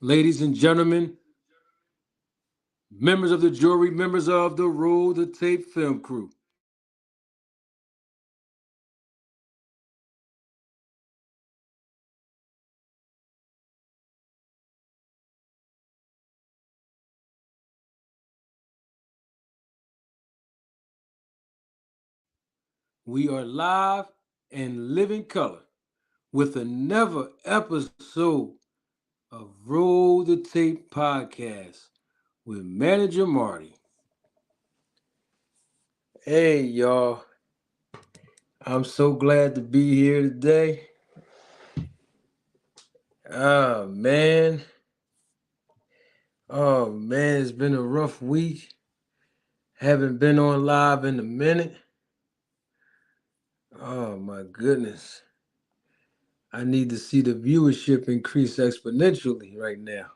Ladies and gentlemen, members of the jury, members of the Roll the Tape film crew. We are live and living color with another episode of Roll the Tape podcast with Manager Marty. Hey, y'all. I'm so glad to be here today. Oh, man. Oh, man, it's been a rough week. Haven't been on live in a minute. Oh, my goodness. I need to see the viewership increase exponentially right now.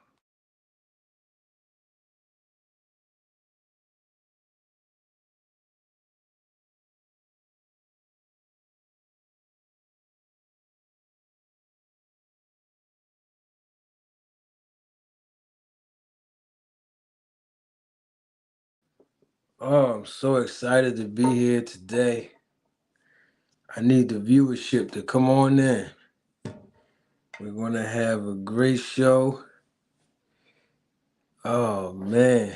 Oh, I'm so excited to be here today. I need the viewership to come on in. We're going to have a great show. Oh, man.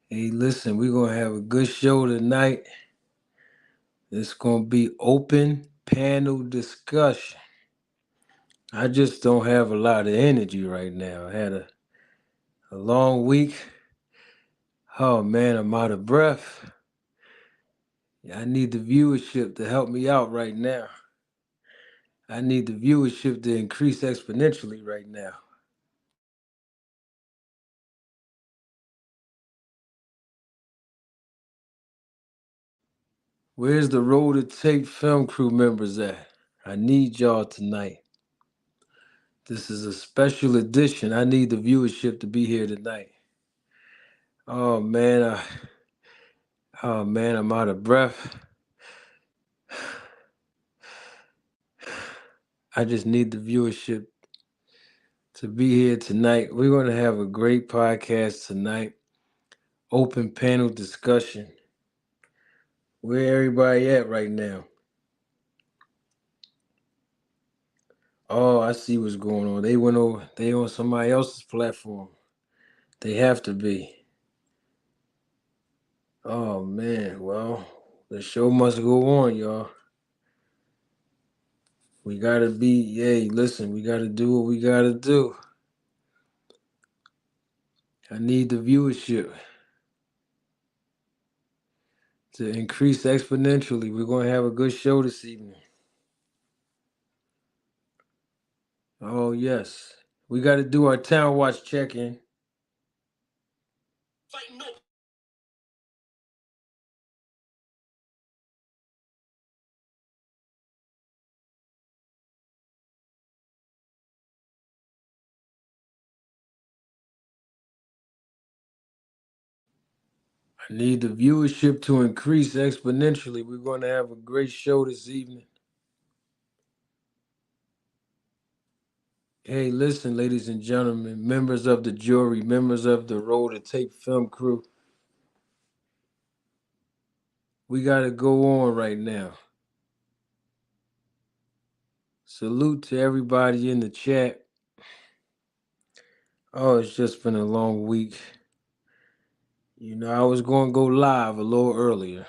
Hey, listen, we're going to have a good show tonight. It's going to be open panel discussion. I just don't have a lot of energy right now. I had a long week. Oh, man, I'm out of breath. I need the viewership to help me out right now. I need the viewership to increase exponentially right now. Where's the Roll the Tape film crew members at? I need y'all tonight. This is a special edition. I need the viewership to be here tonight. Oh man, I'm out of breath. I just need the viewership to be here tonight. We're going to have a great podcast tonight. Open panel discussion. Where everybody at right now? Oh, I see what's going on. They went over. They on somebody else's platform. They have to be. Oh man, well, the show must go on, y'all. We gotta be, hey, listen, we gotta do what we gotta do. I need the viewership to increase exponentially. We're gonna have a good show this evening. Oh yes. We gotta do our Town Watch check-in. I need the viewership to increase exponentially. We're gonna have a great show this evening. Hey, listen, ladies and gentlemen, members of the jury, members of the Roll the Tape film crew. We gotta go on right now. Salute to everybody in the chat. Oh, it's just been a long week. You know, I was going to go live a little earlier.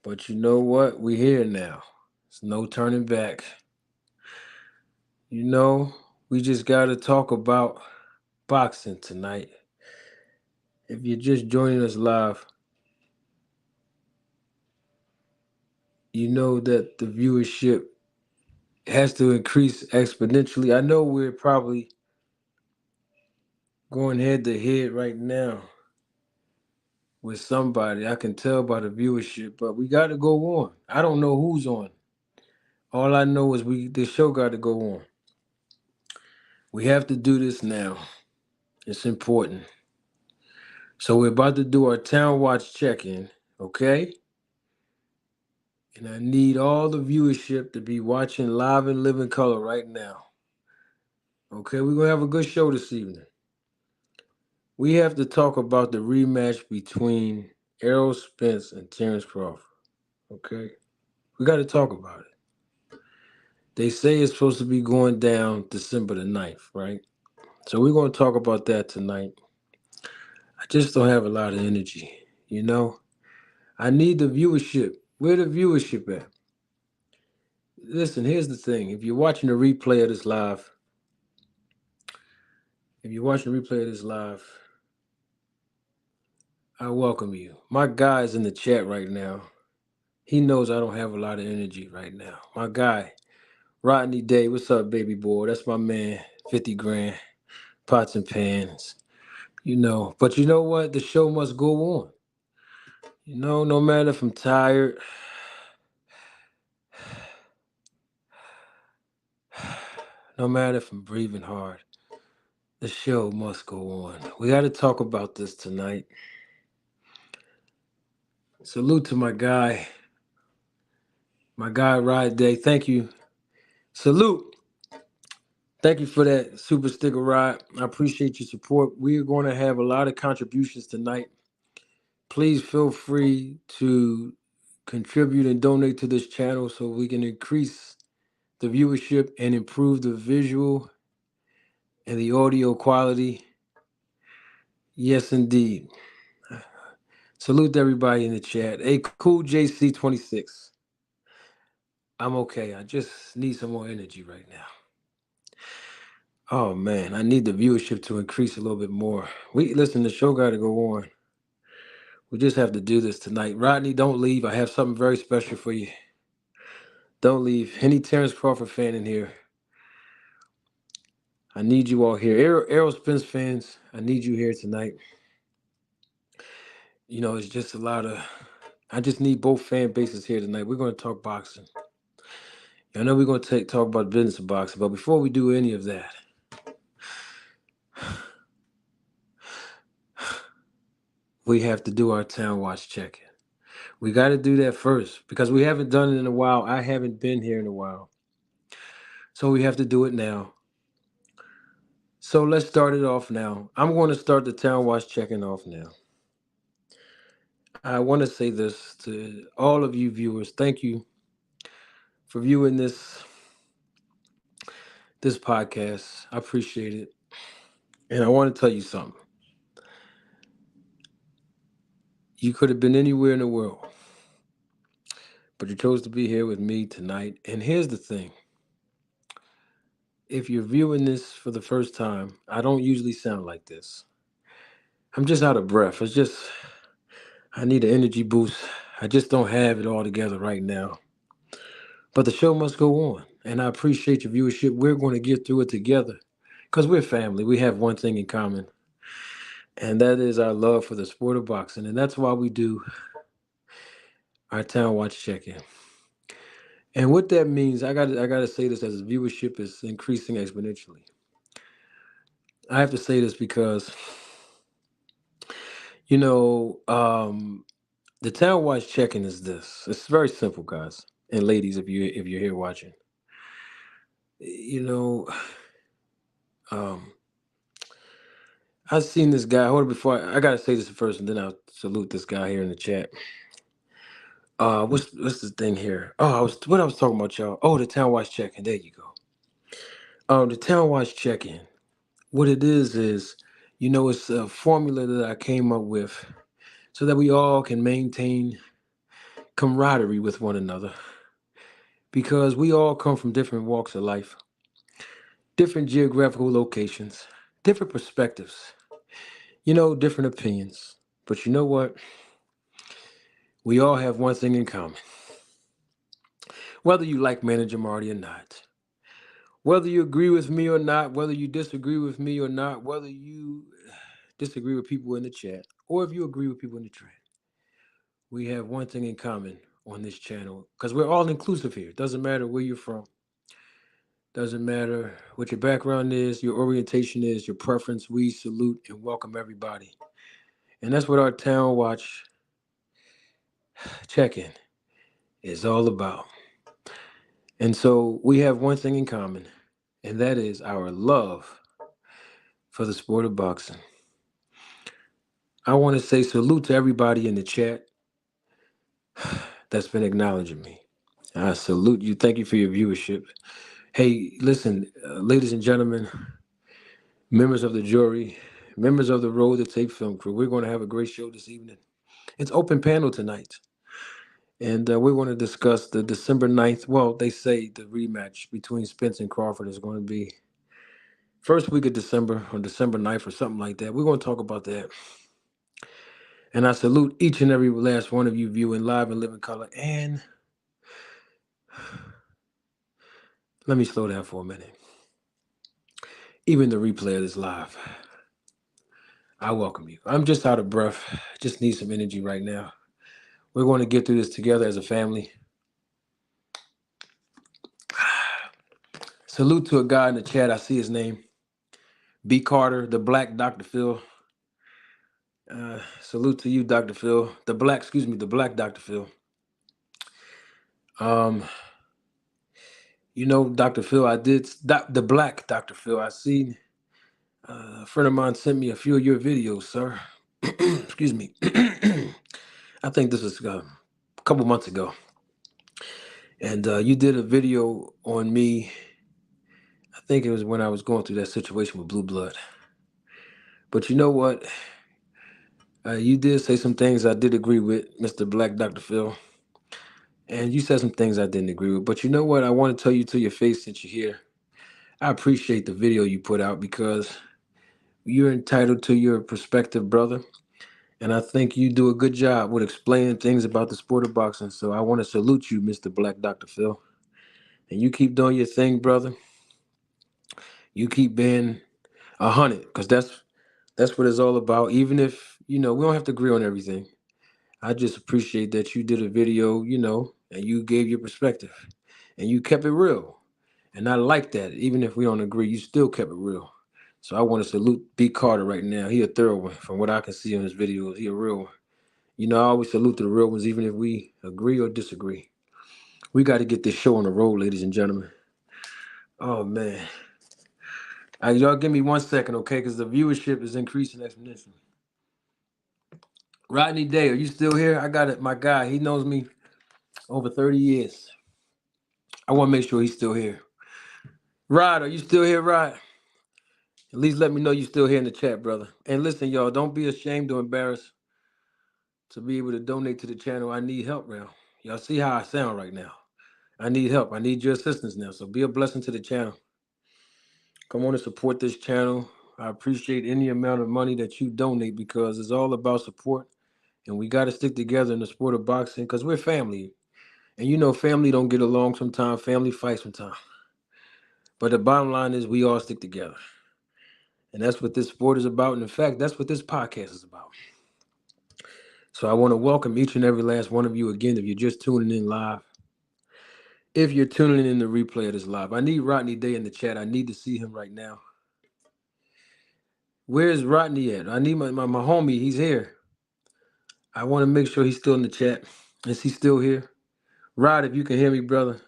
But you know what? We're here now. There's no turning back. You know, we just got to talk about boxing tonight. If you're just joining us live, you know that the viewership has to increase exponentially. I know we're probably going head to head right now with somebody. I can tell by the viewership, but we got to go on. I don't know who's on. All I know is the show got to go on. We have to do this now. It's important. So we're about to do our Town Watch check-in, okay? And I need all the viewership to be watching live and live in color right now. Okay, we're gonna have a good show this evening. We have to talk about the rematch between Errol Spence and Terrence Crawford. Okay, we got to talk about it. They say it's supposed to be going down December the 9th, right? So we're gonna talk about that tonight. I just don't have a lot of energy, you know. I need the viewership. Where the viewership at? Listen, here's the thing. If you're watching the replay of this live, if you're watching the replay of this live, I welcome you. My guy's in the chat right now. He knows I don't have a lot of energy right now. My guy, Rodney Day, what's up, baby boy? That's my man. 50 grand, pots and pans. You know, but you know what? The show must go on. You know, no matter if I'm tired, no matter if I'm breathing hard, the show must go on. We got to talk about this tonight. Salute to my guy, Ride Day. Thank you. Salute. Thank you for that super sticker ride. I appreciate your support. We're going to have a lot of contributions tonight. Please feel free to contribute and donate to this channel so we can increase the viewership and improve the visual and the audio quality. Yes, indeed. Salute to everybody in the chat. Hey, cool JC26. I'm okay. I just need some more energy right now. Oh man, I need the viewership to increase a little bit more. We listen, the show got to go on. We just have to do this tonight. Rodney, don't leave. I have something very special for you. Don't leave. Any Terrence Crawford fan in here? I need you all here. Errol Spence fans, I need you here tonight. You know, it's just a lot of. I just need both fan bases here tonight. We're going to talk boxing. I know we're going to talk about business of boxing, but before we do any of that, we have to do our town watch check-in. We got to do that first because we haven't done it in a while. I haven't been here in a while. So we have to do it now. So let's start it off now. I'm going to start the town watch check-in off now. I want to say this to all of you viewers. Thank you for viewing this podcast. I appreciate it. And I want to tell you something. You could have been anywhere in the world, but you chose to be here with me tonight. And here's the thing. If you're viewing this for the first time, I don't usually sound like this. I'm just out of breath. I need an energy boost. I just don't have it all together right now. But the show must go on. And I appreciate your viewership. We're going to get through it together because we're family. We have one thing in common, and that is our love for the sport of boxing. And that's why we do our town watch check-in. And what that means, I gotta say this as viewership is increasing exponentially. I have to say this because you know the town watch check-in is this. It's very simple, guys and ladies. If you're here watching, you know, um, I've seen this guy. Hold on, before I gotta say this first, and then I'll salute this guy here in the chat. What's the thing here? Oh, I was talking about, y'all. Oh, the town watch check-in. There you go. The town watch check-in. What it is, it's a formula that I came up with so that we all can maintain camaraderie with one another because we all come from different walks of life, different geographical locations, different perspectives, different opinions. But you know what? We all have one thing in common. Whether you like Manager Marty or not, whether you agree with me or not, whether you disagree with me or not, whether you disagree with people in the chat, or if you agree with people in the chat, we have one thing in common on this channel because we're all inclusive here. Doesn't matter where you're from, doesn't matter what your background is, your orientation is, your preference. We salute and welcome everybody. And that's what our Town Watch check-in is all about. And so we have one thing in common, and that is our love for the sport of boxing. I want to say salute to everybody in the chat that's been acknowledging me. I salute you. Thank you for your viewership. Hey, listen, ladies and gentlemen, members of the jury, members of the Road to Tape Film crew, we're going to have a great show this evening. It's open panel tonight. And we're going to discuss the December 9th. Well, they say the rematch between Spence and Crawford is going to be first week of December or December 9th or something like that. We're going to talk about that. And I salute each and every last one of you viewing live and living color. And let me slow down for a minute. Even the replay of this live, I welcome you. I'm just out of breath. Just need some energy right now. We're going to get through this together as a family. Salute to a guy in the chat. I see his name. B. Carter, the Black Dr. Phil. Salute to you, Dr. Phil. The Black Dr. Phil. Dr. Phil, the Black Dr. Phil. I seen a friend of mine sent me a few of your videos, sir. Excuse me. I think this was a couple months ago. And you did a video on me. I think it was when I was going through that situation with Blue Blood. But you know what? You did say some things I did agree with, Mr. Black Dr. Phil. And you said some things I didn't agree with. But you know what? I want to tell you to your face since you're here. I appreciate the video you put out because you're entitled to your perspective, brother. And I think you do a good job with explaining things about the sport of boxing. So I want to salute you, Mr. Black Dr. Phil. And you keep doing your thing, brother. You keep being 100, because that's what it's all about. Even if, we don't have to agree on everything. I just appreciate that you did a video, and you gave your perspective. And you kept it real. And I like that. Even if we don't agree, you still kept it real. So I want to salute B. Carter right now. He a thorough one. From what I can see on his videos, he a real one. I always salute to the real ones, even if we agree or disagree. We got to get this show on the road, ladies and gentlemen. Oh, man. Y'all give me 1 second, okay? Because the viewership is increasing exponentially. Rodney Day, are you still here? I got it. My guy, he knows me over 30 years. I want to make sure he's still here. Rod, are you still here, Rod? At least let me know you're still here in the chat, brother. And listen, y'all, don't be ashamed or embarrassed to be able to donate to the channel. I need help now. Y'all see how I sound right now. I need help. I need your assistance now. So be a blessing to the channel. Come on and support this channel. I appreciate any amount of money that you donate because it's all about support. And we got to stick together in the sport of boxing because we're family. And family don't get along sometimes. Family fights sometimes. But the bottom line is we all stick together. And that's what this sport is about. And in fact, that's what this podcast is about. So I want to welcome each and every last one of you again. If you're just tuning in live, if you're tuning in the replay of this live, I need Rodney Day in the chat. I need to see him right now. Where's Rodney at? I need my homie. He's here. I want to make sure he's still in the chat. Is he still here? Rod, if you can hear me, brother,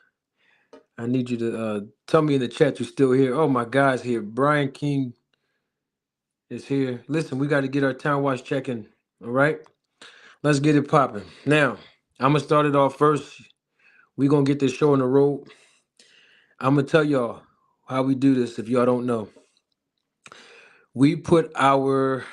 I need you to tell me in the chat you're still here. Oh, my guy's here. Brian King is here. Listen, we got to get our town watch check-in. All right? Let's get it popping. Now, I'm going to start it off first. We're going to get this show on the road. I'm going to tell y'all how we do this if y'all don't know. We put our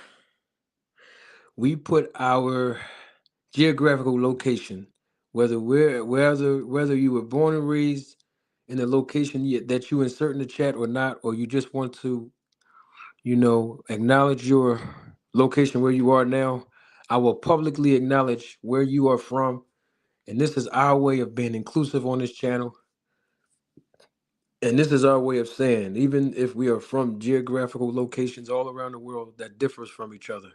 geographical location, whether you were born and raised in the location that you insert in the chat or not, or you just want to, acknowledge your location where you are now. I will publicly acknowledge where you are from. And this is our way of being inclusive on this channel. And this is our way of saying, even if we are from geographical locations all around the world that differs from each other,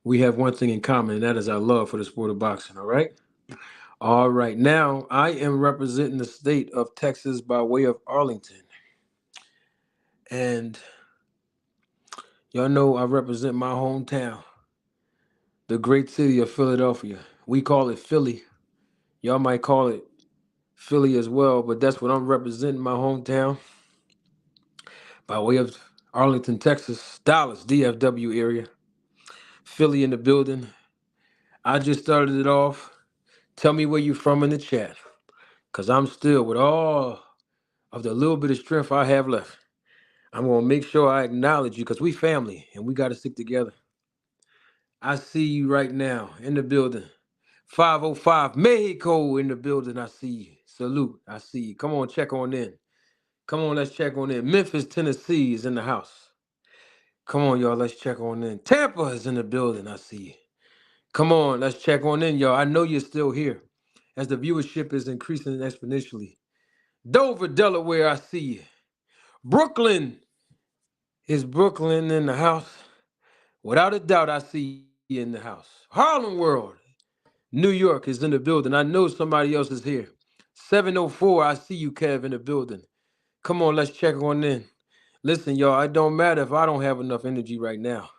we have one thing in common, and that is our love for the sport of boxing, all right? All right, now I am representing the state of Texas by way of Arlington. And y'all know I represent my hometown, the great city of Philadelphia. We call it Philly. Y'all might call it Philly as well, but that's what I'm representing, my hometown. by way of Arlington, Texas, Dallas, DFW area, Philly in the building. I just started it off. Tell me where you from in the chat, because I'm still with all of the little bit of strength I have left. I'm going to make sure I acknowledge you because we family and we got to stick together. I see you right now in the building. 505 Mexico in the building. I see you. Salute. I see you. Come on, check on in. Come on, let's check on in. Memphis, Tennessee is in the house. Come on, y'all. Let's check on in. Tampa is in the building. I see you. Come on, let's check on in, y'all. I know you're still here as the viewership is increasing exponentially. Dover, Delaware, I see you. Brooklyn is Brooklyn in the house. Without a doubt, I see you in the house. Harlem World, New York is in the building. I know somebody else is here. 704, I see you, Kev, in the building. Come on, let's check on in. Listen, y'all, it don't matter if I don't have enough energy right now.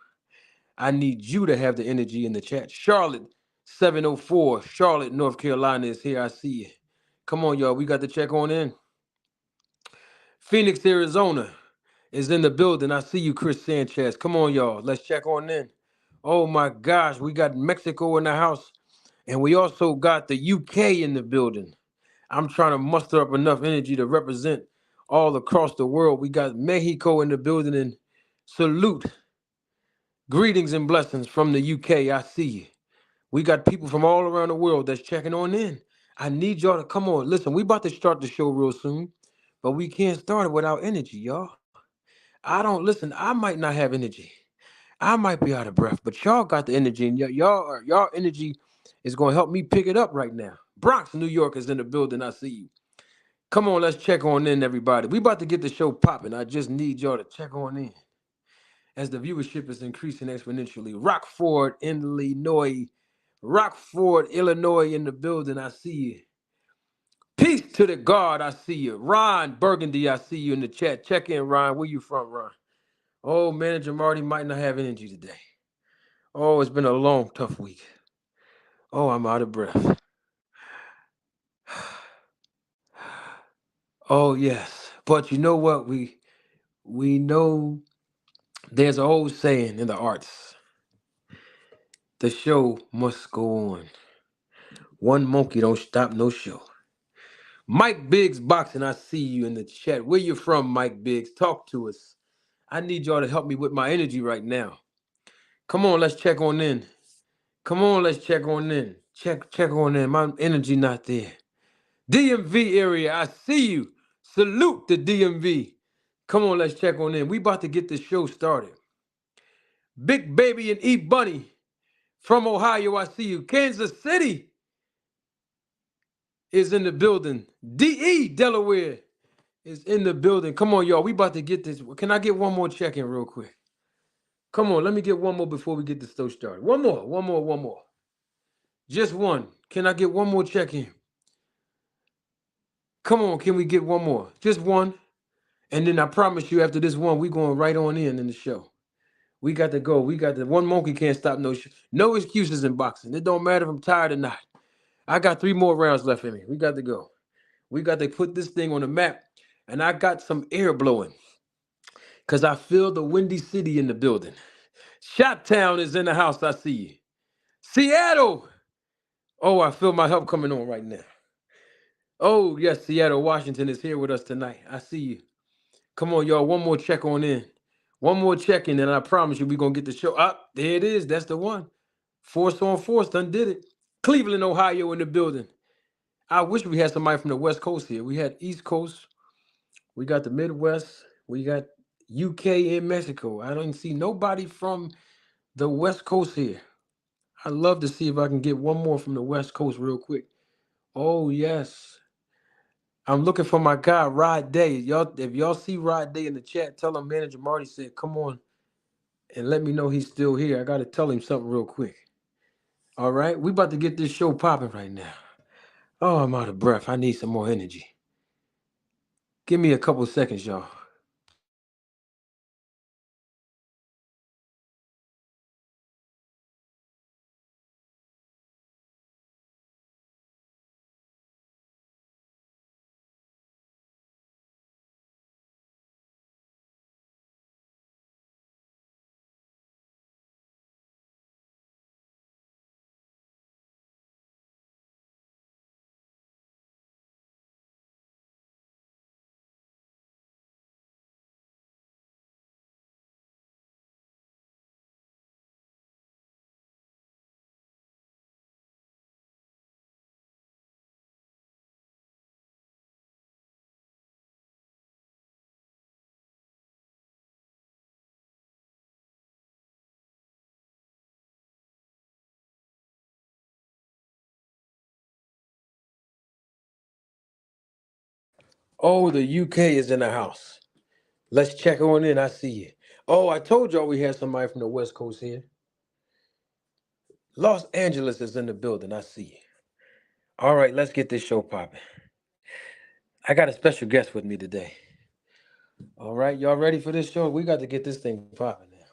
I need you to have the energy in the chat. Charlotte, 704, Charlotte, North Carolina is here. I see you. Come on, y'all. We got to check on in. Phoenix, Arizona is in the building. I see you, Chris Sanchez. Come on, y'all. Let's check on in. Oh, my gosh. We got Mexico in the house, and we also got the UK in the building. I'm trying to muster up enough energy to represent all across the world. We got Mexico in the building, and salute. Greetings and blessings from the UK. I see you. We got people from all around the world that's checking on in. I need y'all to come on. Listen, we about to start the show real soon, but we can't start it without energy, y'all. I don't listen. I might not have energy. I might be out of breath, but y'all got the energy, and y'all energy is going to help me pick it up right now. Bronx, New York is in the building. I see you. Come on, let's check on in, everybody. We about to get the show popping. I just need y'all to check on in as the viewership is increasing exponentially. Rockford, Illinois. Rockford, Illinois in the building. I see you. Peace to the God. I see you. Ron Burgundy, I see you in the chat. Check in, Ron. Where you from, Ron? Oh, Manager Marty might not have energy today. Oh, it's been a long, tough week. Oh, I'm out of breath. Oh, yes. But you know what? We know there's an old saying in the arts. The show must go on. One monkey don't stop no show. Mike Biggs Boxing, I see you in the chat. Where you from, Mike Biggs? Talk to us. I need y'all to help me with my energy right now. Come on, let's check on in. Come on, let's check on in. Check on in. My energy not there. DMV area, I see you. Salute the DMV. Come on, let's check on in. We about to get this show started. Big Baby and E Bunny from Ohio, I see you. Kansas City is in the building. DE, Delaware, is in the building. Come on, y'all. We about to get this. Can I get one more check-in real quick? Come on, let me get one more before we get the show started. One more. Just one. Can I get one more check-in? Come on, can we get one more? Just one. And then I promise you, after this one, we going right on in the show. We got to go. We got the one monkey can't stop no no excuses in boxing. It don't matter if I'm tired or not. I got 3 more rounds left in me. We got to go. We got to put this thing on the map. And I got some air blowing because I feel the Windy City in the building. Shot Town is in the house. I see you. Seattle. Oh, I feel my help coming on right now. Oh, yes, Seattle, Washington is here with us tonight. I see you. Come on, y'all. One more check on in. One more check in, and I promise you we're going to get the show up. There it is. That's the one. Force on Force done did it. Cleveland, Ohio in the building. I wish we had somebody from the West Coast here. We had East Coast. We got the Midwest. We got UK and Mexico. I don't see nobody from the West Coast here. I'd love to see if I can get one more from the West Coast real quick. Oh, yes. I'm looking for my guy, Rod Day. Y'all, if y'all see Rod Day in the chat, tell him Manager Marty said, come on and let me know he's still here. I got to tell him something real quick. All right? We about to get this show popping right now. Oh, I'm out of breath. I need some more energy. Give me a couple of seconds, y'all. Oh, the UK is in the house. Let's check on in. I see you. Oh, I told y'all we had somebody from the West Coast here. Los Angeles is in the building. I see you. All right, let's get this show popping. I got a special guest with me today. All right, y'all ready for this show? We got to get this thing popping now.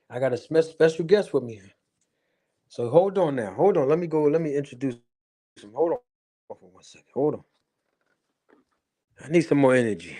I got a special guest with me. So hold on now. Hold on. Let me go. Let me introduce him. Hold on for 1 second. Hold on. I need some more energy.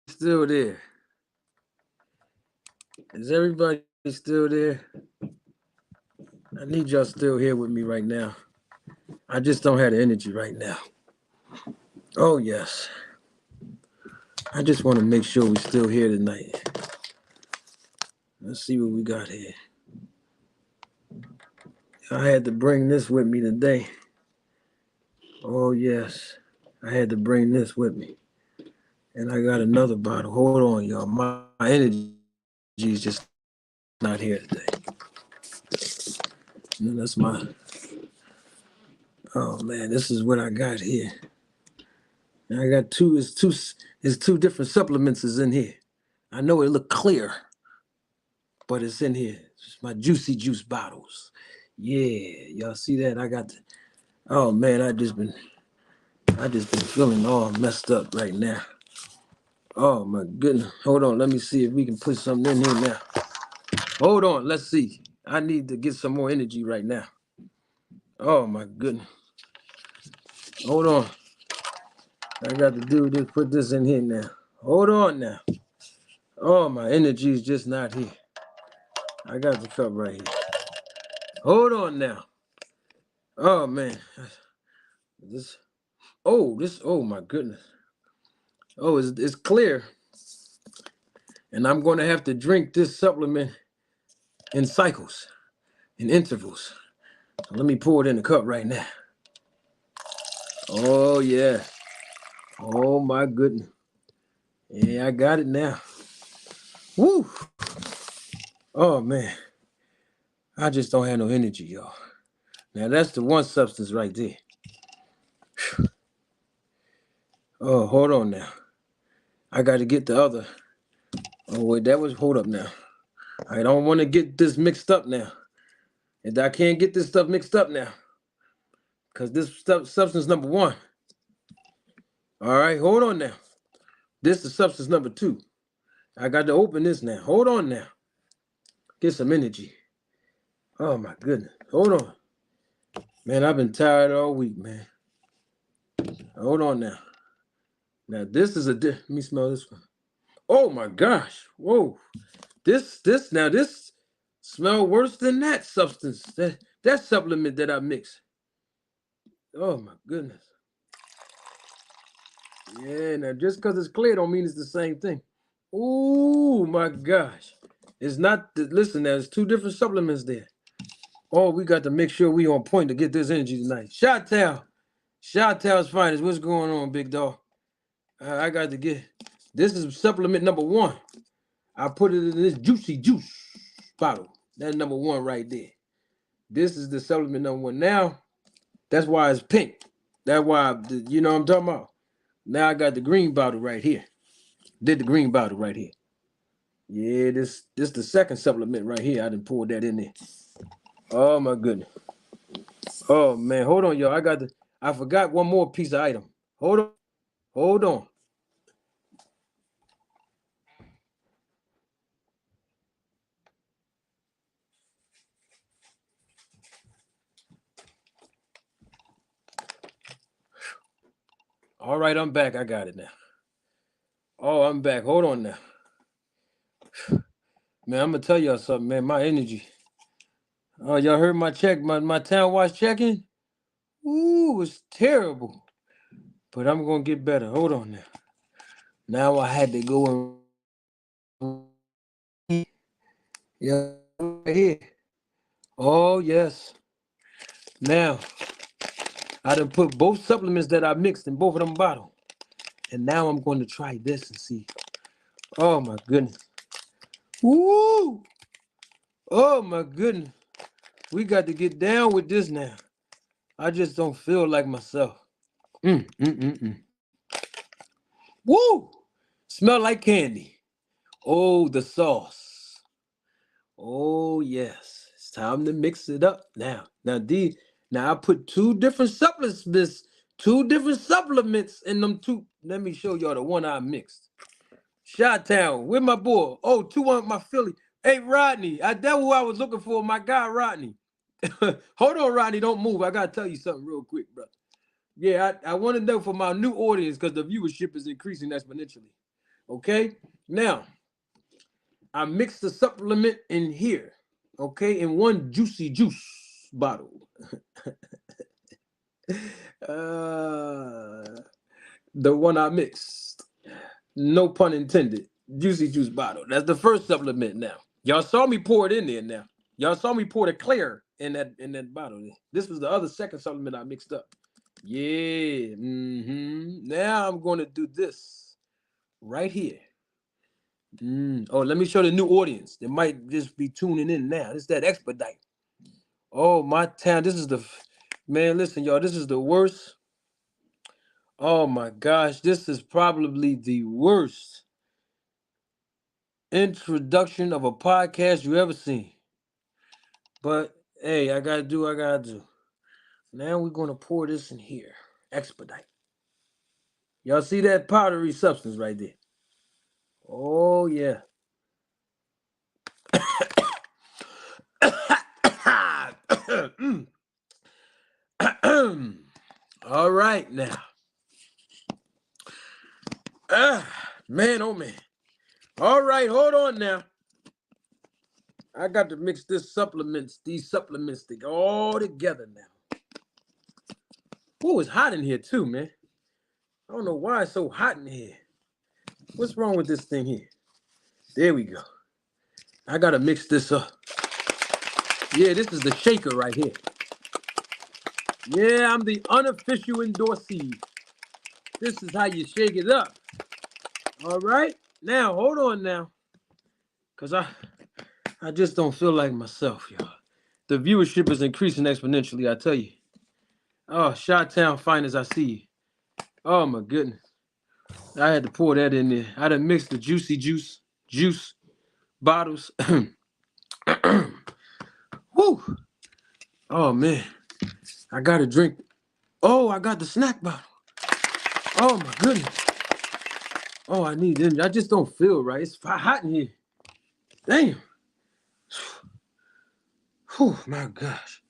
Still there? Is everybody still there? I need y'all still here with me right now. I just don't have the energy right now. Oh yes. I just want to make sure we're still here tonight. Let's see what we got here. I had to bring this with me today. Oh yes. I had to bring this with me. And I got another bottle. Hold on, y'all. My energy is just not here today. And that's my oh man, this is what I got here. And I got two different supplements is in here. I know it look clear, but it's in here. It's my juicy juice bottles. Yeah, y'all see that? I got the, oh man, I just been I just been feeling all messed up right now. Oh my goodness. Hold on. Let me see if we can put something in here now. Hold on. Let's see. I need to get some more energy right now. Oh my goodness. Hold on. I got to do this. Put this in here now. Hold on now. Oh, my energy is just not here. I got the cup right here. Hold on now. Oh man. Oh my goodness. Oh, it's clear. And I'm going to have to drink this supplement in cycles, in intervals. So let me pour it in the cup right now. Oh, yeah. Oh, my goodness. Yeah, I got it now. Woo. Oh, man. I just don't have no energy, y'all. Now, that's the one substance right there. Oh, hold on now. I got to get the other. Oh, wait, hold up now. I don't want to get this mixed up now. And I can't get this stuff mixed up now. Because this substance number 1. All right, hold on now. This is substance number 2. I got to open this now. Hold on now. Get some energy. Oh, my goodness. Hold on. Man, I've been tired all week, man. Hold on now. Now, this is let me smell this one. Oh, my gosh. Whoa. This smell worse than that substance. That supplement that I mixed. Oh, my goodness. Yeah, now just because it's clear don't mean it's the same thing. Oh, my gosh. It's not, listen, there's 2 different supplements there. Oh, we got to make sure we on point to get this energy tonight. Shot-Town's finest. What's going on, big dog? I got to get, this is supplement number 1. I put it in this juicy juice bottle. That's number 1 right there. This is the supplement number 1. Now, that's why it's pink. That's why, you know what I'm talking about? Now I got the green bottle right here. Did the green bottle right here. Yeah, this the second supplement right here. I done poured that in there. Oh my goodness. Oh man, hold on, y'all. I forgot one more piece of item. Hold on. Hold on. All right, I'm back. I got it now. Oh, I'm back. Hold on now. Man, I'm gonna tell y'all something, man. My energy. Oh, y'all heard my check, my town watch checking? Ooh, it's terrible. But I'm gonna get better. Hold on now. Now I had to go and yeah, right here. Oh yes. Now I done put both supplements that I mixed in both of them bottles. And now I'm going to try this and see. Oh my goodness. Woo! Oh my goodness. We got to get down with this now. I just don't feel like myself. Mm. Woo! Smell like candy. Oh, the sauce. Oh yes. It's time to mix it up now. Now I put 2 different supplements, 2 different supplements in them 2. Let me show y'all the one I mixed. Shot-Town, where my boy? Oh, 2-1 my Philly. Hey, Rodney, that's who I was looking for, my guy, Rodney. Hold on, Rodney, don't move. I got to tell you something real quick, brother. Yeah, I want to know for my new audience because the viewership is increasing exponentially. Okay? Now, I mixed the supplement in here, okay, in one juicy juice bottle. The one I mixed. No pun intended. Juicy juice bottle. That's the first supplement now. Y'all saw me pour it in there now. Y'all saw me pour the clear in that bottle. This was the other second supplement I mixed up. Yeah. Now I'm going to do this right here. Oh, let me show the new audience. They might just be tuning in now. This is that expedite. Oh, my town. This is man, listen, y'all. This is the worst. Oh my gosh. This is probably the worst introduction of a podcast you ever seen. But hey, I gotta do. Now we're gonna pour this in here. Expedite. Y'all see that powdery substance right there? Oh, yeah. All right, now. Man, oh, man. All right, hold on now. I got to mix these supplements to go all together now. Oh, it's hot in here too, man. I don't know why it's so hot in here. What's wrong with this thing here? There we go. I got to mix this up. Yeah, this is the shaker right here. Yeah, I'm the unofficial endorsee. This is how you shake it up. All right. Now, hold on now. Because I just don't feel like myself, y'all. The viewership is increasing exponentially, I tell you. Oh, Chi-Town finest, I see you. Oh, my goodness. I had to pour that in there. I done mixed the juicy juice bottles. Whew. Oh, man. I got to drink. Oh, I got the snack bottle. Oh, my goodness. Oh, I need it. I just don't feel right. It's hot in here. Damn. Oh, my gosh.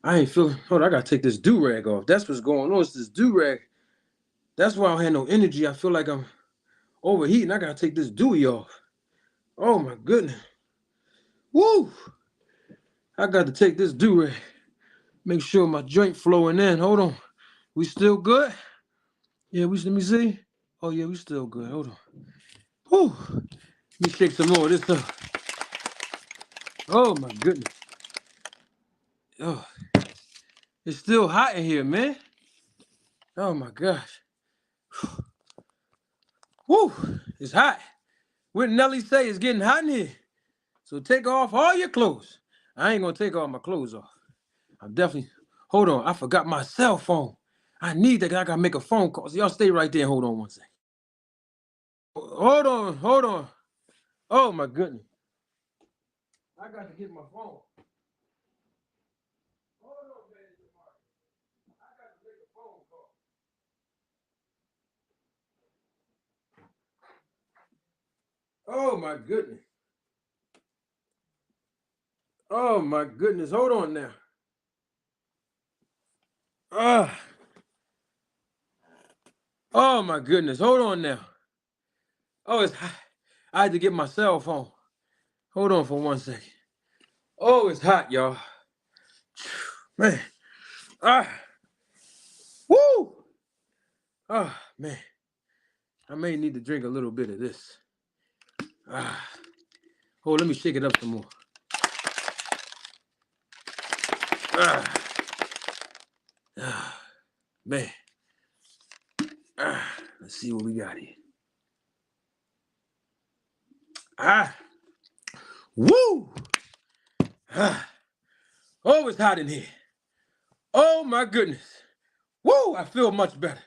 I ain't feeling. Hold on, I got to take this do-rag off. That's what's going on. It's this do-rag. That's why I don't have no energy. I feel like I'm overheating. I got to take this dewy off. Oh, my goodness. Woo. I got to take this do-rag. Make sure my joint flowing in. Hold on. We still good? Yeah, let me see. Oh, yeah, we still good. Hold on. Whew. Let me shake some more of this up. Oh, my goodness. Oh, it's still hot in here, man. Oh, my gosh. Whew. It's hot. What Nelly say? It's getting hot in here. So take off all your clothes. I ain't going to take all my clothes off. I'm definitely... Hold on. I forgot my cell phone. I need that. I got to make a phone call. So y'all stay right there and hold on one second. Hold on. Oh, my goodness. I got to get my phone. Hold on, man. I got to make a phone call. Oh, my goodness. Oh, my goodness. Hold on now. Oh, my goodness. Hold on now. Oh, it's hot. I had to get my cell phone. Hold on for 1 second. Oh, it's hot, y'all. Man. Woo! Oh, man. I may need to drink a little bit of this. Oh, let me shake it up some more. Man. Let's see what we got here. Woo! Oh, it's hot in here. Oh, my goodness. Woo! I feel much better.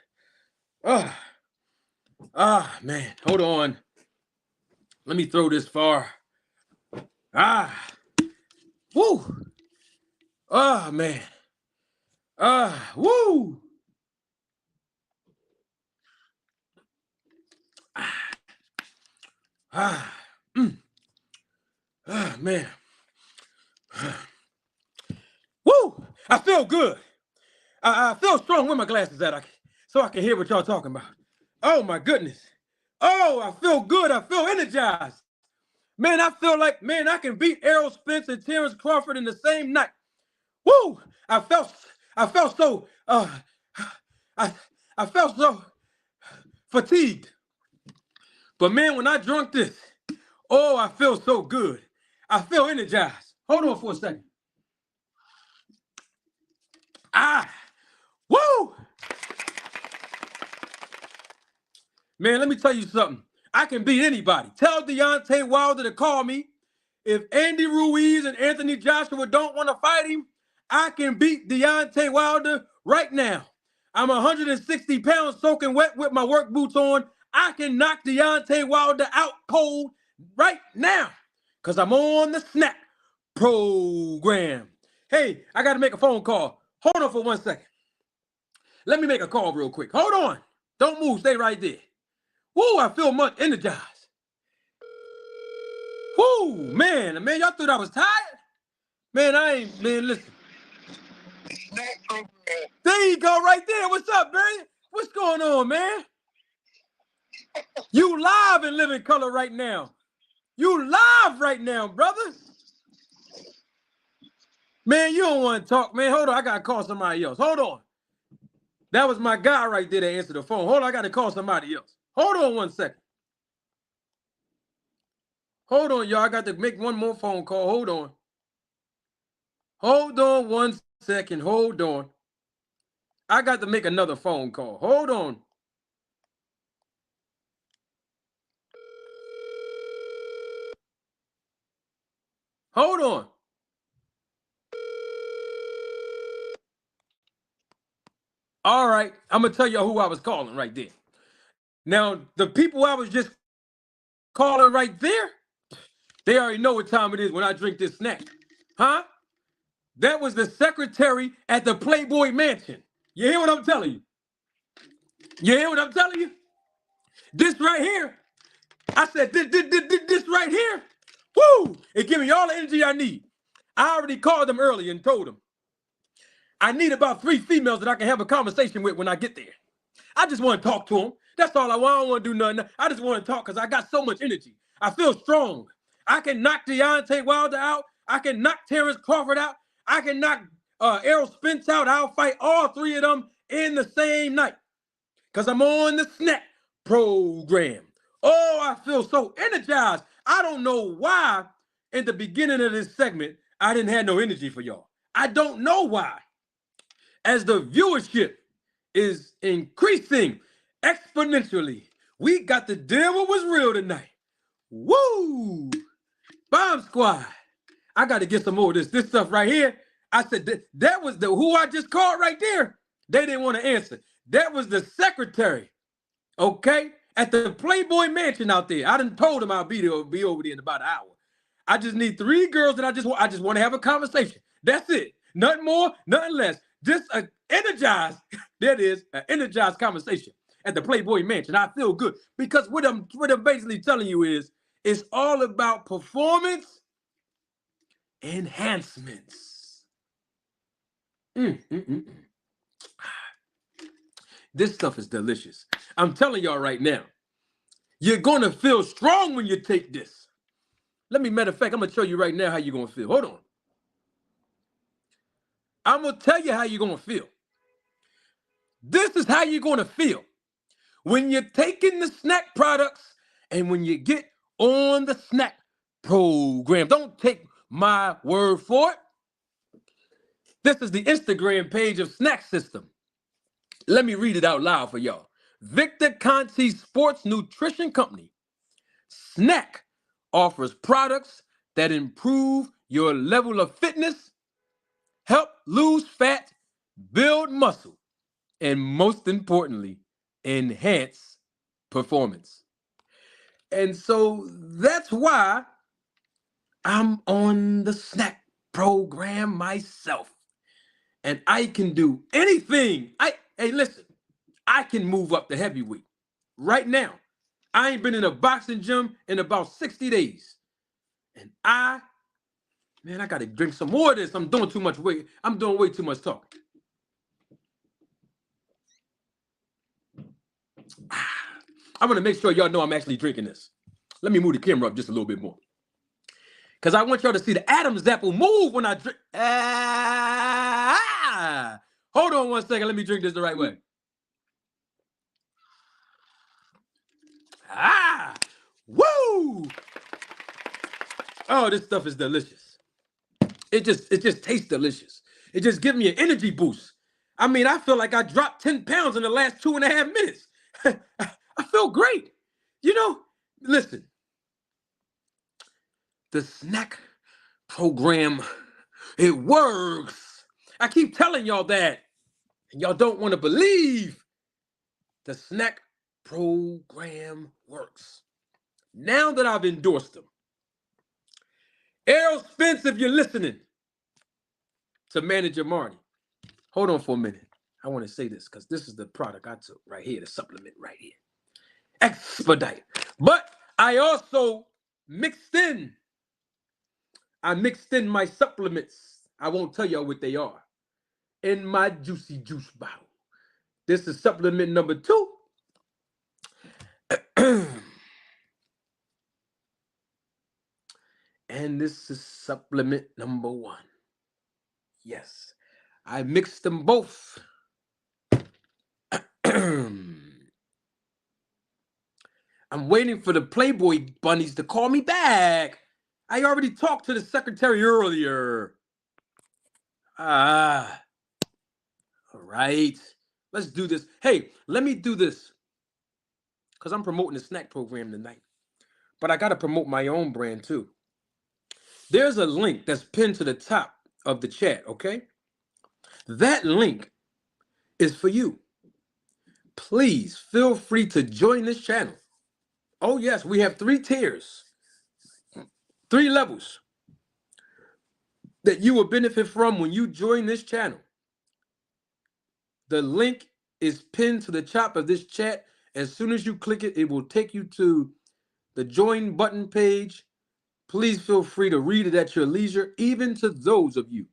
Man. Hold on. Let me throw this far. Woo! Man. Woo! Man. Woo! I feel good. I feel strong with my glasses at, so I can hear what y'all talking about. Oh, my goodness. Oh, I feel good. I feel energized. Man, I feel like, man, I can beat Errol Spence and Terrence Crawford in the same night. Woo! I felt so, I felt so fatigued. But man, when I drunk this, oh, I feel so good. I feel energized. Hold on for a second. Woo! Man, let me tell you something. I can beat anybody. Tell Deontay Wilder to call me. If Andy Ruiz and Anthony Joshua don't want to fight him, I can beat Deontay Wilder right now. I'm 160 pounds soaking wet with my work boots on. I can knock Deontay Wilder out cold right now because I'm on the SNAC program. Hey, I got to make a phone call. Hold on for 1 second. Let me make a call real quick. Hold on. Don't move. Stay right there. Woo, I feel much energized. Woo, man, y'all thought I was tired? Man, I ain't, man, listen. There you go, right there. What's up, Barry? What's going on, man? You live in living color right now. You live right now, brother. Man, you don't want to talk, man. Hold on, I got to call somebody else. Hold on. That was my guy right there that answered the phone. Hold on, I got to call somebody else. Hold on 1 second. Hold on, y'all. I got to make one more phone call. Hold on. Hold on 1 second. Hold on. I got to make another phone call. Hold on. Hold on. All right. I'm going to tell y'all who I was calling right there. Now, the people I was just calling right there, they already know what time it is when I drink this snack. Huh? That was the secretary at the Playboy Mansion. You hear what I'm telling you? You hear what I'm telling you? This right here. I said, this right here. Woo! It give me all the energy I need. I already called them earlier and told them I need about 3 females that I can have a conversation with when I get there. I just want to talk to them. That's all I want. I don't want to do nothing. I just want to talk because I got so much energy. I feel strong. I can knock Deontay Wilder out. I can knock Terrence Crawford out. I can knock Errol Spence out. I'll fight all 3 of them in the same night because I'm on the SNAC program. Oh, I feel so energized. I don't know why in the beginning of this segment, I didn't have no energy for y'all. I don't know why. As the viewership is increasing exponentially, we got to deal with what's real tonight. Woo! Bomb Squad. I got to get some more of this stuff right here. I said that was the who I just called right there. They didn't want to answer. That was the secretary, okay, at the Playboy Mansion out there. I done told him I'll be over there in about an hour. I just need 3 girls that I just want to have a conversation. That's it. Nothing more, nothing less. Just an energized, that is, an energized conversation at the Playboy Mansion. I feel good because what I'm basically telling you is it's all about performance enhancements. This stuff is delicious. I'm telling y'all right now, you're going to feel strong when you take this. Matter of fact, I'm going to show you right now how you're going to feel. Hold on. I'm going to tell you how you're going to feel. This is how you're going to feel when you're taking the SNAC products and when you get on the SNAC program. Don't take my word for it. This is the Instagram page of SNAC System. Let me read it out loud for y'all. Victor Conti Sports Nutrition Company, SNAC, offers products that improve your level of fitness, help lose fat, build muscle, and most importantly, enhance performance. And so that's why I'm on the SNAC program myself. And I can do anything. Hey, listen, I can move up to heavyweight right now. I ain't been in a boxing gym in about 60 days. And I got to drink some more of this. I'm doing too much weight. I'm doing way too much talking. I'm going to make sure y'all know I'm actually drinking this. Let me move the camera up just a little bit more. Because I want y'all to see the Adam's apple move when I drink. Hold on 1 second. Let me drink this the right way. Woo! Oh, this stuff is delicious. It just tastes delicious. It just gives me an energy boost. I mean, I feel like I dropped 10 pounds in the last 2.5 minutes. I feel great. You know, listen, the SNAC program, it works. I keep telling y'all that, and y'all don't want to believe the SNAC program works. Now that I've endorsed them, Errol Spence, if you're listening, to Manager Marty, hold on for a minute. I want to say this because this is the product I took right here, the supplement right here. Expedite. But I also mixed in. I mixed in my supplements. I won't tell y'all what they are. In my juicy juice bottle. This is supplement number 2. And this is supplement number 1. Yes, I mixed them both. I'm waiting for the Playboy bunnies to call me back. I already talked to the secretary earlier. All right. Let's do this. Hey, let me do this. Because I'm promoting the SNAC program tonight. But I got to promote my own brand too. There's a link that's pinned to the top of the chat, okay? That link is for you. Please feel free to join this channel. Oh, yes, we have 3 tiers, 3 levels that you will benefit from when you join this channel. The link is pinned to the top of this chat. As soon as you click it, it will take you to the join button page. Please feel free to read it at your leisure, even to those of you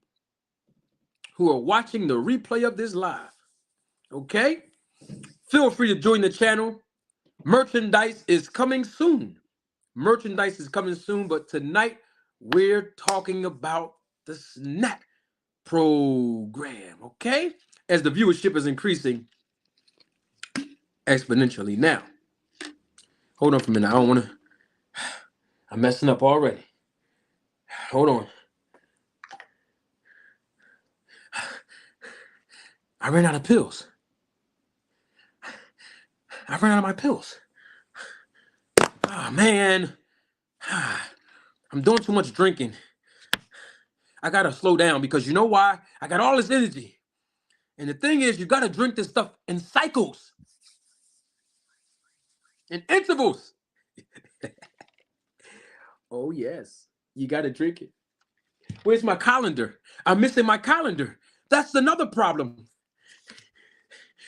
who are watching the replay of this live. Okay? Feel free to join the channel. Merchandise is coming soon. Merchandise is coming soon, but tonight we're talking about the SNAC program, okay? As the viewership is increasing exponentially. Now, hold on for a minute. I don't want to, I'm messing up already. Hold on. I ran out of pills. I ran out of my pills. Oh, man. I'm doing too much drinking. I got to slow down because you know why? I got all this energy. And the thing is, you got to drink this stuff in cycles, in intervals. Oh, yes. You got to drink it. Where's my calendar? I'm missing my calendar. That's another problem.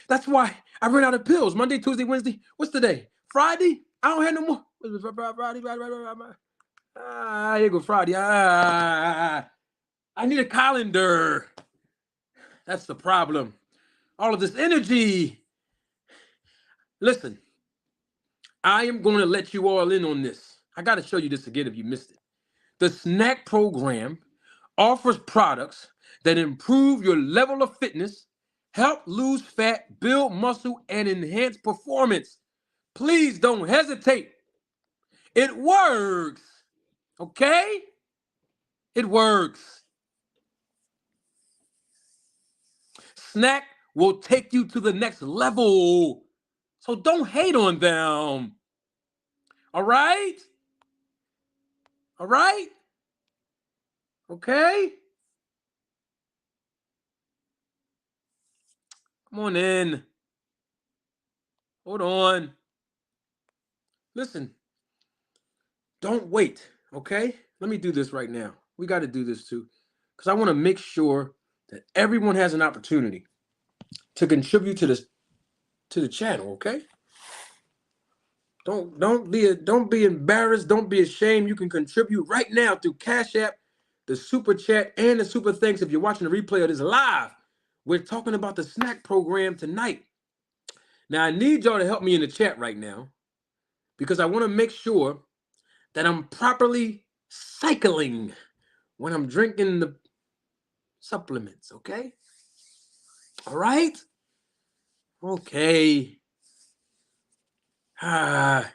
That's why I ran out of pills. Monday, Tuesday, Wednesday. What's today? Friday? I don't have no more. Friday. Here go Friday. I need a calendar. That's the problem. All of this energy. Listen, I am going to let you all in on this. I got to show you this again if you missed it. The SNAC program offers products that improve your level of fitness, help lose fat, build muscle, and enhance performance. Please don't hesitate. It works. Okay? It works. SNAC will take you to the next level. So don't hate on them. All right? All right? Okay? Come on in. Hold on. Listen. Don't wait, okay? Let me do this right now. We got to do this too, because I want to make sure that everyone has an opportunity to contribute to the channel, okay? Don't be embarrassed. Don't be ashamed. You can contribute right now through Cash App, the Super Chat, and the Super Thanks. If you're watching the replay of this live, we're talking about the SNAC program tonight. Now, I need y'all to help me in the chat right now because I want to make sure that I'm properly cycling when I'm drinking the supplements, okay? All right? Okay. I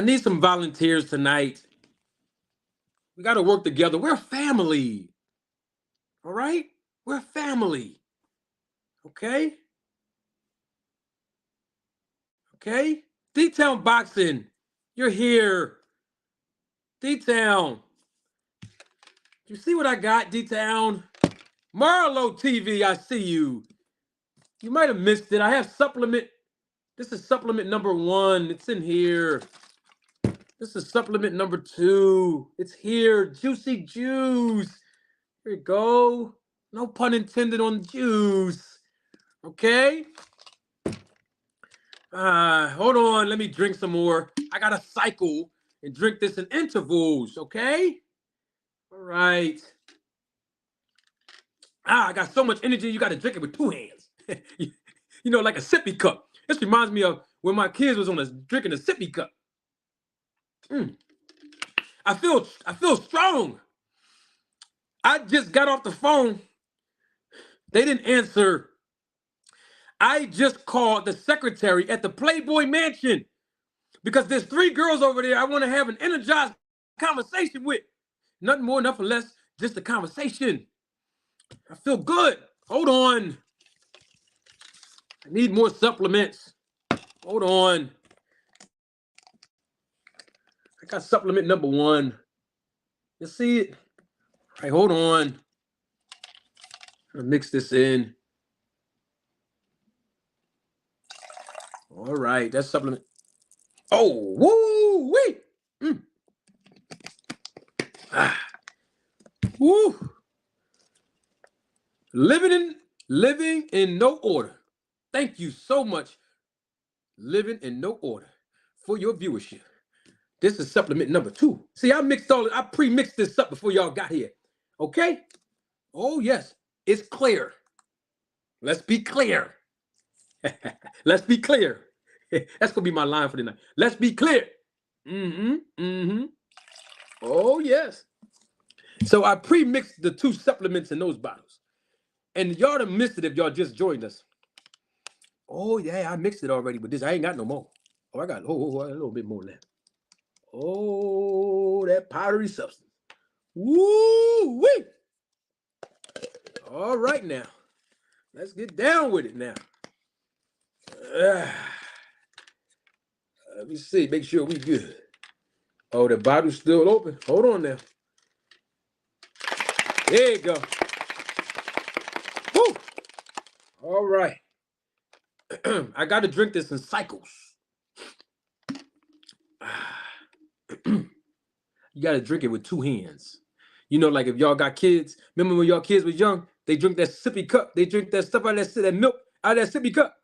need some volunteers tonight. We got to work together. We're a family. All right? We're a family. Okay? Okay? D-Town Boxing, you're here. D-Town. You see what I got, D-Town? Marlo TV, I see you. You might have missed it. I have supplement. This is supplement number 1. It's in here. This is supplement number 2. It's here. Juicy Juice. Here you go. No pun intended on juice. Okay. Hold on. Let me drink some more. I got to cycle and drink this in intervals. Okay. All right. I got so much energy. You got to drink it with two hands. You know, like a sippy cup. This reminds me of when my kids was drinking a sippy cup. I feel strong. I just got off the phone. They didn't answer. I just called the secretary at the Playboy Mansion because there's 3 girls over there I want to have an energized conversation with. Nothing more, nothing less, just a conversation. I feel good. Hold on. I need more supplements. Hold on. I got supplement number 1. You see it? All right, hold on. I'm gonna mix this in. All right, that's supplement. Oh, woo, wee. Woo. Living in no order. Thank you so much, Living in No Order, for your viewership. This is supplement number 2. See, I pre-mixed this up before y'all got here. Okay? Oh, yes. It's clear. Let's be clear. Let's be clear. That's gonna be my line for the night. Let's be clear. Oh, yes. So I pre-mixed the 2 supplements in those bottles. And y'all done missed it if y'all just joined us. Oh, yeah, I mixed it already, but this, I ain't got no more. Oh, I got a little bit more left. Oh, that powdery substance. Woo-wee. All right, now. Let's get down with it now. Let me see. Make sure we good. Oh, the bottle's still open. Hold on now. There you go. Woo. All right. I got to drink this in cycles. You got to drink it with 2 hands. You know, like if y'all got kids, remember when y'all kids was young, they drink that sippy cup. They drink that stuff out of that milk out of that sippy cup.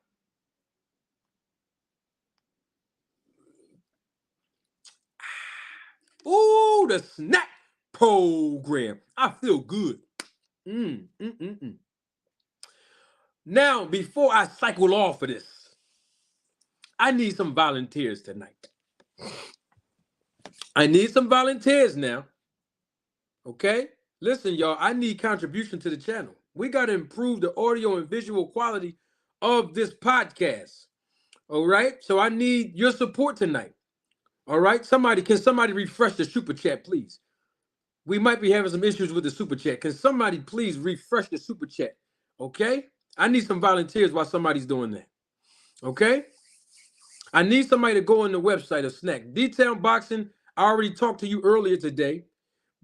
Ooh, the SNAC program. I feel good. Now, before I cycle off of this, I need some volunteers tonight. I need some volunteers now. Okay? Listen, y'all, I need contribution to the channel. We got to improve the audio and visual quality of this podcast. All right? So I need your support tonight. All right? Can somebody refresh the super chat, please? We might be having some issues with the super chat. Can somebody please refresh the super chat? Okay? I need some volunteers while somebody's doing that. Okay? I need somebody to go on the website of SNAC. D-Town Boxing, I already talked to you earlier today.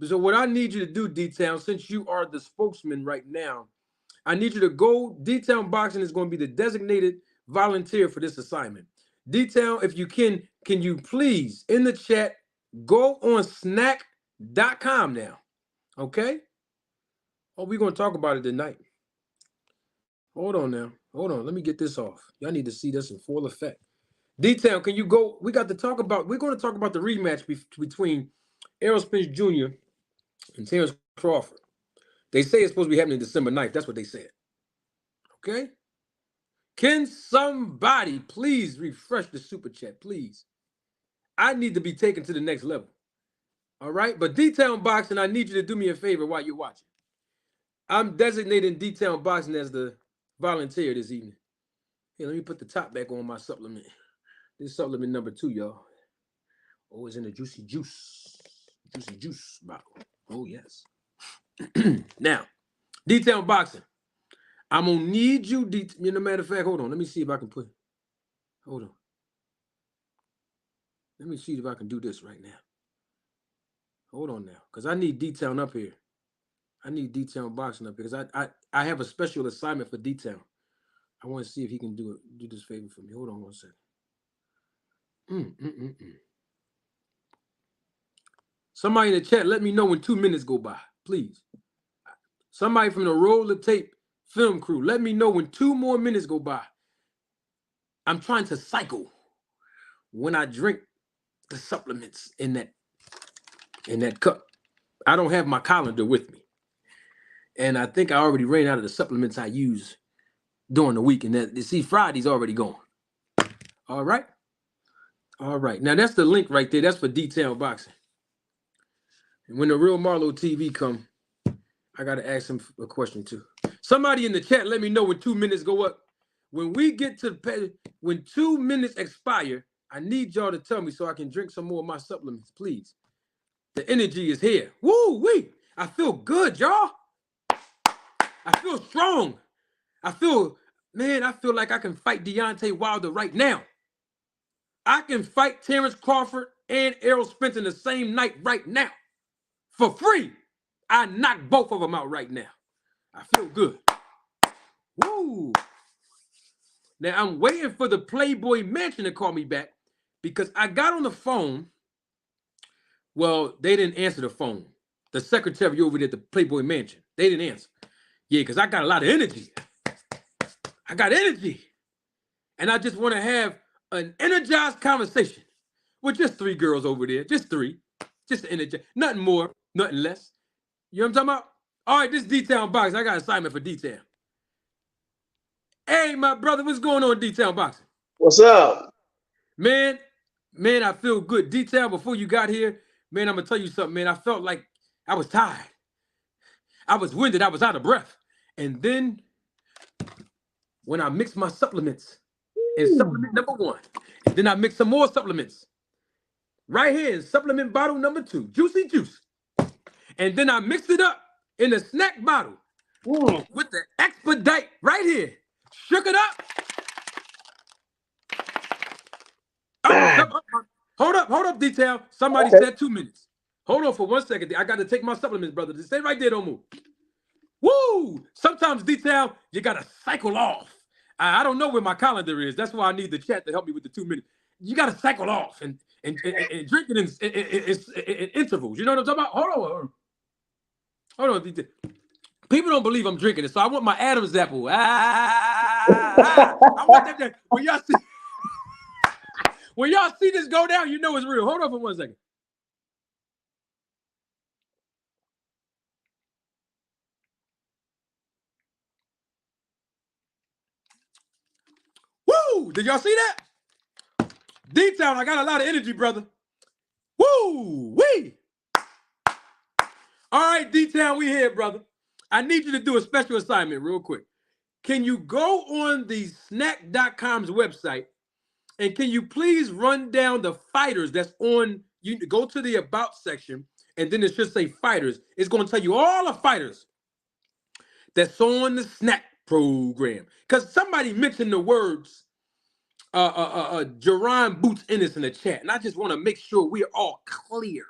So what I need you to do, D-Town, since you are the spokesman right now, I need you to go. D-Town Boxing is going to be the designated volunteer for this assignment. D-Town, if you can you please, in the chat, go on snack.com now. Okay? Oh, we're going to talk about it tonight. Hold on now. Hold on. Let me get this off. Y'all need to see this in full effect. D-Town, can you go? We're going to talk about the rematch between Errol Spence Jr. and Terrence Crawford. They say it's supposed to be happening December 9th. That's what they said. Okay? Can somebody please refresh the super chat, please? I need to be taken to the next level. All right? But D-Town Boxing, I need you to do me a favor while you're watching. I'm designating D-Town Boxing as the volunteer this evening. Here, let me put the top back on my supplement. This is supplement number 2, y'all. Oh, it's in the juicy juice bottle. Oh, yes. Now, D-Town Boxing. I'm going to need you, matter of fact, hold on. Let me see if I can hold on. Let me see if I can do this right now. Hold on now, because I need D-Town up here. I need D-Town Boxing up here, because I have a special assignment for D-Town. I want to see if he can do this favor for me. Hold on 1 second. Somebody in the chat, let me know when 2 minutes go by, please. Somebody from the roll of tape Film crew, let me know when 2 more minutes go by. I'm trying to cycle when I drink the supplements in that cup. I don't have my calendar with me. And I think I already ran out of the supplements I use during the week. And that, see, Friday's already gone. All right. All right. Now, that's the link right there. That's for Detailed Boxing. And when the real Marlo TV come, I got to ask him a question too. Somebody in the chat, let me know when 2 minutes go up. When we get to when 2 minutes expire, I need y'all to tell me so I can drink some more of my supplements, please. The energy is here. Woo-wee. I feel good, y'all. I feel strong. I feel like I can fight Deontay Wilder right now. I can fight Terrence Crawford and Errol Spence in the same night right now. For free. I knock both of them out right now. I feel good. Woo. Now, I'm waiting for the Playboy Mansion to call me back because I got on the phone. Well, they didn't answer the phone. The secretary over there at the Playboy Mansion, they didn't answer. Yeah, because I got a lot of energy. I got energy. And I just want to have an energized conversation with just 3 girls over there. Just 3. Just energize. Nothing more, nothing less. You know what I'm talking about? All right, this Detail Boxing. I got an assignment for Detail. Hey, my brother, what's going on, Detail Boxing? What's up? Man, I feel good. Detail, before you got here, man, I'm going to tell you something, man. I felt like I was tired. I was winded. I was out of breath. And then when I mixed my supplements in supplement number 1, and then I mixed some more supplements right here in supplement bottle number 2, Juicy Juice. And then I mixed it up in the SNAC bottle with the Expedite right here. Shook it up. Hold up, Detail. Somebody said 2 minutes. Hold on for 1 second. I got to take my supplements, brother. Just stay right there, don't move. Woo! Sometimes, Detail, you got to cycle off. I don't know where my calendar is. That's why I need the chat to help me with the 2 minutes. You got to cycle off and drink it in intervals. You know what I'm talking about? Hold on, Detail. People don't believe I'm drinking it, so I want my Adam's apple. I want that. When y'all see this go down, you know it's real. Hold on for 1 second. Woo! Did y'all see that? D-Town, I got a lot of energy, brother. Woo! Wee! All right, D-Town, we here, brother. I need you to do a special assignment real quick. Can you go on the SNAC.com's website and can you please run down the fighters that's on, you go to the About section and then it should say fighters. It's going to tell you all the fighters that's on the SNAC program. Because somebody mentioned the words Jerron Boots Ennis in the chat. And I just want to make sure we're all clear.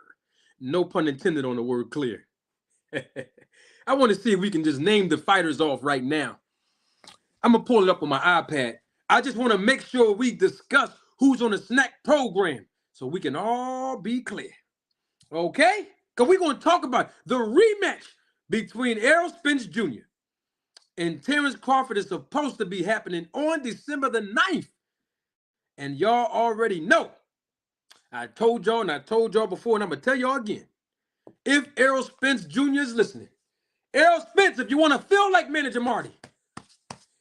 No pun intended on the word clear. I want to see if we can just name the fighters off right now. I'm going to pull it up on my iPad. I just want to make sure we discuss who's on the SNAC program so we can all be clear. Okay? Because we're going to talk about the rematch between Errol Spence Jr. and Terrence Crawford is supposed to be happening on December the 9th. And y'all already know. I told y'all before, and I'm going to tell y'all again. If Errol Spence Jr. is listening, Errol Spence, if you want to feel like Manager Marty,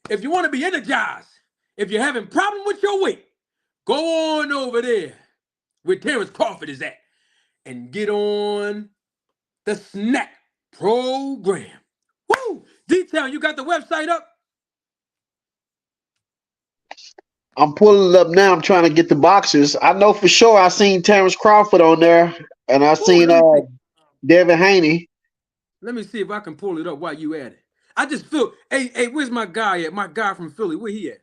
if you want to be energized, if you're having problem with your weight, go on over there where Terrence Crawford is at and get on the SNAC program. Woo! Detail, you got the website up? I'm pulling it up now. I'm trying to get the boxers. I know for sure I seen Terrence Crawford on there, and I seen Devin Haney. Let me see if I can pull it up while you at it. I just feel, hey, where's my guy at? My guy from Philly, where he at?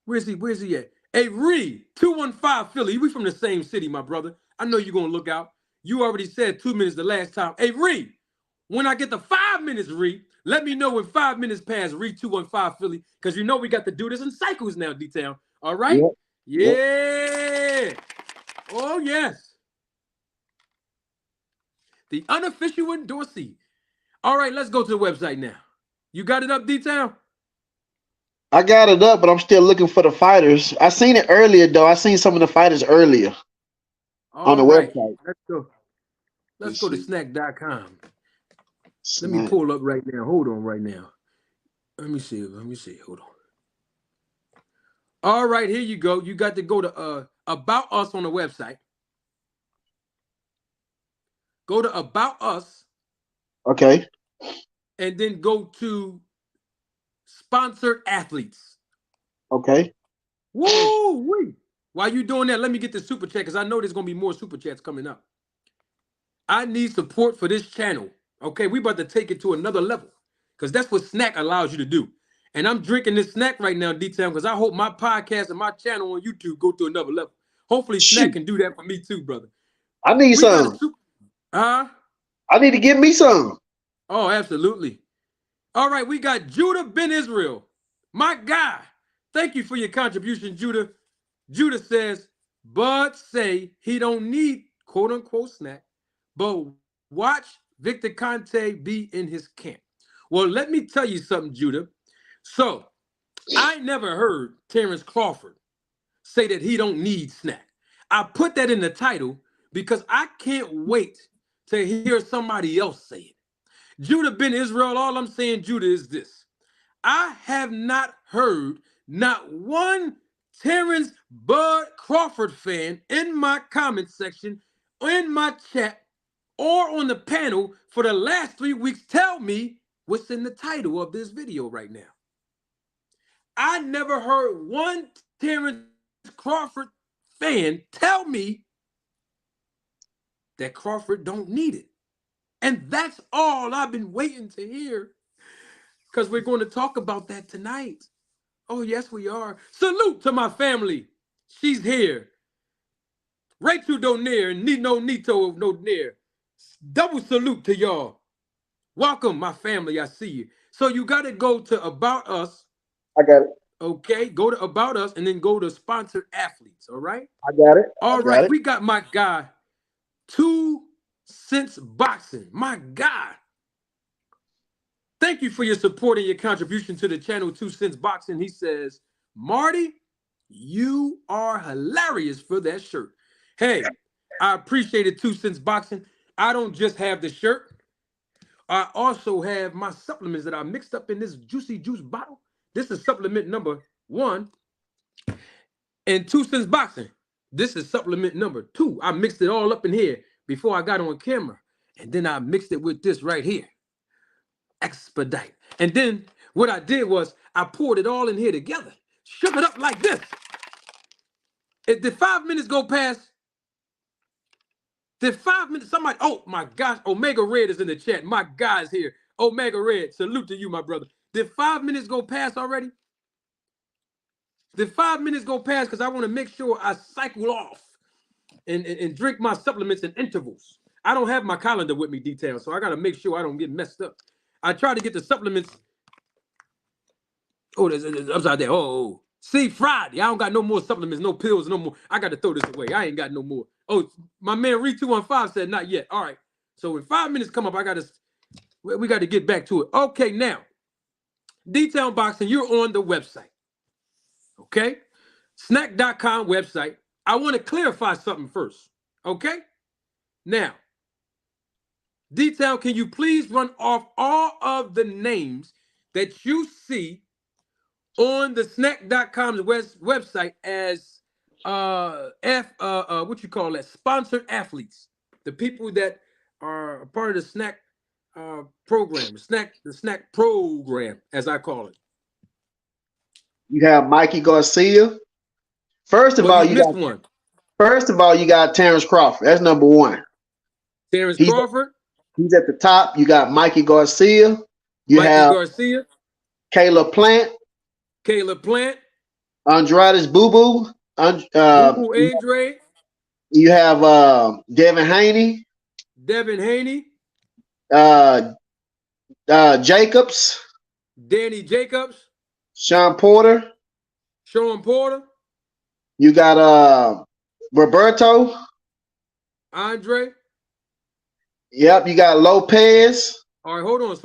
Where's he at? Hey, Reed, 215 Philly. We from the same city, my brother. I know you're going to look out. You already said 2 minutes the last time. Hey, Reed, when I get to 5 minutes, Reed, let me know when 5 minutes pass, Reed 215 Philly, because you know we got to do this in cycles now, D-Town. All right? Yep. Yeah. Yep. Oh, yes. The unofficial endorsee. All right, let's go to the website now. You got it up, D-Town? I got it up, but I'm still looking for the fighters. I seen it earlier though. I seen some of the fighters earlier on All the right, website. let's go. Let's Let's go to see. snack.com. Let me SNAC. pull up right now. Hold on right now. Let me see. Let me see. Hold on. All right, here you go. You got to go to about us on the website. Go to about us Okay. and then go to sponsored athletes. Okay. Woo wee. While you doing that, let me get the super chat because I know there's gonna be more super chats coming up. I need support for this channel. Okay, we about to take it to another level because that's what Snack allows you to do. And I'm drinking this snack right now, D-Town, because I hope my podcast and my channel on YouTube go to another level. Hopefully, Snack Shoot. can do that for me too, brother. I need We got a some. super. Huh? I need to get me some. Oh, absolutely. All right, we got Judah Ben Israel. My guy. Thank you for your contribution, Judah. Judah says, Bud say he don't need quote unquote snack, but watch Victor Conte be in his camp. Well, let me tell you something, Judah. So I never heard Terrence Crawford say that he don't need snack. I put that in the title because I can't wait to hear somebody else say it. Judah Ben Israel, all I'm saying, Judah, is this. I have not heard not one Terrence Bud Crawford fan in my comment section, in my chat, or on the panel for the last 3 weeks tell me what's in the title of this video right now. I never heard one Terrence Crawford fan tell me that Crawford don't need it. And that's all I've been waiting to hear because we're going to talk about that tonight. Oh, yes, we are. Salute to my family. She's here. Rachel Donaire and Nino Nito Donaire. Double salute to y'all. Welcome, my family. I see you. So you got to go to About Us. I got it. Okay, go to About Us and then go to Sponsored Athletes. All right. I got it. I All got right. it. We got my guy, 2 Cents Boxing. My God. Thank you for your support and your contribution to the channel 2 Cents Boxing. He says, Marty, you are hilarious for that shirt. Hey, I appreciate it, 2 Cents Boxing. I don't just have the shirt. I also have my supplements that I mixed up in this juicy juice bottle. This is supplement number 1. And 2 Cents Boxing. This is supplement number 2. I mixed it all up in here before I got on camera. And then I mixed it with this right here. Expedite. And then what I did was I poured it all in here together, shook it up like this. If the 5 minutes go past, the 5 minutes, somebody, oh my gosh, Omega Red is in the chat. My guy's here. Omega Red, salute to you, my brother. Did 5 minutes go past already? Did 5 minutes go past? Because I want to make sure I cycle off and drink my supplements in intervals. I don't have my calendar with me detailed, so I got to make sure I don't get messed up. I try to get the supplements. Oh, there's upside there. Oh, see, Friday. I don't got no more supplements, no pills, no more. I got to throw this away. I ain't got no more. Oh, my man Reed 215 said not yet. All right. So when 5 minutes come up, we got to get back to it. Okay, now, Detail Boxing, you're on the website. Okay? Snack.com website. I want to clarify something first. Okay? Now, Detail, can you please run off all of the names that you see on the snack.com's website as what you call that, sponsored athletes, the people that are a part of the snack program, the snack program, as I call it. You have Mikey Garcia. First of Well, all, you you missed got one. Terrence Crawford. That's number 1. Terrence He's Crawford, he's at the top. You got Mikey Garcia. You Mikey have Garcia, Caleb Plant, Caleb Plant, Andrades Boo Boo. Boo Boo Andre, You have Devin Haney, Devin Haney, uh, Jacobs, Danny Jacobs, Sean Porter. Sean Porter, You got Roberto. Andre. Yep, you got Lopez. All right, hold on.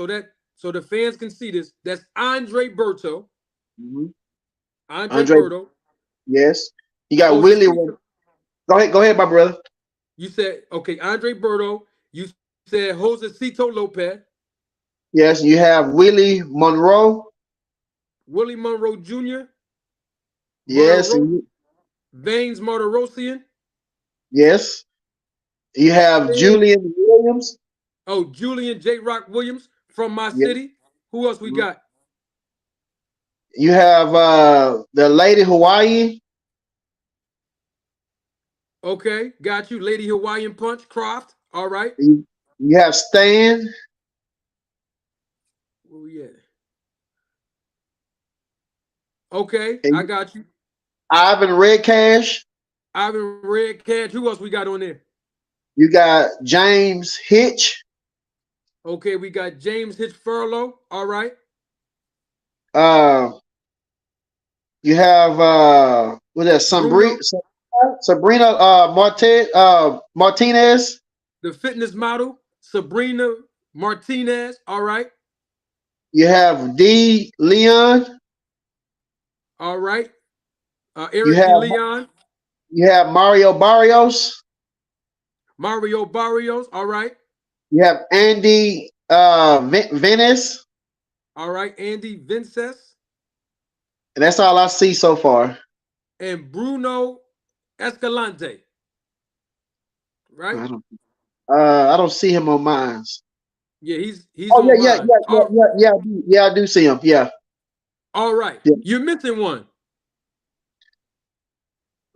So the fans can see this. That's Andre Berto. Mm-hmm. Andre Andre, Berto. yes. You got Willie. Josecito. Go ahead, my brother. You said, okay, Andre Berto. You said Josecito Lopez. Yes, you have Willie Monroe. Willie Monroe Jr., Yes, Martiro, Vanes Martirosian, yes. You have and Julian Williams. Julian J. Rock Williams from my Yes. city. Who else we got? You have the Lady Hawaii. Okay, got you. Lady Hawaiian Punch, Croft. All right. You have Stan. Where we at? Okay, I And got you. Ivan Redcash. Ivan Red Cat. Who else we got on there? You got James Hitch. Okay, we got James Hitch Furlow. All right. Uh, you have what's that? Bruno, Sabrina Martinez. the fitness model. Sabrina Martinez. All right. You have D Leon. All right. You Eric have DeLeon. Mario Barrios. Mario Barrios. All right. You have Andy Venice. All right. Andy Vinces. And that's all I see so far. And Bruno Escalante. Right? I don't see him on mine. Yeah, he's Oh on mine. yeah. I do see him. Yeah. All right. Yeah. You're missing one.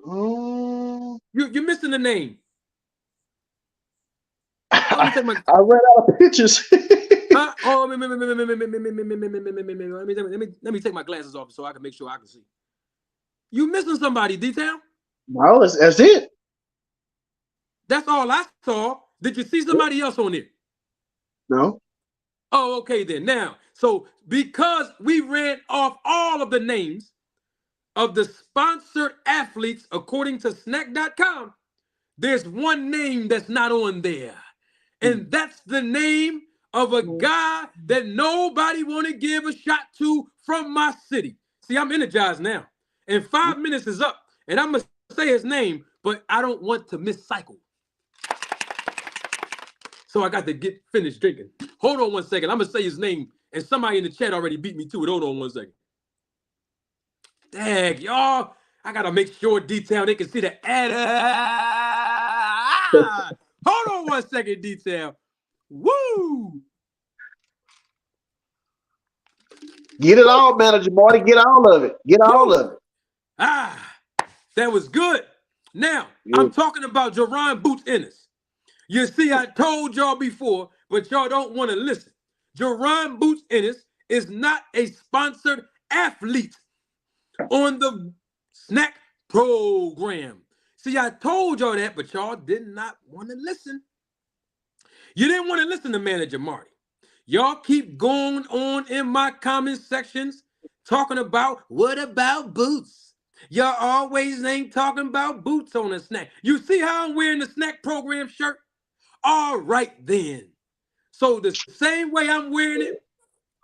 Mm. You're missing the name. Oh, let me I take my ran out of pictures. oh let me take my glasses off so I can make sure I can see. You missing somebody, detail? No, that's it. That's all I saw. Did you see somebody else on it? No. Oh, okay then. Now, so because we ran off all of the names of the sponsored athletes according to SNAC.com, there's one name that's not on there. And that's the name of a guy that nobody want to give a shot to from my city. See, I'm energized now. And 5 minutes is up. And I'm going to say his name, but I don't want to miss cycle. So I got to get finished drinking. Hold on 1 second. I'm going to say his name. And somebody in the chat already beat me to it. Hold on 1 second. Dang, y'all. I got to make sure detail they can see the ad. Hold on 1 second, detail. Woo! Get it all, Manager Marty. Get all of it. Get all of it. That was good. Now, Yeah. I'm talking about Jerron Boots Ennis. You see, I told y'all before, but y'all don't want to listen. Jerron Boots Ennis is not a sponsored athlete on the SNAC program. See, I told y'all that, but y'all did not want to listen. You didn't want to listen to Manager Marty. Y'all keep going on in my comment sections talking about what about Boots? Y'all always ain't talking about Boots on the SNAC. You see how I'm wearing the SNAC program shirt? All right then. So the same way I'm wearing it,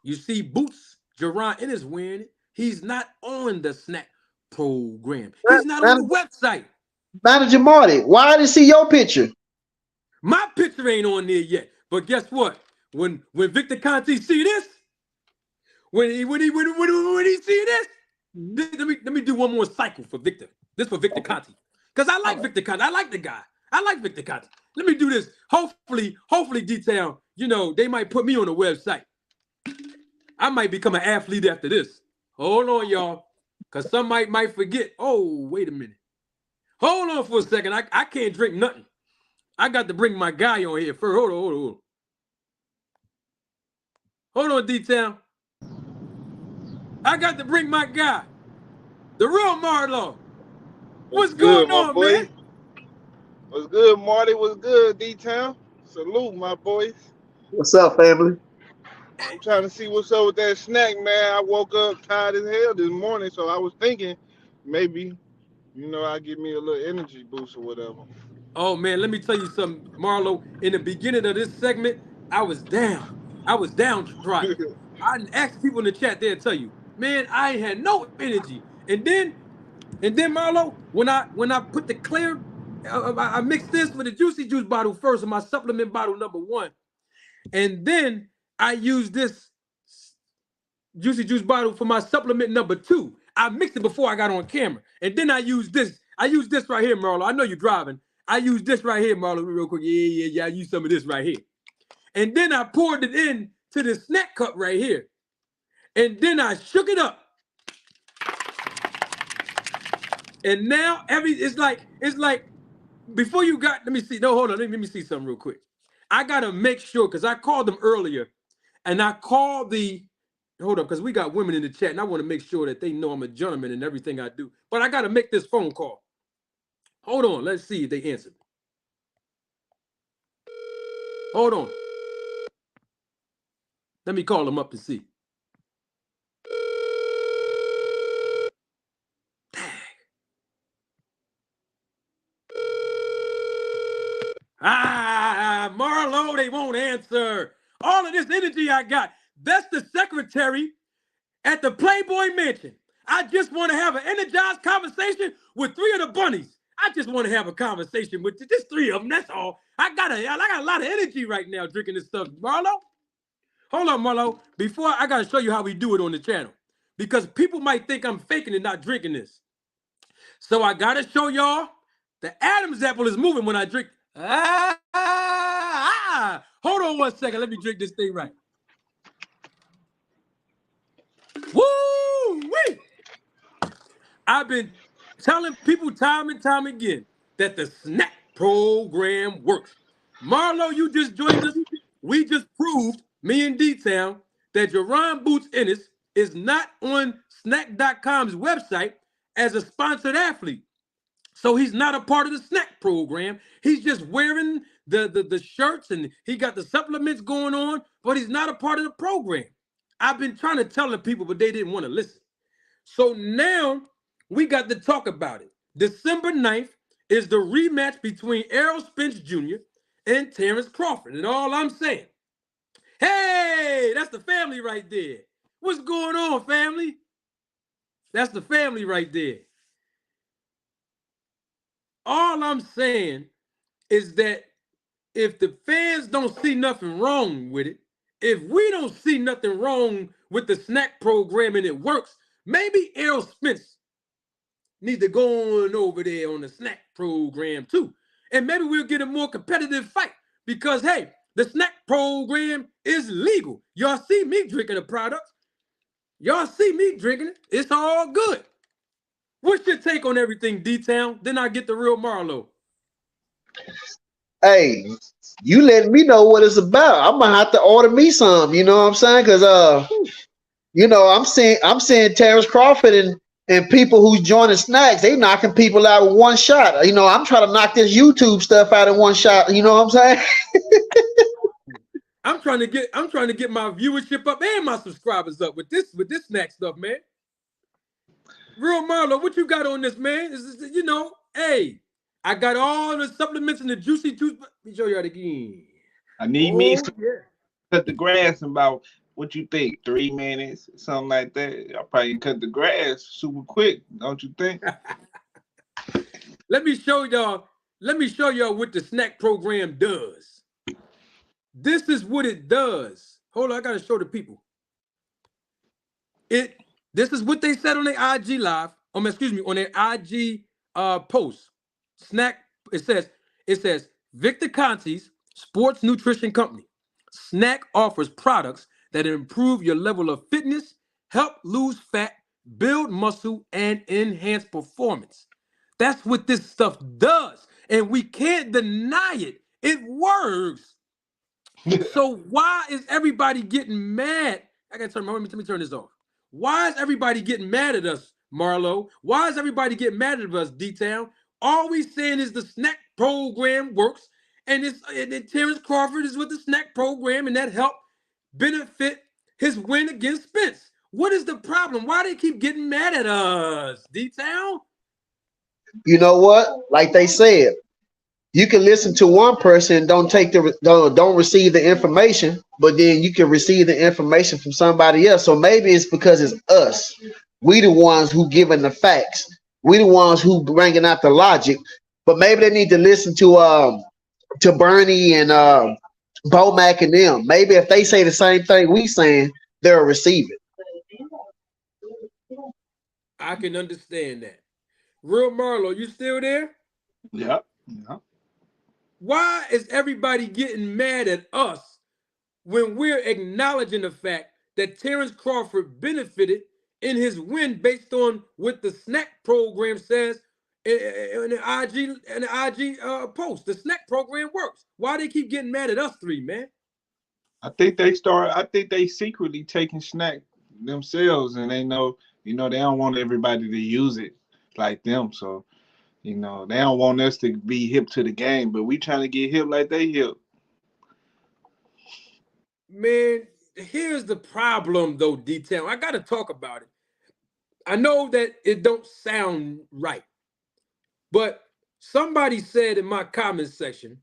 you see Boots, Jerron Ennis wearing it. He's not on the SNAC program. He's not on the website. Manager Marty, why did see your picture? My picture ain't on there yet. But guess what? When Victor Conte see this, when he see this, let me do one more cycle for Victor. This for Victor Conte. Because I like Victor Conte. I like the guy. I like Victor Conte. Let me do this. Hopefully, detail, they might put me on the website. I might become an athlete after this. Hold on, y'all. Because some might forget. Oh, wait a minute. Hold on for a second. I can't drink nothing. I got to bring my guy on here first. Hold on. Hold on, detail. I got to bring my guy, the real Marlo. What's good, going my on, boy? man? What's good, Marty? What's good, D-Town? Salute, my boys. What's up, family? I'm trying to see what's up with that snack, man. I woke up tired as hell this morning, so I was thinking maybe, I give me a little energy boost or whatever. Oh, man, let me tell you something, Marlo. In the beginning of this segment, I was down. I was downtrodden. I asked people in the chat, they'll tell you, man, I ain't had no energy. And then Marlo, when I put the clear, I mixed this with the juicy juice bottle first, and my supplement bottle number 1, and then I use this juicy juice bottle for my supplement number 2. I mixed it before I got on camera, and then I use this. I use this right here, Marlo. I know you're driving. I use this right here, Marlo, real quick. Yeah. I use some of this right here, and then I poured it in to the snack cup right here, and then I shook it up. And now it's like before you got, let me see. No, hold on. Let me see something real quick. I gotta make sure, because I called them earlier, and I called hold up, because we got women in the chat, and I want to make sure that they know I'm a gentleman in everything I do. But I gotta make this phone call. Hold on, let's see if they answered. Hold on. Let me call them up and see. Marlo, they won't answer. All of this energy I got. That's the secretary at the Playboy Mansion. I just want to have an energized conversation with 3 of the bunnies. I just want to have a conversation with just 3 of them. That's all. I got a lot of energy right now drinking this stuff. Marlo, hold on, Marlo. Before I got to show you how we do it on the channel, because people might think I'm faking and not drinking this. So I got to show y'all the Adam's apple is moving when I drink. Hold on 1 second. Let me drink this thing right. Woo-wee! I've been telling people time and time again that the SNAC program works. Marlo, you just joined us. We just proved, me and D-Town, that Jerron Boots Ennis is not on SNAC.com's website as a sponsored athlete. So he's not a part of the SNAC program. He's just wearing the shirts, and he got the supplements going on, but he's not a part of the program. I've been trying to tell the people, but they didn't want to listen. So now we got to talk about it. December 9th is the rematch between Errol Spence Jr. and Terrence Crawford. And all I'm saying, hey, that's the family right there. What's going on, family? That's the family right there. All I'm saying is that if the fans don't see nothing wrong with it, if we don't see nothing wrong with the SNAC program and it works, maybe Errol Spence need to go on over there on the SNAC program too. And maybe we'll get a more competitive fight because, hey, the SNAC program is legal. Y'all see me drinking the product. Y'all see me drinking it. It's all good. What's your take on everything, D-Town? Then I get the real Marlo. Hey, you letting me know what it's about. I'm gonna have to order me some, you know what I'm saying? Because you know, I'm seeing Terrence Crawford and people who's joining SNACs, they knocking people out with one shot. You know, I'm trying to knock this YouTube stuff out in one shot, you know what I'm saying? I'm trying to get my viewership up and my subscribers up with this SNAC stuff, man. Real Marlo, what you got on this, man? You know, hey, I got all the supplements and the juicy juice. Let me show y'all again. I need me to cut the grass in about, what you think, 3 minutes, something like that. I'll probably cut the grass super quick, don't you think? Let me show y'all what the SNAC program does. This is what it does. Hold on, I gotta show the people. This is what they said on their IG live. On their IG post. SNAC. It says Victor Conti's sports nutrition company. SNAC offers products that improve your level of fitness, help lose fat, build muscle, and enhance performance. That's what this stuff does, and we can't deny it. It works. So why is everybody getting mad? I gotta let me turn this off. Why is everybody getting mad at us, Marlo? Why is everybody getting mad at us, D-Town? All we saying is the SNAC program works, and Terrence Crawford is with the SNAC program, and that helped benefit his win against Spence. What is the problem? Why do they keep getting mad at us, D-Town? You know what? Like they said, you can listen to one person, don't receive the information, but then you can receive the information from somebody else. So maybe it's because it's us. We the ones who giving the facts. We the ones who bringing out the logic. But maybe they need to listen to Bernie and Bomac and them. Maybe if they say the same thing we saying, they'll receive it. I can understand that. Real Marlo, you still there? Yep. Yep. Why is everybody getting mad at us when we're acknowledging the fact that Terrence Crawford benefited in his win based on what the SNAC program says in the IG post? The SNAC program works. Why they keep getting mad at us three, man? I think they secretly taking snack themselves, and they know, they don't want everybody to use it like them. So, they don't want us to be hip to the game, but we trying to get hip like they hip. Man, here's the problem though, detail. I gotta talk about it. I know that it don't sound right, but somebody said in my comment section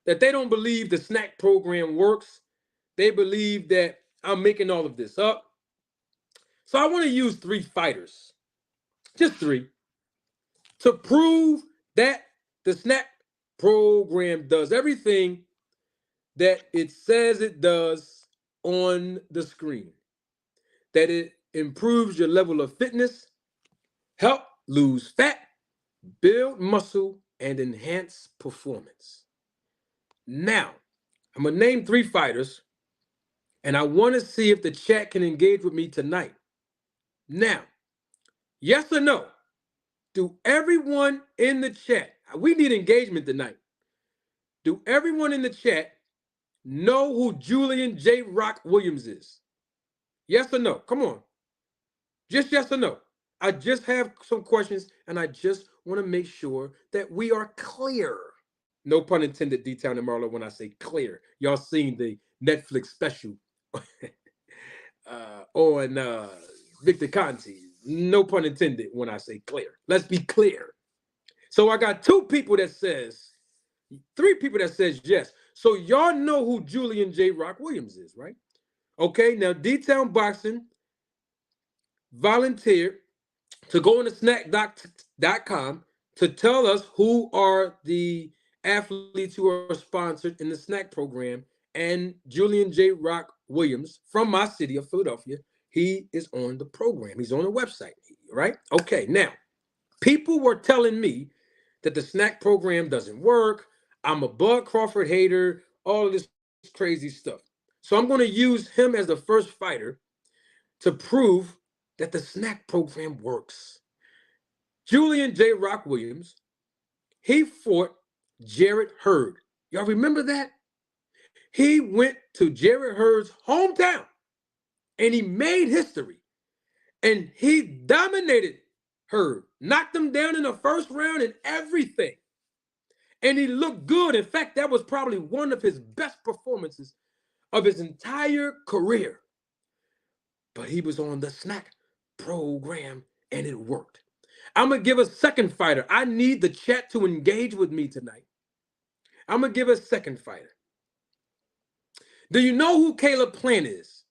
that they don't believe the SNAC program works. They believe that I'm making all of this up. So I want to use 3 fighters, just 3, to prove that the SNAC program does everything that it says it does on the screen. That it improves your level of fitness, help lose fat, build muscle, and enhance performance. Now, I'm going to name 3 fighters, and I want to see if the chat can engage with me tonight. Now, yes or no? Do everyone in the chat, we need engagement tonight. Do everyone in the chat know who Julian J. Rock Williams is? Yes or no? Come on. Just yes or no. I just have some questions, and I just want to make sure that we are clear. No pun intended, D-Town and Marlo, when I say clear. Y'all seen the Netflix special on Victor Conti. No pun intended when I say clear. Let's be clear. So I got 3 people that says yes. So y'all know who Julian J. Rock Williams is, right? Okay, now D-Town Boxing volunteered to go on the snack.com to tell us who are the athletes who are sponsored in the SNAC program. And Julian J. Rock Williams from my city of Philadelphia, he is on the program. He's on the website, right? Okay, now, people were telling me that the SNAC program doesn't work. I'm a Bud Crawford hater, all of this crazy stuff. So I'm going to use him as the first fighter to prove that the SNAC program works. Julian J. Rock Williams, he fought Jarrett Hurd. Y'all remember that? He went to Jarrett Hurd's hometown and he made history. And he dominated Hurd, knocked him down in the first round and everything. And he looked good. In fact, that was probably one of his best performances of his entire career. But he was on the SNAC program and it worked. I'm going to give a second fighter. I need the chat to engage with me tonight. I'm going to give a second fighter. Do you know who Caleb Plant is?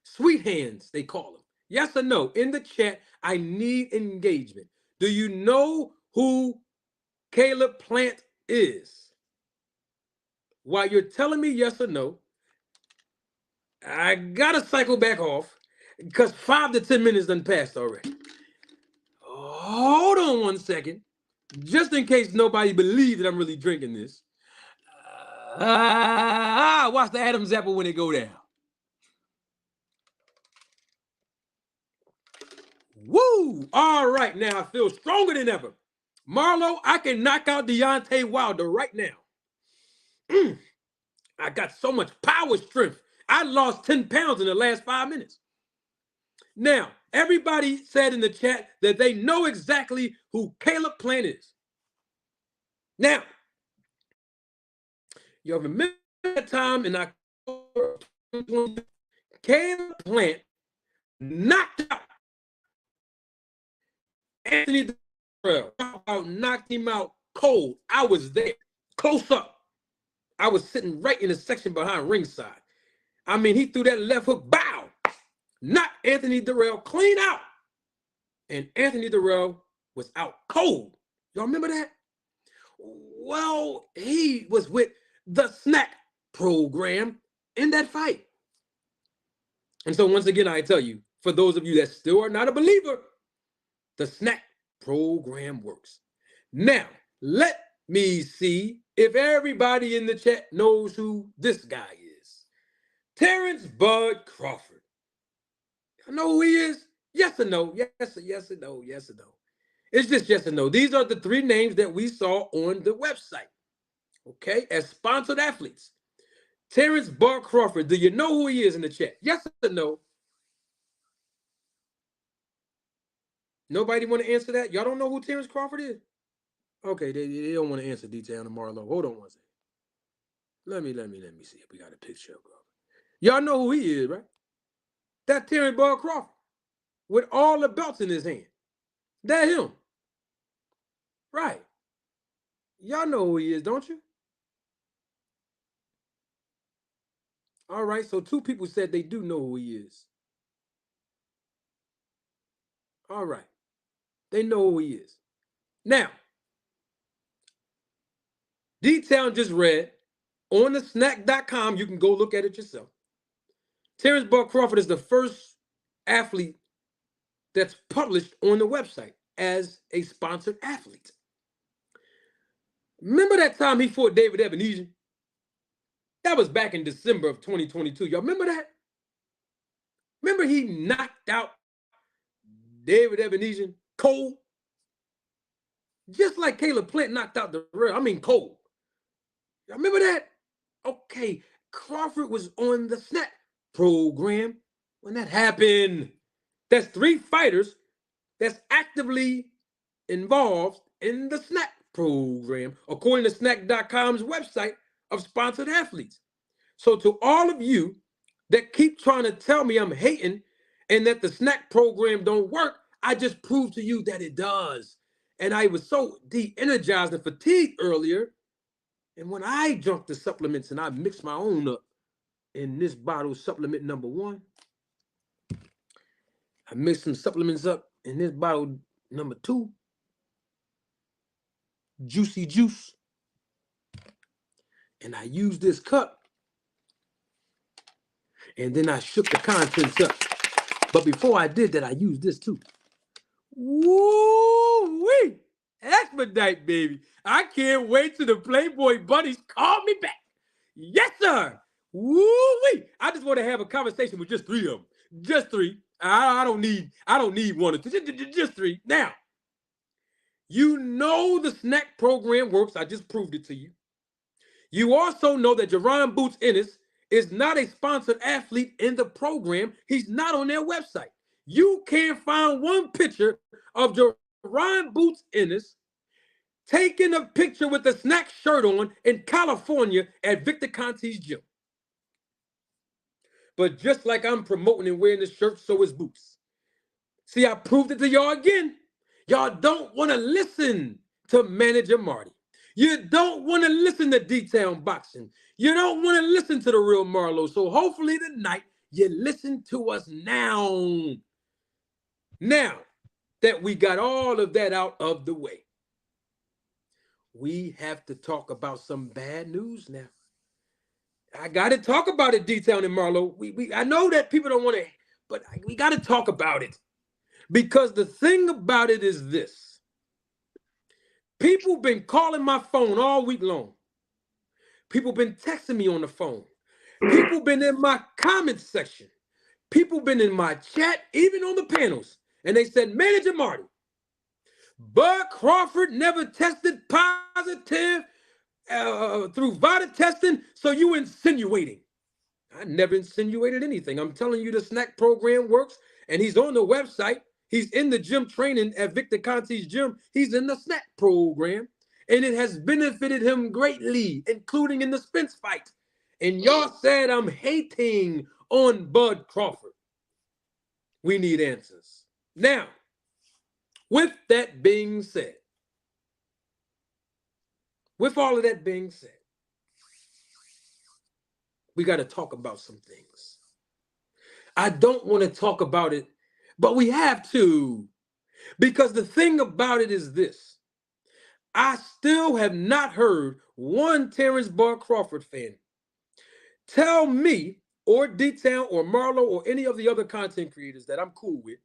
Sweet hands, they call him. Yes or no? In the chat, I need engagement. Do you know who Caleb Plant is? While you're telling me yes or no, I got to cycle back off because 5 to 10 minutes done passed already. Hold on one second, just in case nobody believes that I'm really drinking this. Watch the Adam's apple when it go down. Woo! All right, now I feel stronger than ever. Marlo, I can knock out Deontay Wilder right now. I got so much power strength. I lost 10 pounds in the last 5 minutes. Now, everybody said in the chat that they know exactly who Caleb Plant is. Now, you remember that time in October 2020, Caleb Plant knocked out Anthony Durrell, knocked him out cold. I was there, close up. I was sitting right in the section behind ringside. I mean, he threw that left hook, bow, knocked Anthony Durrell clean out. And Anthony Durrell was out cold. Y'all remember that? Well, he was with the SNAC program in that fight. And so once again, I tell you, for those of you that still are not a believer, the SNAC program works. Now, let me see if everybody in the chat knows who this guy is. Terrence Bud Crawford. I know who he is? Yes or no? Yes or no? Yes or no? It's just yes or no. These are the three names that we saw on the website, okay, as sponsored athletes. Terrence Bud Crawford, do you know who he is in the chat? Yes or no? Nobody want to answer that? Y'all don't know who Terrence Crawford is? Okay, they don't want to answer detail on Marlo. Hold on one second. Let me see if we got a picture of him. Y'all know who he is, right? That's Terrence Bud Crawford with all the belts in his hand. That him. Right. Y'all know who he is, don't you? All right, so two people said they do know who he is. All right. They know who he is. Now, D-Town just read on the SNAC.com, you can go look at it yourself. Terrence Bud Crawford is the first athlete that's published on the website as a sponsored athlete. Remember that time he fought David Ebenezer? That was back in December of 2022. Y'all remember that? Remember he knocked out David Ebenezer cold? Just like Caleb Plant knocked out cold. Y'all remember that? Okay, Crawford was on the SNAC program when that happened. That's three fighters that's actively involved in the SNAC program, according to SNAC.com's website of sponsored athletes. So to all of you that keep trying to tell me I'm hating and that the SNAC program don't work, I just proved to you that it does. And I was so de-energized and fatigued earlier. And when I drank the supplements and I mixed my own up in this bottle, supplement number 1, I mixed some supplements up in this bottle number 2, Juicy Juice. And I used this cup. And then I shook the contents up. But before I did that, I used this too. Woo-wee! Expedite, baby. I can't wait till the Playboy bunnies call me back. Yes, sir. Woo-wee! I just want to have a conversation with just 3 of them. Just 3. I don't need one or two. Just 3. Now, you know the SNAC program works. I just proved it to you. You also know that Jerron Boots Ennis is not a sponsored athlete in the program. He's not on their website. You can't find one picture of Jerron Boots Ennis taking a picture with the SNAC shirt on in California at Victor Conti's gym. But just like I'm promoting and wearing this shirt, so is Boots. See, I proved it to y'all again. Y'all don't want to listen to Manager Marty. You don't want to listen to D-Town Boxing. You don't want to listen to the real Marlo. So hopefully tonight you listen to us now. Now that we got all of that out of the way, we have to talk about some bad news now. I got to talk about it, D-Town and Marlo. I know that people don't want to, but we got to talk about it. Because the thing about it is this. People been calling my phone all week long. People been texting me on the phone. People been in my comment section. People been in my chat, even on the panels. And they said, Manager Marty, Bud Crawford never tested positive through VADA testing, so you insinuating. I never insinuated anything. I'm telling you the SNAC program works, and he's on the website. He's in the gym training at Victor Conti's gym. He's in the SNAC program, and it has benefited him greatly, including in the Spence fight. And y'all said I'm hating on Bud Crawford. We need answers. Now, with that being said, with all of that being said, we got to talk about some things. I don't want to talk about it, but we have to. Because the thing about it is this: I still have not heard one Terrence Bud Crawford fan tell me or D-Town or Marlo or any of the other content creators that I'm cool with,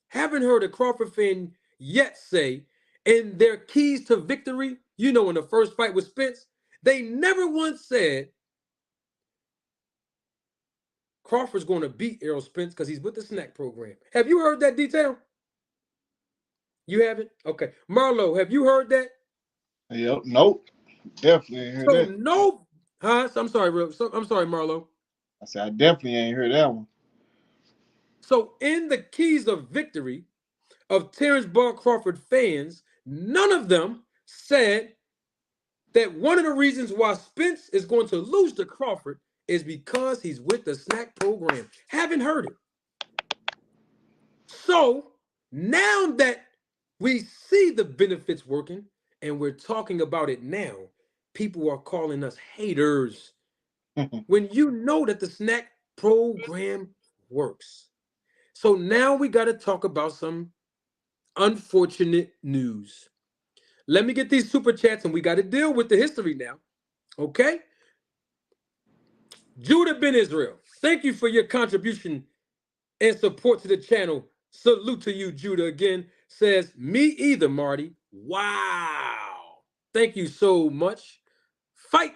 haven't heard a Crawford fan yet say in their keys to victory, in the first fight with Spence, they never once said Crawford's going to beat Errol Spence because he's with the SNAC program. Have you heard that, D-Town? You haven't? Okay. Marlo, have you heard that? Yep. Nope. Definitely ain't heard So that. no, huh? I'm sorry, I'm sorry, Marlo. I said I definitely ain't heard that one. So in the keys of victory of Terrence Bud Crawford fans, none of them said that one of the reasons why Spence is going to lose to Crawford is because he's with the SNAC program. Haven't heard it. So now that we see the benefits working and we're talking about it now, people are calling us haters when you know that the SNAC program works. So now we got to talk about some unfortunate news. Let me get these super chats and we got to deal with the history now. Okay? Judah Ben Israel, thank you for your contribution and support to the channel. Salute to you, Judah, again. Says, me either, Marty. Wow. Thank you so much. Fight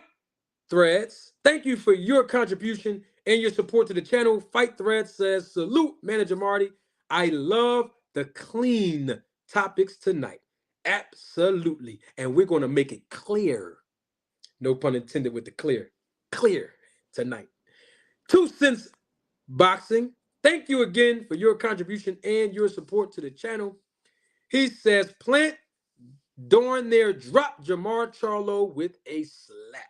Threads, thank you for your contribution and your support to the channel. Fight Threads says, salute, Manager Marty. I love the clean topics tonight. Absolutely. And we're going to make it clear. No pun intended with the clear. Clear tonight. 2 Cents Boxing, thank you again for your contribution and your support to the channel. He says, Plant darn near drop Jamar Charlo with a slap.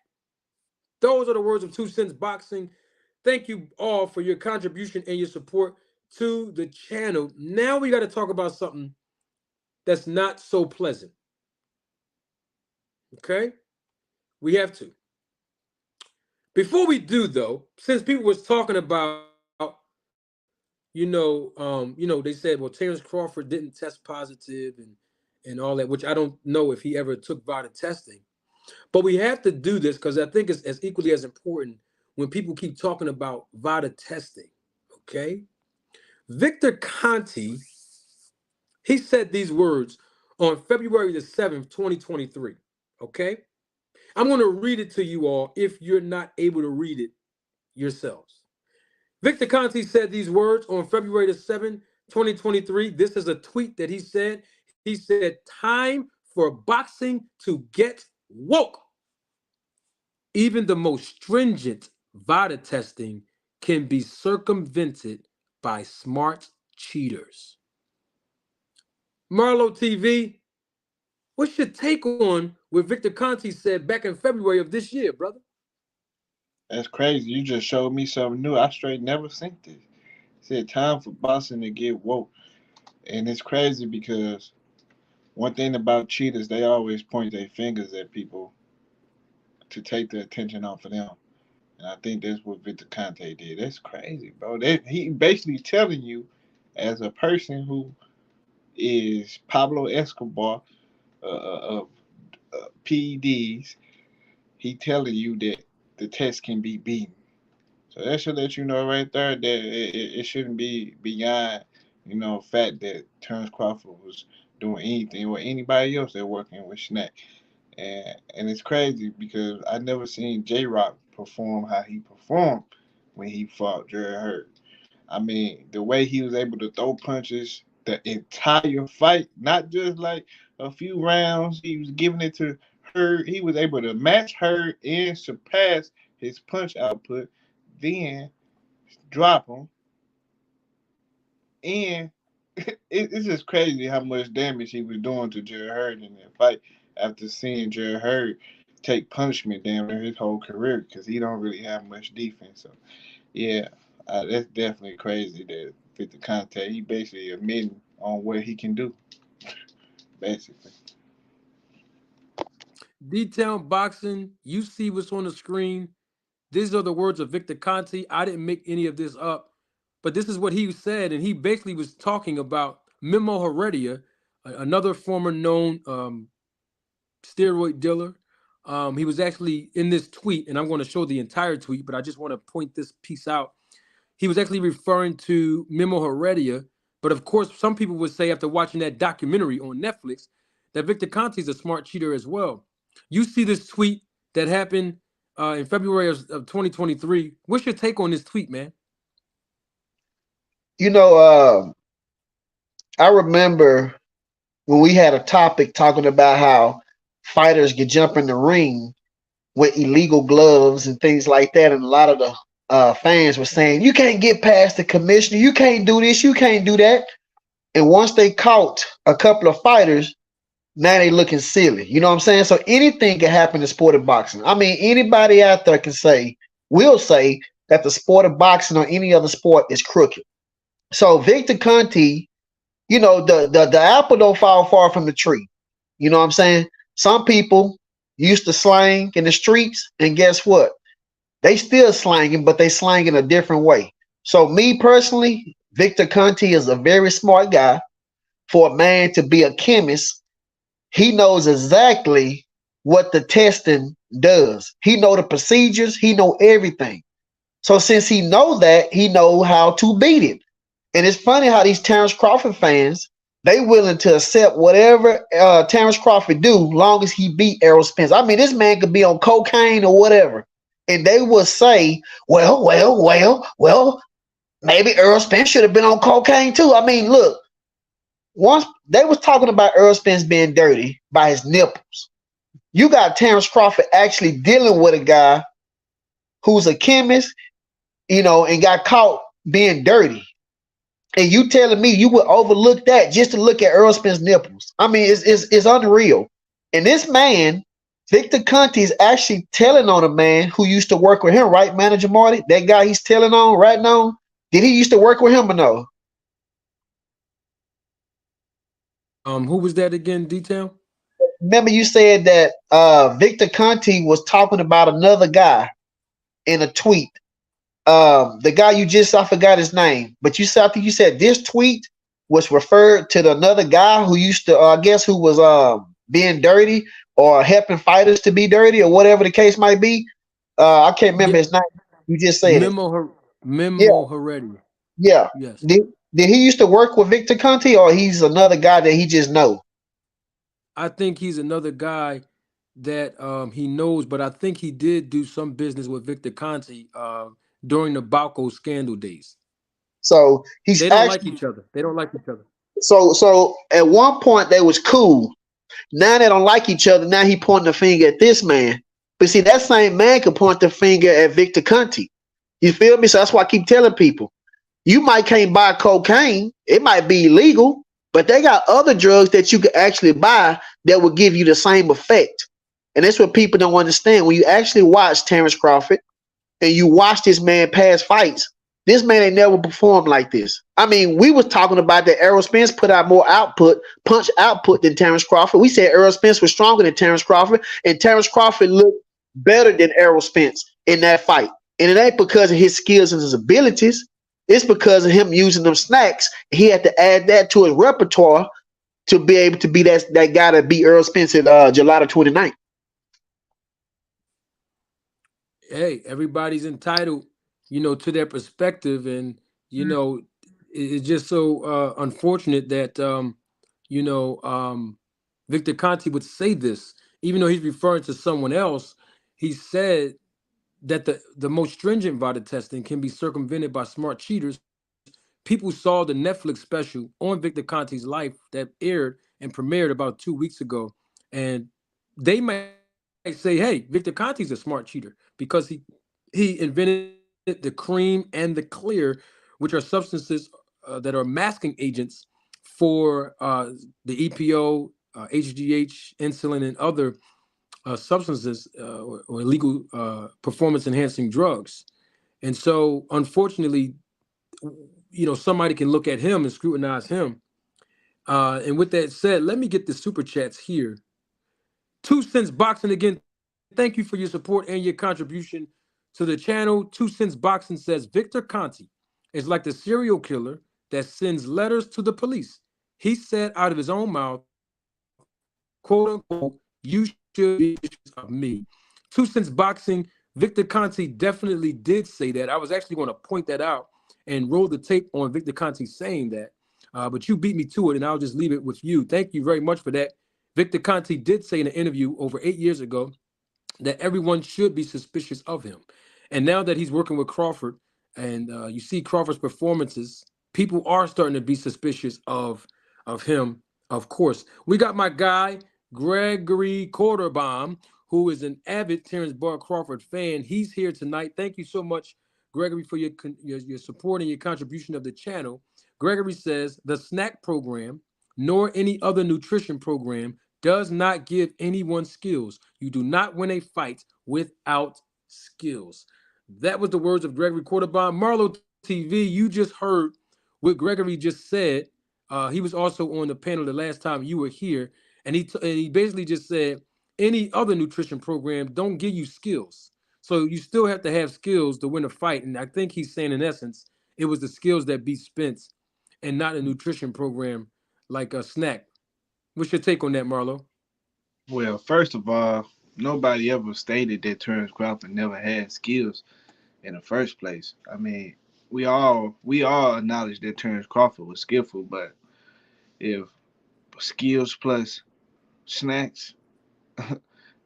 Those are the words of 2 Cents Boxing. Thank you all for your contribution and your support to the channel. Now we got to talk about something that's not so pleasant. Okay? We have to. Before we do, though, since people was talking about, they said, well, Terrence Crawford didn't test positive and all that, which I don't know if he ever took VADA testing. But we have to do this because I think it's as equally as important when people keep talking about VADA testing. Okay? Victor Conti, he said these words on February the 7th, 2023. Okay? I'm going to read it to you all if you're not able to read it yourselves. Victor Conti said these words on February the 7th, 2023. This is a tweet that he said. He said, time for boxing to get woke. Even the most stringent VADA testing can be circumvented by smart cheaters. Marlo TV, what's your take on what Victor Conti said back in February of this year, brother? That's crazy. You just showed me something new. I straight never seen this. Said time for boxing to get woke. And it's crazy because one thing about cheaters, they always point their fingers at people to take the attention off of them. And I think that's what Victor Conte did. That's crazy, bro. He basically telling you, as a person who is Pablo Escobar of PEDs, he telling you that the test can be beaten. So that should let you know right there that it shouldn't be beyond, fact that Terrence Crawford was doing anything or anybody else that working with SNAC. And it's crazy because I never seen J Rock perform how he performed when he fought Jerry Hurt. I mean, the way he was able to throw punches the entire fight, not just like a few rounds, he was giving it to Hurt. He was able to match Hurt and surpass his punch output, then drop him. And it's just crazy how much damage he was doing to Jerry Hurt in that fight after seeing Jerry Hurt take punishment damn near his whole career because he don't really have much defense. So, yeah, that's definitely crazy that Victor Conte, he basically admitting on what he can do, basically. D-Town Boxing, you see what's on the screen. These are the words of Victor Conti. I didn't make any of this up. but this is what he said, and he basically was talking about Memo Heredia, another former known steroid dealer. He was actually in this tweet, and I'm going to show the entire tweet, but I just want to point this piece out. He was actually referring to Memo Heredia, but of course, some people would say after watching that documentary on Netflix that Victor Conte is a smart cheater as well. You see this tweet that happened in February of 2023. What's your take on this tweet, man? You know, I remember when we had a topic talking about how fighters could jump in the ring with illegal gloves and things like that, and a lot of the fans were saying, "You can't get past the commissioner. You can't do this. You can't do that." And once they caught a couple of fighters, now they looking silly. You know what I'm saying? So anything can happen in the sport of boxing. I mean, anybody out there can say, will say that the sport of boxing or any other sport is crooked. So Victor Conte, you know, the apple don't fall far from the tree. You know what I'm saying? Some people used to slang in the streets, and guess what? They still slanging, but they slang in a different way. So me personally, Victor Conte is a very smart guy. For a man to be a chemist, he knows exactly what the testing does. He know the procedures. He know everything. So since he know that, he know how to beat it. And it's funny how these Terrence Crawford fans, they willing to accept whatever Terrence Crawford do, long as he beat Errol Spence. I mean, this man could be on cocaine or whatever, and they will say, well, maybe Errol Spence should have been on cocaine too. I mean, look, once they was talking about Errol Spence being dirty by his nipples. You got Terrence Crawford actually dealing with a guy who's a chemist, you know, and got caught being dirty. And you telling me you would overlook that just to look at Errol Spence's nipples? I mean, it's unreal. And this man, Victor Conte, is actually telling on a man who used to work with him, right, Manager Marty? That guy he's telling on right now. Did he used to work with him or no? Who was that again? Detail. Remember you said that Victor Conte was talking about another guy in a tweet. The guy you just, I forgot his name, but you said, I think you said this tweet was referred to another guy who used to, I guess, who was being dirty or helping fighters to be dirty or whatever the case might be. I can't remember his name. You just said it. Yeah, Memo Heredia. yeah. Yes. Did he used to work with Victor Conte, or he's another guy that he just know? I think he's another guy that he knows, but I think he did do some business with Victor Conte during the Balco scandal days. So he's They don't like actually each other. They don't like each other. so at one point they was cool. Now they don't like each other. Now he pointing the finger at this man. But see, that same man could point the finger at Victor Conte. You feel me? So that's why I keep telling people, you might can't buy cocaine. It might be illegal, but they got other drugs that you could actually buy that will give you the same effect. And that's what people don't understand. When you actually watch Terrence Crawford and you watch this man past fights, this man ain't never performed like this. I mean, we was talking about that Errol Spence put out more output, punch output than Terrence Crawford. We said Errol Spence was stronger than Terrence Crawford, and Terrence Crawford looked better than Errol Spence in that fight. And it ain't because of his skills and his abilities. It's because of him using them snacks. He had to add that to his repertoire to be able to be that guy that beat Errol Spence at July 29th. Hey, everybody's entitled, to their perspective, and it's just so unfortunate that you know, Victor Conte would say this, even though he's referring to someone else. He said that the most stringent VADA testing can be circumvented by smart cheaters. People saw the Netflix special on Victor Conte's life that aired and premiered about 2 weeks ago, and they might say, "Hey, Victor Conte's a smart cheater because he invented the cream and the clear, which are substances that are masking agents for the EPO, HGH, insulin, and other substances or illegal performance enhancing drugs." And so, unfortunately, somebody can look at him and scrutinize him. And with that said, let me get the super chats here. 2 Cents Boxing again. Thank you for your support and your contribution to the channel. 2 Cents Boxing says Victor Conte is like the serial killer that sends letters to the police. He said out of his own mouth, quote unquote, you should be suspicious of me. Two Cents Boxing, Victor Conti definitely did say that. I was actually going to point that out and roll the tape on Victor Conti saying that. But you beat me to it, and I'll just leave it with you. Thank you very much for that. Victor Conti did say in an interview over 8 years ago that everyone should be suspicious of him. And now that he's working with Crawford, and you see Crawford's performances, people are starting to be suspicious of him. Of course, we got my guy Gregory Quarterbaum, who is an avid Terrence Bud Crawford fan. He's here tonight. Thank you so much, Gregory, for your support and your contribution of the channel. Gregory says the SNAC program, nor any other nutrition program, does not give anyone skills. You do not win a fight without skills. That was the words of Gregory Quarterbaum. Marlo TV, you just heard what Gregory just said. He was also on the panel the last time you were here, and he basically just said any other nutrition program don't give you skills. So you still have to have skills to win a fight. And I think he's saying in essence, it was the skills that beat Spence and not a nutrition program like a snack. What's your take on that, Marlo? Well, first of all, nobody ever stated that Terrence Crawford never had skills in the first place. I mean, we all acknowledge that Terrence Crawford was skillful, but if skills plus snacks,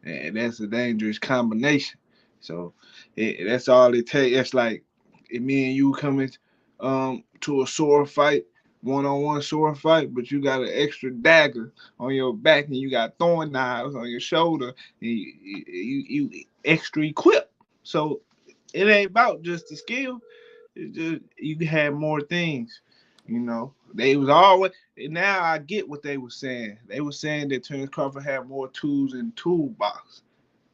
and that's a dangerous combination. So that's all it takes. That's like if me and you coming to a sword fight, one-on-one sword fight, but you got an extra dagger on your back and you got throwing knives on your shoulder, and you extra equipped. So it ain't about just the skill. It's just you can have more things. They was always. Now I get what they were saying. They were saying that Terrence Crawford had more tools in the toolbox,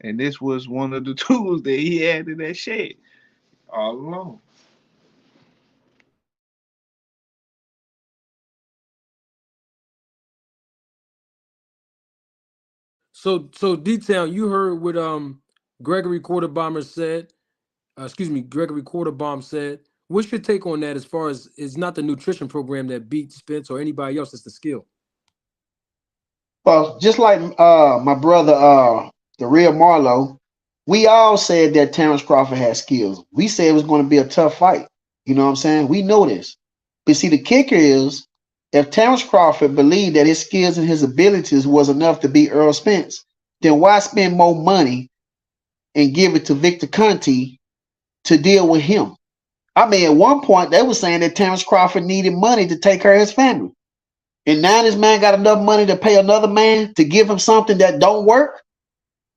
and this was one of the tools that he had in that shed all along. So detail. You heard what Gregory Quarterbomber said. Gregory Quarterbaum said. What's your take on that? As far as it's not the nutrition program that beat Spence or anybody else, it's the skill. Well, just like my brother, the real Marlo, we all said that Terrence Crawford had skills. We said it was going to be a tough fight. You know what I'm saying? We know this. But see, the kicker is if Terrence Crawford believed that his skills and his abilities was enough to beat Earl Spence, then why spend more money and give it to Victor Conti to deal with him? I mean, at one point they were saying that Terrence Crawford needed money to take care of his family. And now this man got enough money to pay another man to give him something that don't work.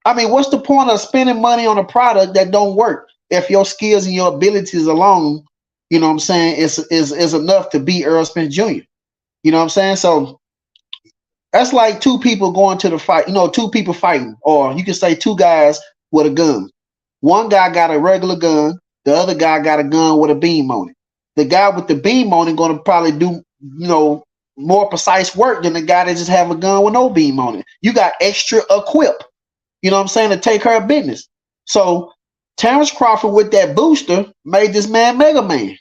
I mean, what's the point of spending money on a product that don't work if your skills and your abilities alone, you know what I'm saying, is enough to beat Earl Spence Jr. You know what I'm saying? So that's like two people going to the fight, two people fighting, or you can say two guys with a gun. One guy got a regular gun, the other guy got a gun with a beam on it. The guy with the beam on it going to probably do, more precise work than the guy that just have a gun with no beam on it. You got extra equip, you know what I'm saying, to take care of business. So Terrence Crawford with that booster made this man Mega Man.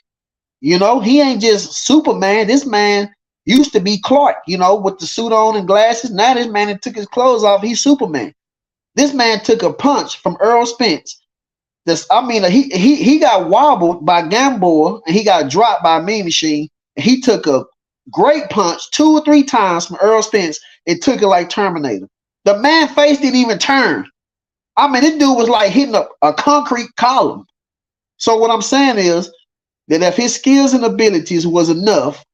He ain't just Superman. This man used to be Clark, with the suit on and glasses. Now this man that took his clothes off, he's Superman. This man took a punch from Earl Spence. He got wobbled by Gamboa and he got dropped by Mean Machine. And he took a great punch 2 or 3 times from Earl Spence. It took it like Terminator. The man face didn't even turn. I mean, this dude was like hitting a concrete column. So what I'm saying is that if his skills and abilities was enough,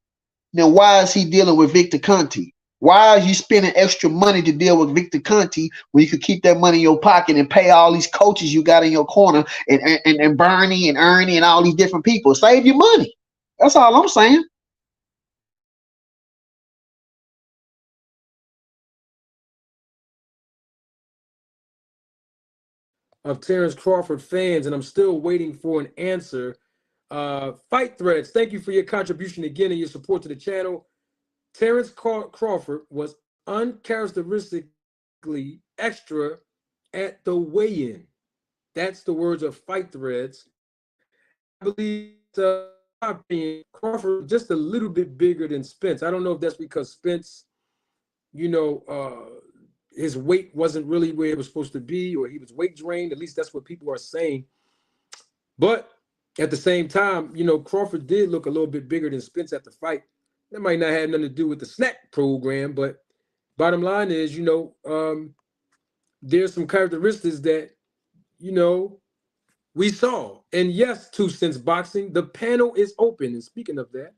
then why is he dealing with Victor Conti? Why are you spending extra money to deal with Victor Conti when you could keep that money in your pocket and pay all these coaches you got in your corner and Bernie and Ernie and all these different people? Save your money. That's all I'm saying. Of Terrence Crawford fans, and I'm still waiting for an answer. Fight Threads, thank you for your contribution again and your support to the channel. Terrence Crawford was uncharacteristically extra at the weigh-in. That's the words of Fight Threads. I believe opinion, Crawford just a little bit bigger than Spence. I don't know if that's because Spence, his weight wasn't really where it was supposed to be, or he was weight drained. At least that's what people are saying. But at the same time, Crawford did look a little bit bigger than Spence at the fight. That might not have nothing to do with the SNAC program, but bottom line is, there's some characteristics that, we saw. And yes, 2 Cents Boxing, the panel is open. And speaking of that,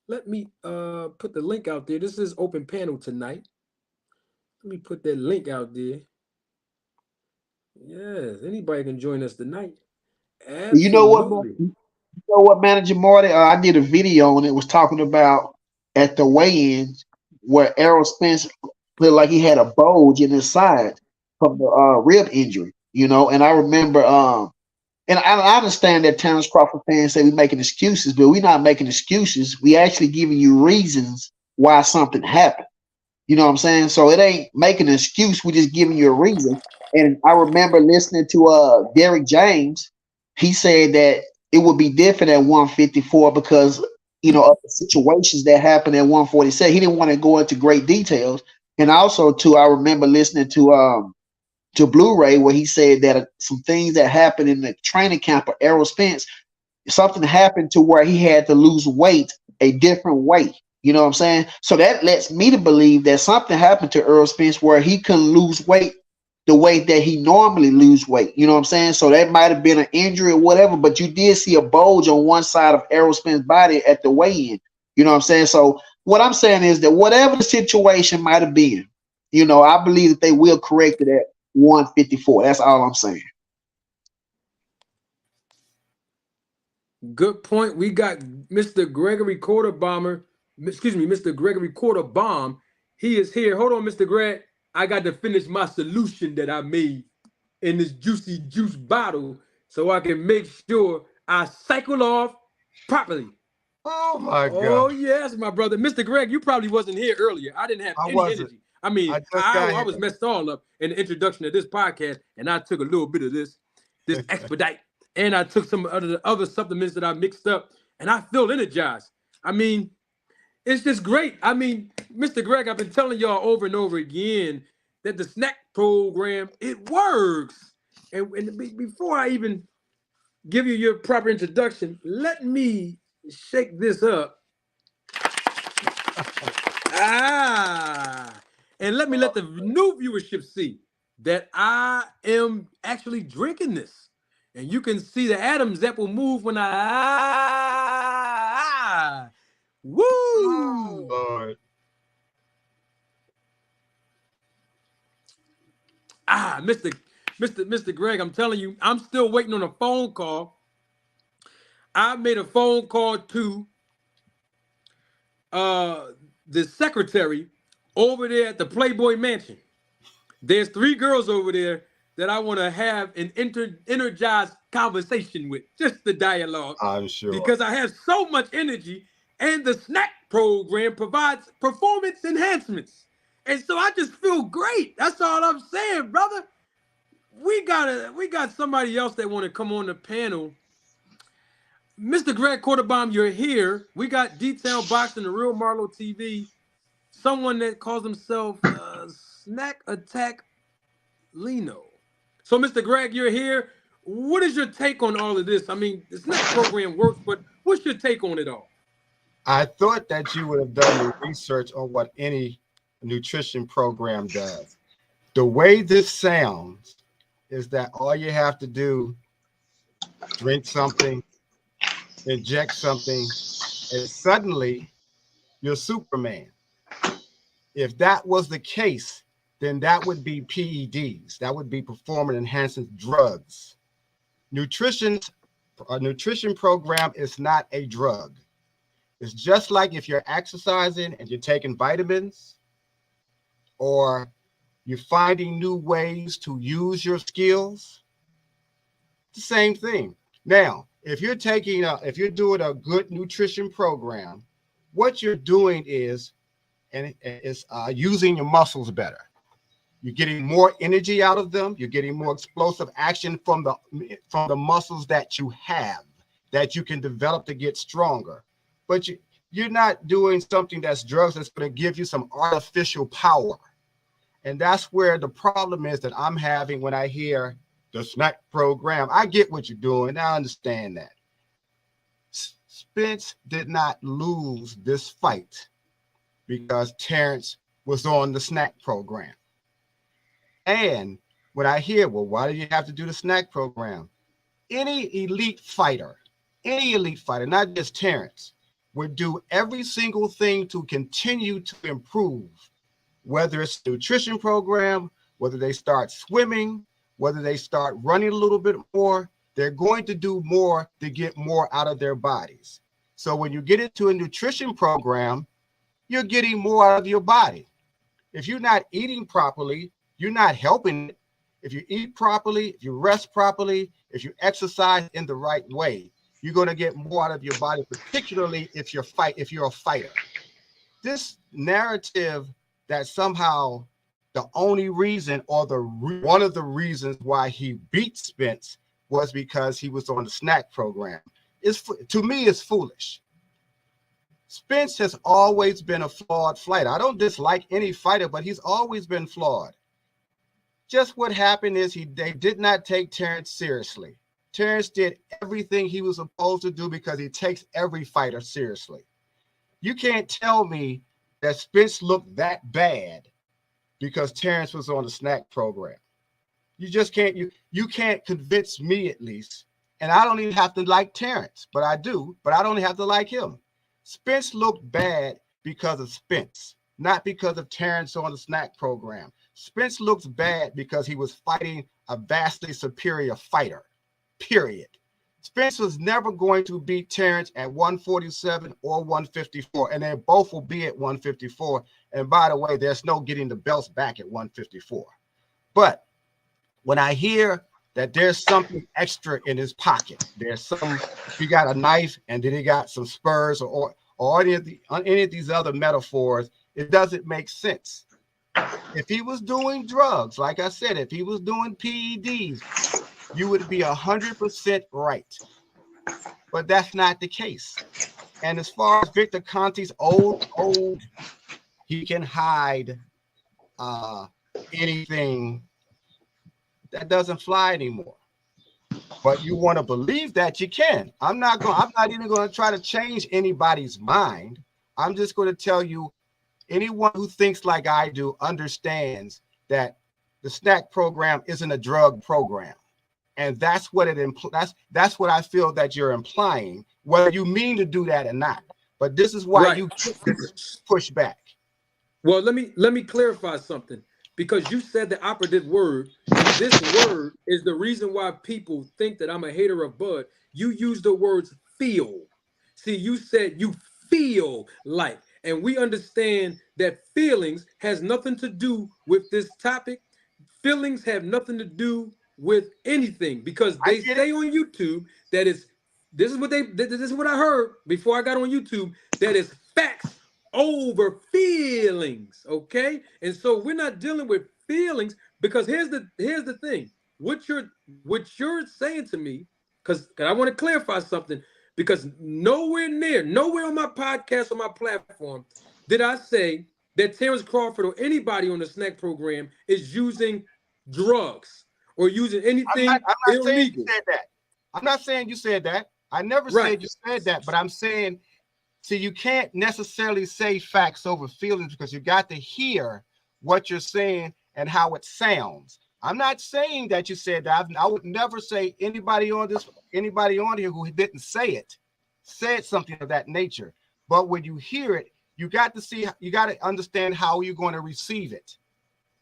let me put the link out there. This is open panel tonight. Let me put that link out there. Yes, anybody can join us tonight. You know what, man? Absolutely. You know what, Manager Marty? I did a video and it was talking about at the weigh-ins where Errol Spence looked like he had a bulge in his side from the rib injury. And I remember, and I understand that Terrence Crawford fans say we're making excuses, but we're not making excuses. We actually giving you reasons why something happened. You know what I'm saying? So it ain't making an excuse. We're just giving you a reason. And I remember listening to Derek James. He said that it would be different at 154 because, of the situations that happened at 147. He didn't want to go into great details. And also, too, I remember listening to Blu-ray where he said that some things that happened in the training camp of Errol Spence, something happened to where he had to lose weight a different way. You know what I'm saying? So that lets me to believe that something happened to Errol Spence where he couldn't lose weight the way that he normally lose weight. You know what I'm saying? So that might have been an injury or whatever, but you did see a bulge on one side of Errol Spence's body at the weigh-in. You know what I'm saying? So what I'm saying is that whatever the situation might have been, I believe that they will correct it at 154. That's all I'm saying. Good point. We got Mr. Gregory Quarterbomber. Mr. Gregory Quarterbomb. He is here. Hold on, Mr. Greg. I got to finish my solution that I made in this juicy juice bottle so I can make sure I cycle off properly. Oh my God. Oh yes, my brother. Mr. Greg, you probably wasn't here earlier. I didn't have any energy. I mean, I was messed all up in the introduction of this podcast, and I took a little bit of this expedite, and I took some of the other supplements that I mixed up, and I feel energized. I mean, it's just great. I mean, Mr. Greg, I've been telling y'all over and over again that the SNAC program, it works. And before I even give you your proper introduction, let me shake this up. And let me let the new viewership see that I am actually drinking this. And you can see the atoms that will move when woo! Oh, Lord. Mr. Greg, I'm telling you, I'm still waiting on a phone call. I made a phone call to the secretary over there at the Playboy Mansion. There's 3 girls over there that I want to have an energized conversation with, just the dialogue. I'm sure. Because I have so much energy, and the SNAC program provides performance enhancements. And so I just feel great. That's all I'm saying, brother. We got somebody else that want to come on the panel. Mr. Greg Quarterbomb, you're here. We got Detail Boxing, the Real Marlo TV. Someone that calls himself Snack Attack Lino. So, Mr. Greg, you're here. What is your take on all of this? I mean, the SNAC program works, but what's your take on it all? I thought that you would have done your research on what any nutrition program does. The way this sounds is that all you have to do, drink something, inject something, and suddenly you're Superman. If that was the case, then that would be PEDs. That would be performance enhancing drugs. A nutrition program is not a drug. It's just like if you're exercising and you're taking vitamins, or you're finding new ways to use your skills. It's the same thing. Now, if you're doing a good nutrition program, what you're doing is using your muscles better. You're getting more energy out of them. You're getting more explosive action from the muscles that you have. that you can develop to get stronger. But you're not doing something that's drugs that's going to give you some artificial power. And that's where the problem is that I'm having when I hear the SNAC program. I get what you're doing. I understand that. Spence did not lose this fight because Terrence was on the SNAC program. And when I hear, well, why do you have to do the SNAC program? Any elite fighter, not just Terrence, would do every single thing to continue to improve, whether it's a nutrition program, whether they start swimming, whether they start running a little bit more. They're going to do more to get more out of their bodies. So when you get into a nutrition program, you're getting more out of your body. If you're not eating properly, you're not helping it. If you eat properly, if you rest properly, if you exercise in the right way, you're going to get more out of your body, particularly if you're a fighter. This narrative that somehow the only reason or one of the reasons why he beat Spence was because he was on the SNAC program to me is foolish. Spence has always been a flawed fighter. I don't dislike any fighter, but he's always been flawed. Just what happened is they did not take Terrence seriously. Terrence did everything he was supposed to do because he takes every fighter seriously. You can't tell me that Spence looked that bad because Terrence was on the SNAC program. You just can't, you can't convince me at least. And I don't even have to like Terrence, but I do, but I don't have to like him. Spence looked bad because of Spence, not because of Terrence on the SNAC program. Spence looks bad because he was fighting a vastly superior fighter, period. Spence was never going to beat Terrence at 147 or 154, and they both will be at 154. And by the way, there's no getting the belts back at 154. But when I hear that there's something extra in his pocket, he got a knife and then he got some spurs or any of these other metaphors, it doesn't make sense. If he was doing drugs, like I said, if he was doing PEDs, you would be 100% right. But that's not the case. And as far as Victor Conte's old, he can hide anything. That doesn't fly anymore. But you want to believe that you can. I'm not even going to try to change anybody's mind. I'm just going to tell you, anyone who thinks like I do understands that the SNAC program isn't a drug program. And that's what that's what I feel that you're implying, whether you mean to do that or not. But this is why you push back. Well, let me clarify something, because you said the operative word, and this word is the reason why people think that I'm a hater of Bud. You use the words feel. See, you said you feel like, and we understand that feelings has nothing to do with this topic. Feelings have nothing to do with anything, because they say on YouTube that this is what I heard before I got on YouTube, that is facts over feelings. Okay, and so we're not dealing with feelings, because here's the thing. What you're saying to me, because I want to clarify something, because nowhere on my podcast or my platform did I say that Terrence Crawford or anybody on the SNAC program is using drugs or using anything I'm not illegal. saying you said that. I'm not saying you said that. I never said you said that, but I'm saying, see, you can't necessarily say facts over feelings, because you got to hear what you're saying and how it sounds. I'm not saying that you said that. I would never say anybody on here who didn't say it said something of that nature. But when you hear it, you got to understand how you're going to receive it.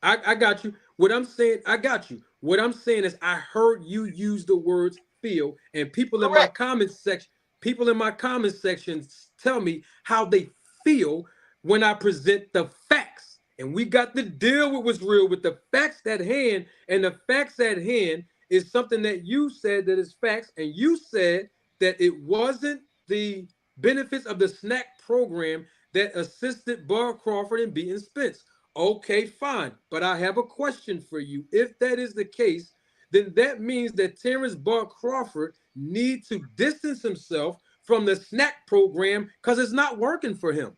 I got you. What I'm saying, I got you. What I'm saying is, I heard you use the words feel, and people in my comment section tell me how they feel when I present the facts. And we got to deal with what's real, with the facts at hand. And the facts at hand is something that you said that is facts. And you said that it wasn't the benefits of the SNAC program that assisted Bud Crawford in beating Spence. Okay, fine. But I have a question for you. If that is the case, then that means that Terrence Bud Crawford need to distance himself from the SNAC program because it's not working for him.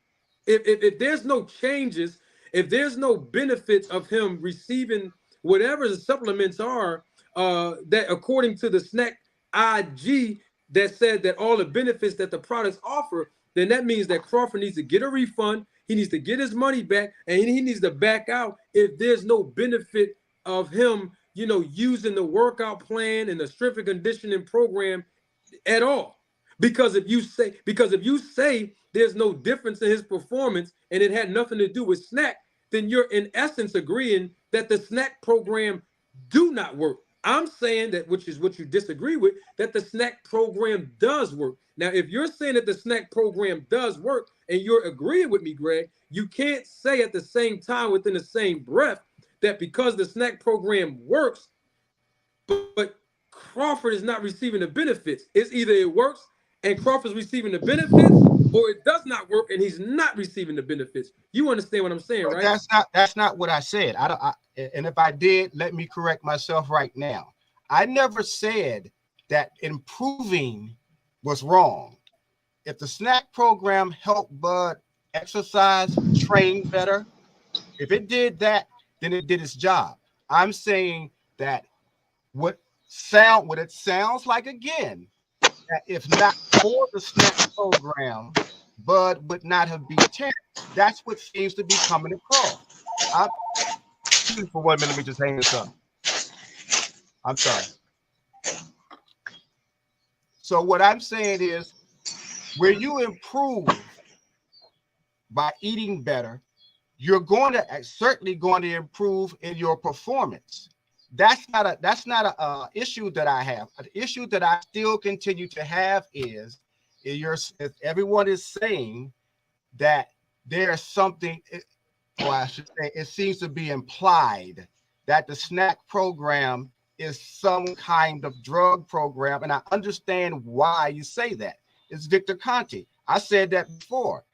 If there's no changes, if there's no benefits of him receiving whatever the supplements are, that according to the SNAC IG that said that all the benefits that the products offer, then that means that Crawford needs to get a refund. He needs to get his money back, and he needs to back out if there's no benefit of him, using the workout plan and the strength and conditioning program at all. Because if you say there's no difference in his performance and it had nothing to do with SNAC, then you're in essence agreeing that the SNAC program do not work. I'm saying that, which is what you disagree with, that the SNAC program does work. Now, if you're saying that the SNAC program does work and you're agreeing with me, Greg, you can't say at the same time within the same breath that because the SNAC program works, but Crawford is not receiving the benefits. It's either it works and Crawford's receiving the benefits, or it does not work and he's not receiving the benefits. You understand what I'm saying, right? That's not what I said. And if I did, let me correct myself right now. I never said that improving was wrong. If the SNAC program helped Bud exercise, train better, if it did that, then it did its job. I'm saying that what it sounds like again, that if not for the SNAC program, Bud would not have beat Terrence. That's what seems to be coming across. For 1 minute, let me just hang this up. I'm sorry. So what I'm saying is, where you improve by eating better, you're certainly going to improve in your performance. That's not a issue that I have. An issue that I still continue to have is everyone is saying that there's something, or I should say, it seems to be implied that the SNAC program is some kind of drug program, and I understand why you say that. It's Victor Conte. I said that before.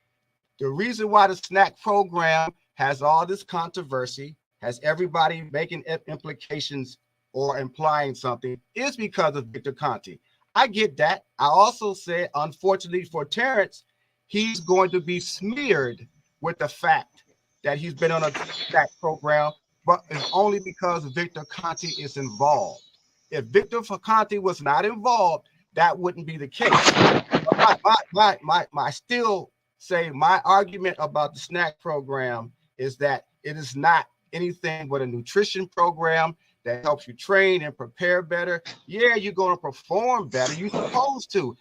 The reason why the SNAC program has all this controversy, has everybody making implications or implying something, is because of Victor Conte. I get that. I also said, unfortunately for Terrence, he's going to be smeared with the fact that he's been on a SNAC program, but it's only because Victor Conte is involved. If Victor Conte was not involved, that wouldn't be the case. I still say my argument about the SNAC program is that it is not anything but a nutrition program that helps you train and prepare better. Yeah, you're going to perform better. You're supposed to.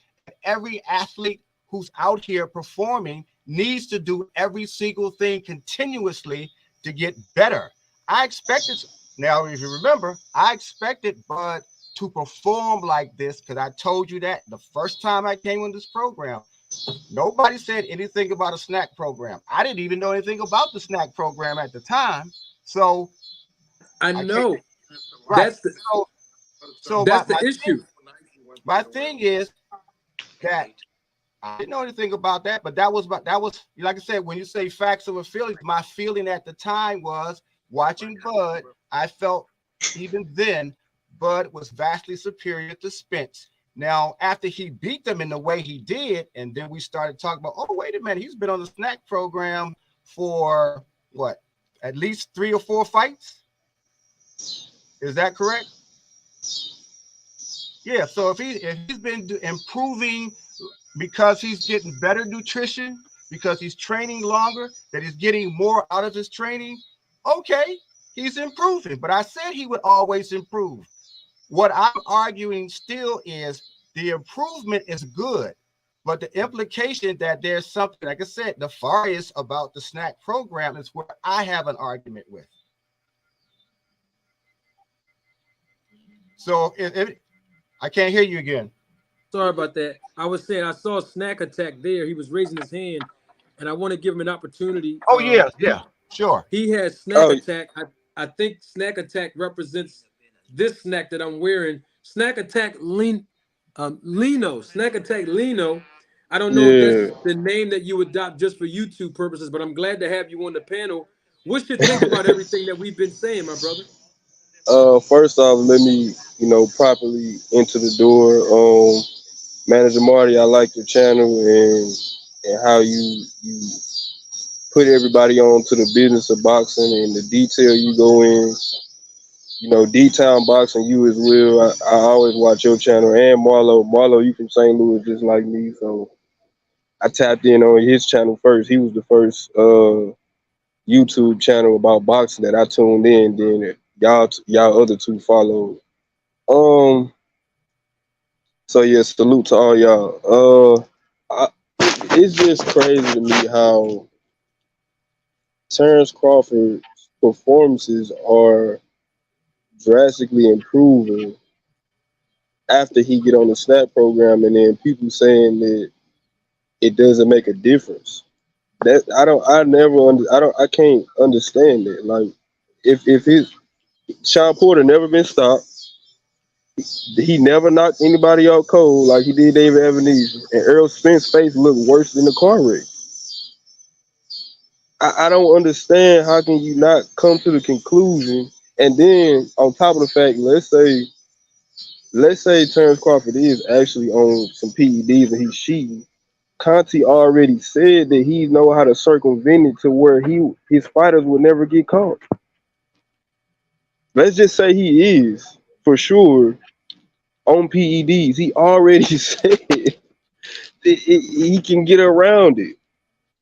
Every athlete who's out here performing needs to do every single thing continuously to get better. I expected, now if you remember, I expected Bud to perform like this because I told you that the first time I came on this program. Nobody said anything about a SNAC program. I didn't even know anything about the SNAC program at the time. So I know. Right. That's the, so that's my the issue. My thing is that I didn't know anything about that, but that was like I said, when you say facts over feelings, my feeling at the time was watching Bud, I felt even then Bud was vastly superior to Spence. Now, after he beat them in the way he did, and then we started talking about, oh, wait a minute, he's been on the SNAC program for what, at least 3 or 4 fights? Is that correct? Yeah, so if he's been improving because he's getting better nutrition, because he's training longer, that he's getting more out of his training, okay, he's improving. But I said he would always improve. What I'm arguing still is the improvement is good, but the implication that there's something, like I said, nefarious about the SNAC program is what I have an argument with. So I can't hear you again. Sorry about that. I was saying I saw SNAC Attack there. He was raising his hand, and I want to give him an opportunity. Oh, yeah, sure. He has SNAC Attack. I think SNAC Attack represents this snack that I'm wearing. SNAC Attack Lino. SNAC Attack Lino. I don't know if that's the name that you adopt just for YouTube purposes, but I'm glad to have you on the panel. What you think about everything that we've been saying, my brother? First off, let me, properly enter the door. Manager Marty, I like your channel and how you put everybody on to the business of boxing and the detail you go in. D-Town Boxing, you as well. I always watch your channel and Marlo. Marlo, you from St. Louis just like me, so I tapped in on his channel first. He was the first YouTube channel about boxing that I tuned in. Then y'all other two followed. Um, so yeah, salute to all y'all. It's just crazy to me how Terrence Crawford's performances are drastically improving after he get on the SNAP program, and then people saying that it doesn't make a difference. That I can't understand that. Like, if his Sean Porter never been stopped, he never knocked anybody out cold like he did David Ebenezer, and Earl Spence's face looked worse than the car wreck. I don't understand how can you not come to the conclusion, and then on top of the fact, let's say Terrence Crawford is actually on some PEDs and he's cheating. Conti already said that he know how to circumvent it to where his fighters would never get caught. Let's just say he is for sure on PEDs. He already said he can get around it.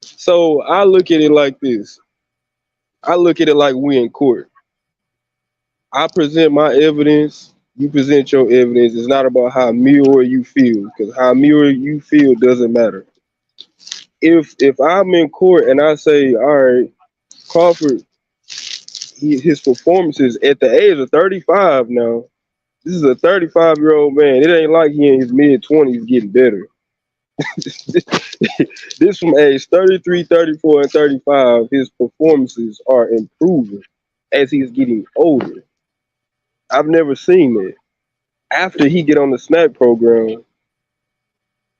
So I look at it like this. I look at it like we in court. I present my evidence. You present your evidence. It's not about how me or you feel, because how me or you feel doesn't matter. If I'm in court and I say, all right, Crawford, his performances at the age of 35 now. This is a 35-year-old man. It ain't like he in his mid-20s getting better. This from age 33, 34, and 35, his performances are improving as he's getting older. I've never seen that. After he get on the SNAC program,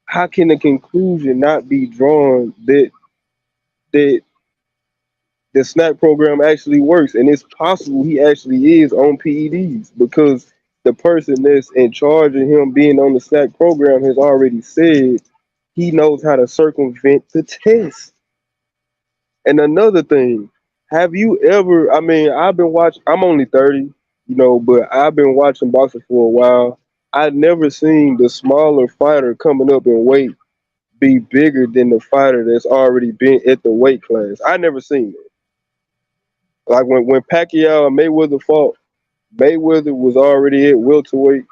how can the conclusion not be drawn that the SNAC program actually works, and it's possible he actually is on PEDs because the person that's in charge of him being on the SNAC program has already said he knows how to circumvent the test. And another thing, have you ever? I mean, I've been watching. I'm only 30, but I've been watching boxing for a while. I've never seen the smaller fighter coming up in weight be bigger than the fighter that's already been at the weight class. I never seen it. Like when Pacquiao and Mayweather fought, Mayweather was already at welterweight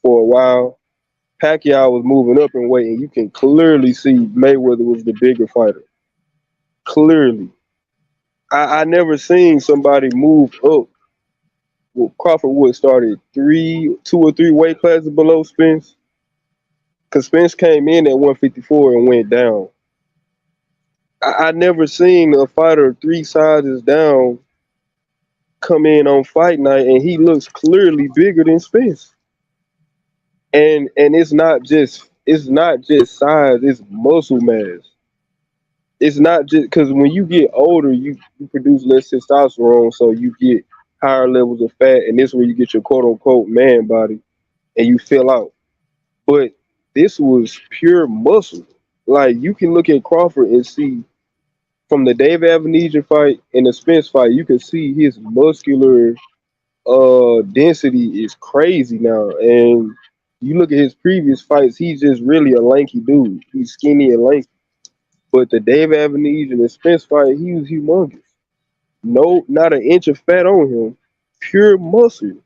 for a while. Pacquiao was moving up in weight, and you can clearly see Mayweather was the bigger fighter. Clearly. I never seen somebody move up. Well, Crawford Wood started 2 or 3 weight classes below Spence. Because Spence came in at 154 and went down. I never seen a fighter 3 sizes down come in on fight night and he looks clearly bigger than Spence. And it's not just size, it's muscle mass. It's not just because when you get older, you produce less testosterone, so you get higher levels of fat, and this is where you get your quote unquote man body and you fill out. But this was pure muscle. Like you can look at Crawford and see from the David Ebenezer fight and the Spence fight, you can see his muscular density is crazy now. And you look at his previous fights, he's just really a lanky dude. He's skinny and lanky. But the David Ebenezer and the Spence fight, he was humongous. No, not an inch of fat on him. Pure muscle.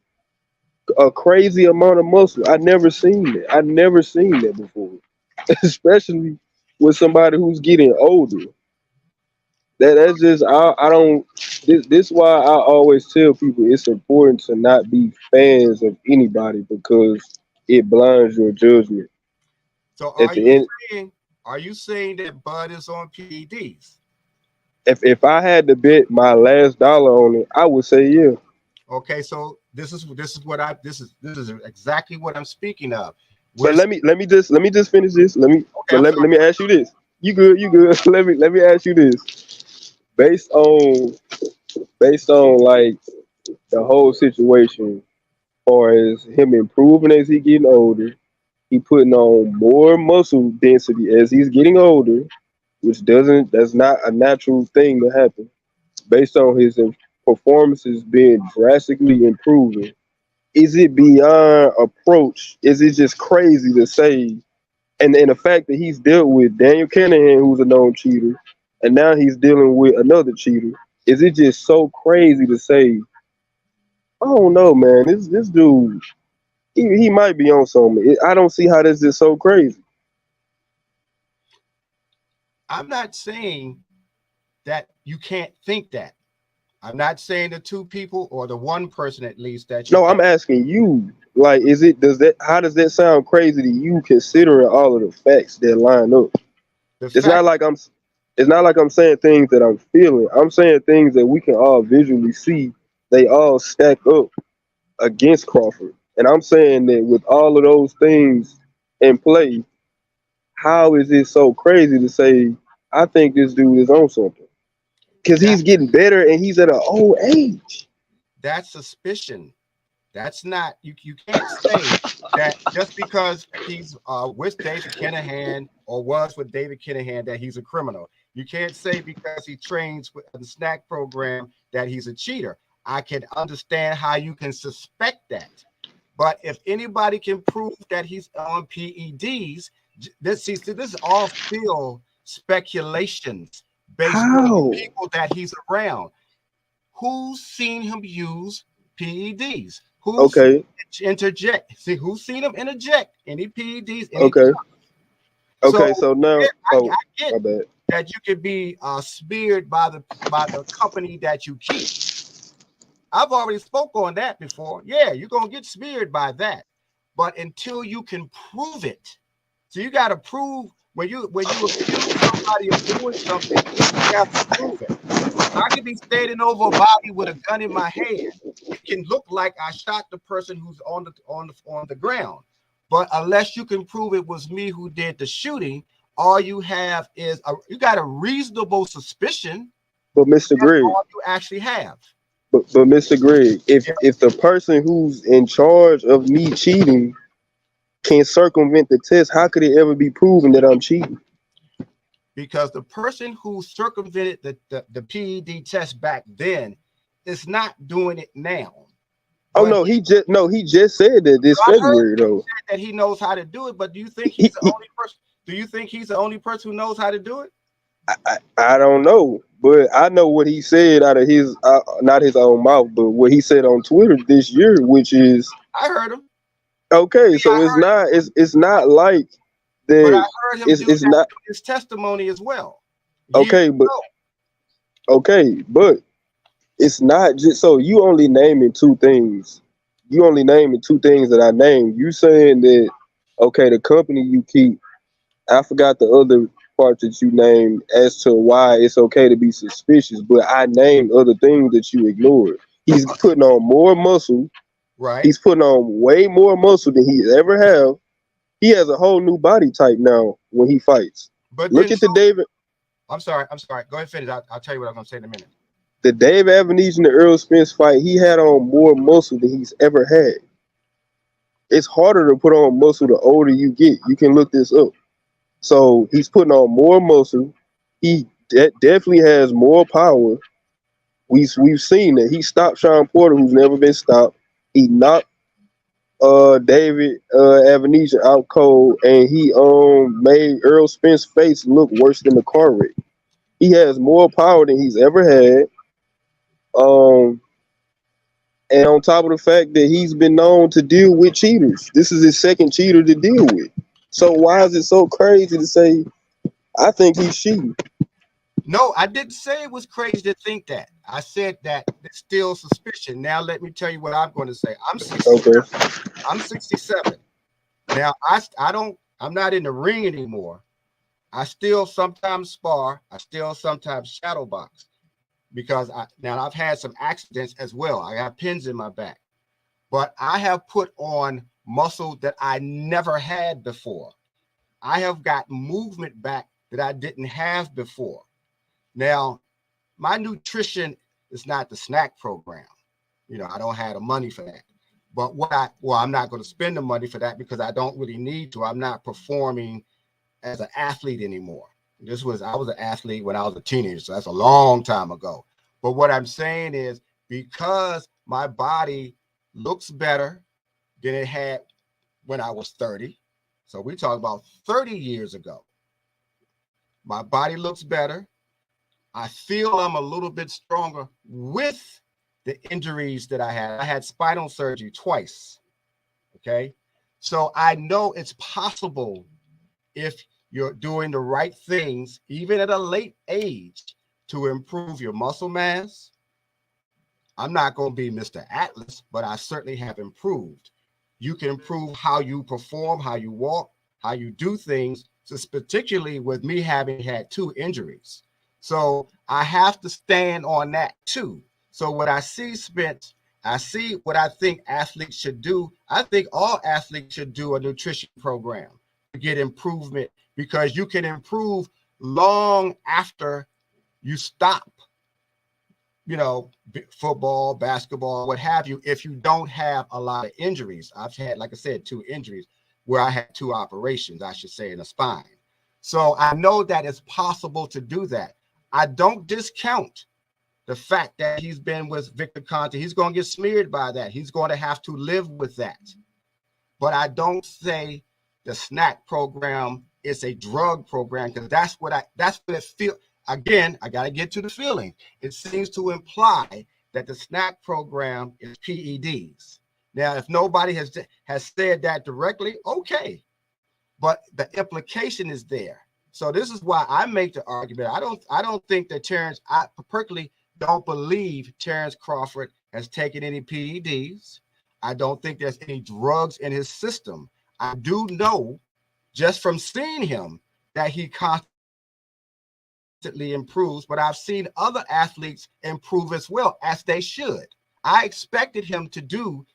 A crazy amount of muscle. I never seen that. I never seen that before. Especially with somebody who's getting older. That's just I don't this why I always tell people it's important to not be fans of anybody because it blinds your judgment. So At the end, are you saying that Bud is on PEDs? if I had to bet my last dollar on it, I would say yeah. Okay, so this is exactly what I'm speaking of. But let me just finish this. Let me ask you this. You good? let me ask you this. Based on like the whole situation, as far as him improving as he getting older, he putting on more muscle density as he's getting older, which doesn't that's not a natural thing to happen based on his performances being drastically improving. Is it beyond approach? Is it just crazy to say? And the fact that he's dealt with Daniel Kinahan, who's a known cheater, and now he's dealing with another cheater. Is it just so crazy to say? I don't know, man. This dude, he might be on something. I don't see how this is so crazy. I'm not saying that you can't think that. I'm not saying the two people or the one person at least that you No, I'm think. asking you. Like, how does that sound crazy to you, considering all of the facts that line up? The It's fact, not like I'm saying things that I'm feeling. I'm saying things that we can all visually see. They all stack up against Crawford. And I'm saying that with all of those things in play, how is it so crazy to say I think this dude is on something? Because that he's getting better and he's at an old age. that's suspicion. That's not you can't say that just because he's with David Kinahan or was with David Kinahan that he's a criminal. You can't say because he trains with the SNAC program that he's a cheater. I can understand how you can suspect that. But if anybody can prove that he's on PEDs, this is all still speculations based on the How? people that he's around. Who's seen him use PEDs? Who's seen Okay. him interject? See, who's seen him interject any PEDs, any Okay. drugs? Okay. So So yeah, now, I oh, get my bad. that you could be smeared by the company that you keep. I've already spoke on that before. Yeah, you're gonna get smeared by that, but until you can prove it, so you got to prove when you accuse somebody of doing something, you have to prove it. I could be standing over a body with a gun in my hand. It can look like I shot the person who's on the ground, but unless you can prove it was me who did the shooting, all you have is you got a reasonable suspicion. But Mr. That's Greg, all you actually have. but Mr. Greg, if Yeah, if the person who's in charge of me cheating can circumvent the test, how could it ever be proven that I'm cheating? because the person who circumvented the PED test back then is not doing it now. Oh But he just said that this I heard February he though. said that he knows how to do it. But do you think He, he's the he, only person? Do you think he's the only person who knows how to do it? I don't know, but I know what he said out of his not his own mouth, but what he said on Twitter this year, which is I heard him. okay. See, So I heard him, it's not like but I that. heard him do It's that not in his testimony as well years okay, but ago. okay, but it's not just so you only naming two things. You only naming two things that I named. You saying that okay, the company you keep. I forgot the other part that you named as to why it's okay to be suspicious, but I named other things that you ignored. He's putting on more muscle. Right. He's putting on way more muscle than he ever have. He has a whole new body type now when he fights. But Look then, at so I'm sorry. I'm sorry. Go ahead, finish. I'll tell you what I'm going to say in a minute. the Dave Avenige and the Earl Spence fight. He had on more muscle than he's ever had. It's harder to put on muscle the older you get. You can look this up. So he's putting on more muscle. He definitely has more power. We've seen that he stopped Sean Porter, who's never been stopped. He knocked David Avenesian out cold, and he made Earl Spence's face look worse than the car wreck. He has more power than he's ever had. Um, and on top of the fact that he's been known to deal with cheaters, this is his second cheater to deal with. So why is it so crazy to say I think he's cheating? No, I didn't say it was crazy to think that. I said that it's still suspicion. Now let me tell you what I'm going to say. I'm 67. Okay. I'm 67. Now I'm not in the ring anymore. I still sometimes spar. I still sometimes shadow box because I've had some accidents as well. I got pins in my back, but I have put on muscle that I never had before. I have got movement back that I didn't have before. Now, my nutrition is not the SNAC program. You know, I don't have the money for that. But I'm not going to spend the money for that because I don't really need to. I'm not performing as an athlete anymore. I was an athlete when I was a teenager, so that's a long time ago. But what I'm saying is because my body looks better than it had when I was 30. So we talk about 30 years ago. My body looks better. I feel I'm a little bit stronger with the injuries that I had. I had spinal surgery twice. Okay. So I know it's possible if you're doing the right things, even at a late age, to improve your muscle mass. I'm not going to be Mr. Atlas, but I certainly have improved. You can improve how you perform, how you walk, how you do things, just particularly with me having had 2 injuries. So I have to stand on that too. So what I see, Spence, I see what I think athletes should do. I think all athletes should do a nutrition program to get improvement, because you can improve long after you stop, you know, football, basketball, what have you, if you don't have a lot of injuries. I've had, like I said, 2 injuries where I had 2 operations, I should say, in the spine. So I know that it's possible to do that. I don't discount the fact that he's been with Victor Conte. He's going to get smeared by that. He's going to have to live with that. But I don't say the SNAC program is a drug program, because that's what it feels. Again, I got to get to the feeling. It seems to imply that the SNAC program is PEDs. Now, if nobody has said that directly, okay. But the implication is there. So this is why I make the argument. I don't think that I personally don't believe Terrence Crawford has taken any PEDs. I don't think there's any drugs in his system. I do know, just from seeing him, that he constantly improves, but I've seen other athletes improve as well, as they should. I expected him to do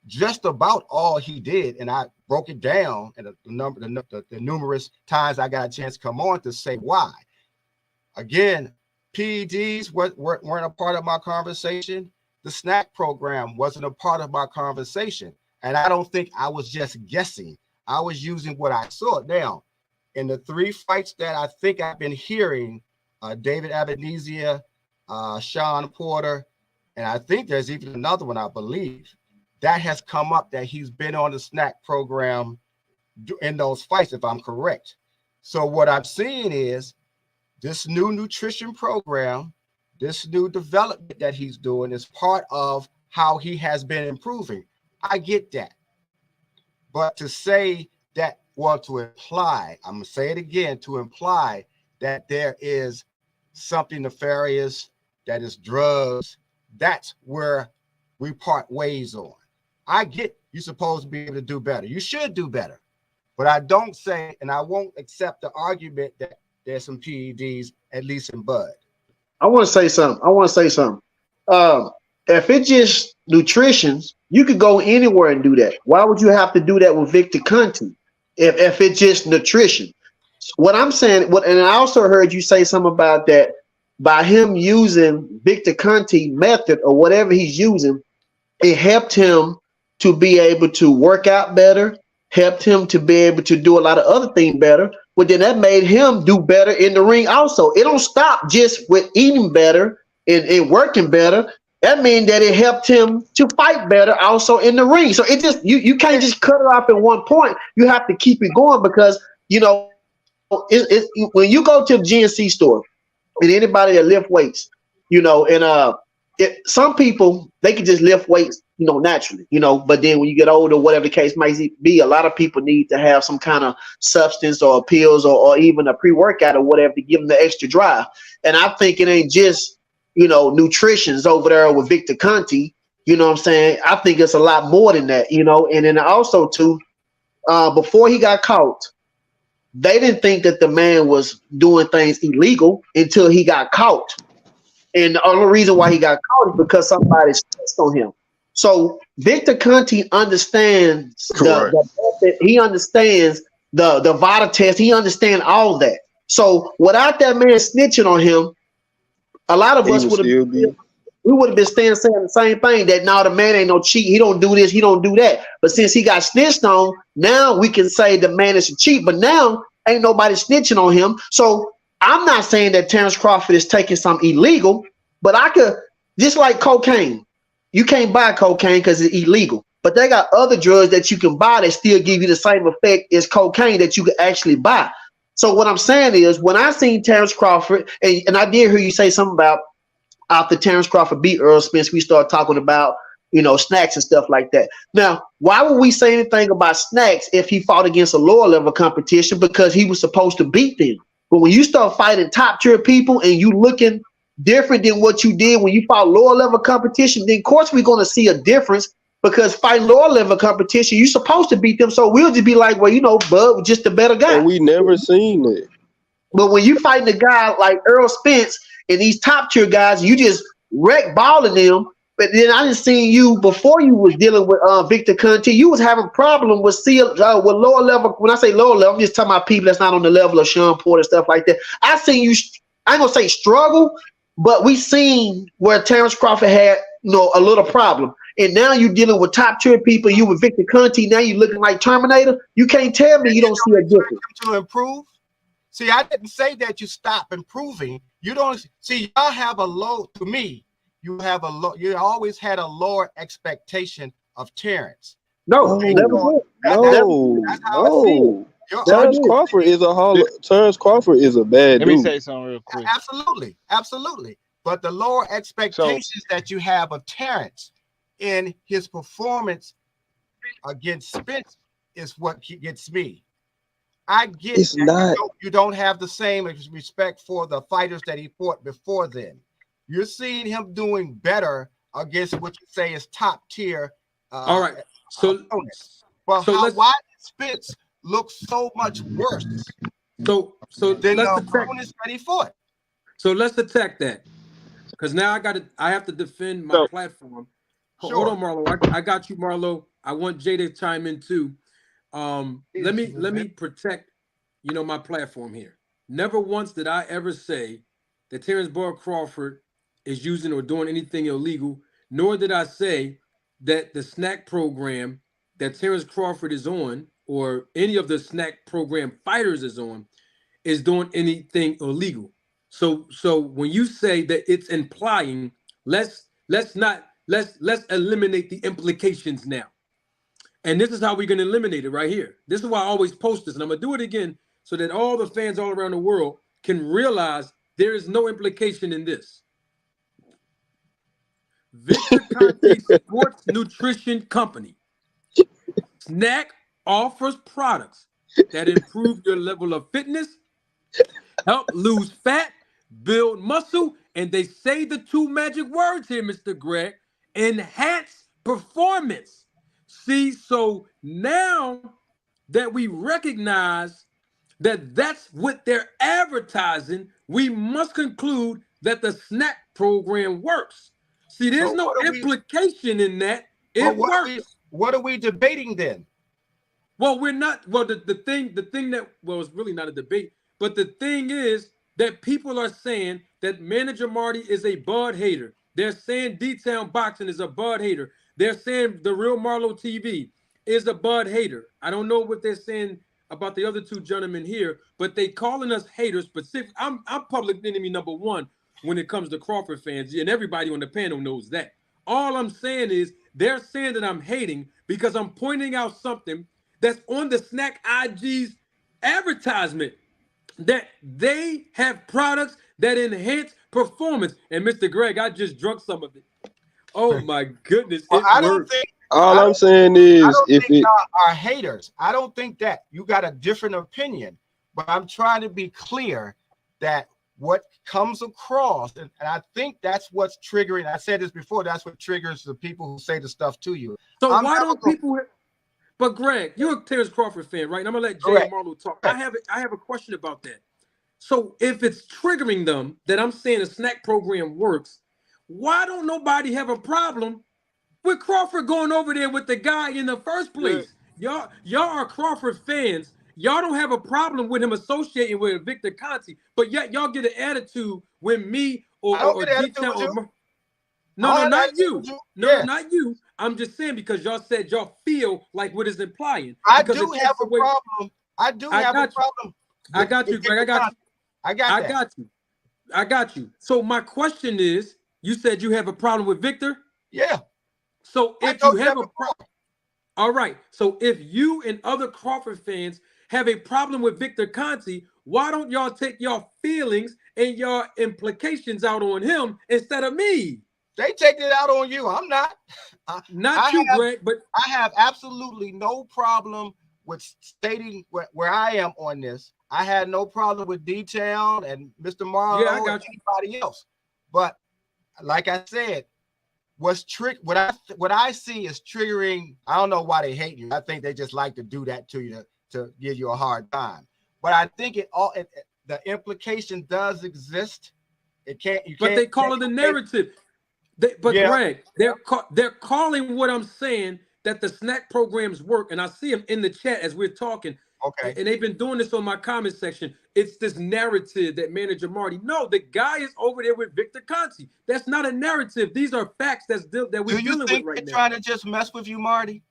just about all he did, and I broke it down and the numerous times I got a chance to come on to say why. Again, PEDs weren't a part of my conversation. The SNAC program wasn't a part of my conversation, and I don't think I was just guessing. I was using what I saw. Now, in the 3 fights that I think I've been hearing, David Abenizia, Sean Porter, and I think there's even another one, I believe, that has come up that he's been on the SNAC program in those fights, if I'm correct. So what I'm seeing is this new nutrition program, this new development that he's doing is part of how he has been improving. I get that. But to say that, well, to imply, I'm going to say it again, to imply that there is something nefarious, that is drugs, that's where we part ways on. I get you're supposed to be able to do better. You should do better. But I don't say, and I won't accept the argument that there's some PEDs, at least in bud. I want to say something. If it's just nutrition, you could go anywhere and do that. Why would you have to do that with Victor Conte if it's just nutrition? What I'm saying, and I also heard you say something about that, by him using Victor Conte method or whatever he's using, it helped him to be able to work out better, helped him to be able to do a lot of other things better. But then that made him do better in the ring also. It don't stop just with eating better and working better. That means that it helped him to fight better also in the ring. So it just you can't just cut it off at one point. You have to keep it going, because when you go to the GNC store and anybody that lift weights, some people, they can just lift weights, naturally, but then when you get older, whatever the case might be, a lot of people need to have some kind of substance or pills or even a pre-workout or whatever to give them the extra drive. And I think it ain't just, nutrition's over there with Victor Conte, you know what I'm saying? I think it's a lot more than that, and then also too, before he got caught, they didn't think that the man was doing things illegal until he got caught. And the only reason why he got caught is because somebody stressed on him. So Victor Conte understands he understands the VADA test. He understands all that. So without that man snitching on him, a lot of us would have. we would have been saying the same thing, that now the man ain't no cheat. He don't do this. He don't do that. But since he got snitched on, now we can say the man is a cheat. But now ain't nobody snitching on him. So I'm not saying that Terrence Crawford is taking something illegal, but I could, just like cocaine. You can't buy cocaine because it's illegal. But they got other drugs that you can buy that still give you the same effect as cocaine that you can actually buy. So what I'm saying is, when I seen Terrence Crawford, and I did hear you say something about after Terrence Crawford beat Earl Spence, we started talking about, snacks and stuff like that. Now, why would we say anything about snacks if he fought against a lower level competition? Because he was supposed to beat them. But when you start fighting top tier people and you looking different than what you did when you fought lower level competition, then of course we're going to see a difference, because fighting lower level competition, you're supposed to beat them. So we'll just be like, well, Bud, just a better guy. And we never seen it. But when you fighting a guy like Earl Spence and these top tier guys, you just wreck balling them. But then I didn't see you before you was dealing with Victor Conte. You was having problem with lower level. When I say lower level, I'm just talking about people that's not on the level of Sean Porter, stuff like that. I seen you, I ain't gonna say struggle, but we seen where Terrence Crawford had a little problem. And now you're dealing with top tier people. You with Victor Conte. Now you're looking like Terminator. You can't tell me you don't see a difference. To improve. See, I didn't say that you stop improving. You don't see. Y'all have a low. To me, you have a low. You always had a lower expectation of Terrence. No. That's how I see it. Terrence Crawford is Terrence Crawford is a bad dude. Let me say something real quick. Absolutely. But the lower expectations that you have of Terrence in his performance against Spence is what gets me. I get it's not. You don't have the same respect for the fighters that he fought before then. You're seeing him doing better against what you say is top tier. All right. Opponents. But why did Spence look so much worse than the opponents that he fought? So let's attack that. Because now I have to defend my platform. Sure. Hold on, Marlo. I got you, Marlo. I want Jay to chime in too. Let me protect, my platform here. Never once did I ever say that Terrence Bud Crawford is using or doing anything illegal, nor did I say that the SNAC program that Terrence Crawford is on, or any of the SNAC program fighters is on, is doing anything illegal. So when you say that it's implying, let's eliminate the implications now. And this is how we're going to eliminate it right here. This is why I always post this, and I'm going to do it again so that all the fans all around the world can realize there is no implication in this. Victor Conte Sports Nutrition Company, SNAC, offers products that improve your level of fitness, help lose fat, build muscle, and they say the two magic words here, Mr. Greg: enhance performance. See, so now that we recognize that that's what they're advertising, we must conclude that the SNAC program works. See, there's no implication in that. It works. What are we debating then? Well, we're not. Well, the thing that, well, it's really not a debate, but the thing is that people are saying that Manager Marty is a Bud hater. They're saying D-Town Boxing is a Bud hater. They're saying the Real Marlo TV is a Bud hater. I don't know what they're saying about the other two gentlemen here, but they calling us haters. Specific. I'm public enemy number one when it comes to Crawford fans, and everybody on the panel knows that. All I'm saying is they're saying that I'm hating because I'm pointing out something that's on the SNAC IG's advertisement, that they have products that enhance performance. And Mr. Greg, I just drunk some of it. Oh my goodness. I'm saying is, if it are haters, I don't think that. You got a different opinion, but I'm trying to be clear that what comes across, and I think that's what's triggering. I said this before, that's what triggers the people who say the stuff to you. So why don't people? But Greg, you're a Terrence Crawford fan, right? And I'm gonna let Jay and Marlo talk. I have a question about that. So if it's triggering them that I'm saying a SNAC program works, why don't nobody have a problem with Crawford going over there with the guy in the first place? Y'all are Crawford fans. Y'all don't have a problem with him associating with Victor Conte, but yet y'all get an attitude when me or D-Town. No, no, not you. No, no, Yeah, not you. I'm just saying because y'all said y'all feel like what is implying. I Because do it have takes a away. problem. I do I have a got you. problem I got you, with Greg. I Victor got you. Conte. I got I that. got you. I got you. So my question is, you said you have a problem with Victor. Yeah, So I if you told you that have a before. all right. So if you and other Crawford fans have a problem with Victor Conti, why don't y'all take your feelings and your implications out on him instead of me? They take it out on you. I'm not. I, Not I you, have Greg, but I have absolutely no problem with stating where I am on this. I had no problem with D-Town and Mr. yeah, I Marlowe and got you. anybody else. But like I said, what I see is triggering. I don't know why they hate you. I think they just like to do that to you to give you a hard time. But I think the implication does exist. You But can't they call it a take away. narrative. But Yeah, Greg, they're calling what I'm saying that the snack programs work, and I see them in the chat as we're talking, okay. and they've been doing this on my comment section. It's this narrative that Manager Marty. No, the guy is over there with Victor Conti. That's not a narrative. These are facts that we're Do you dealing with think right they're now. trying to just mess with you, Marty?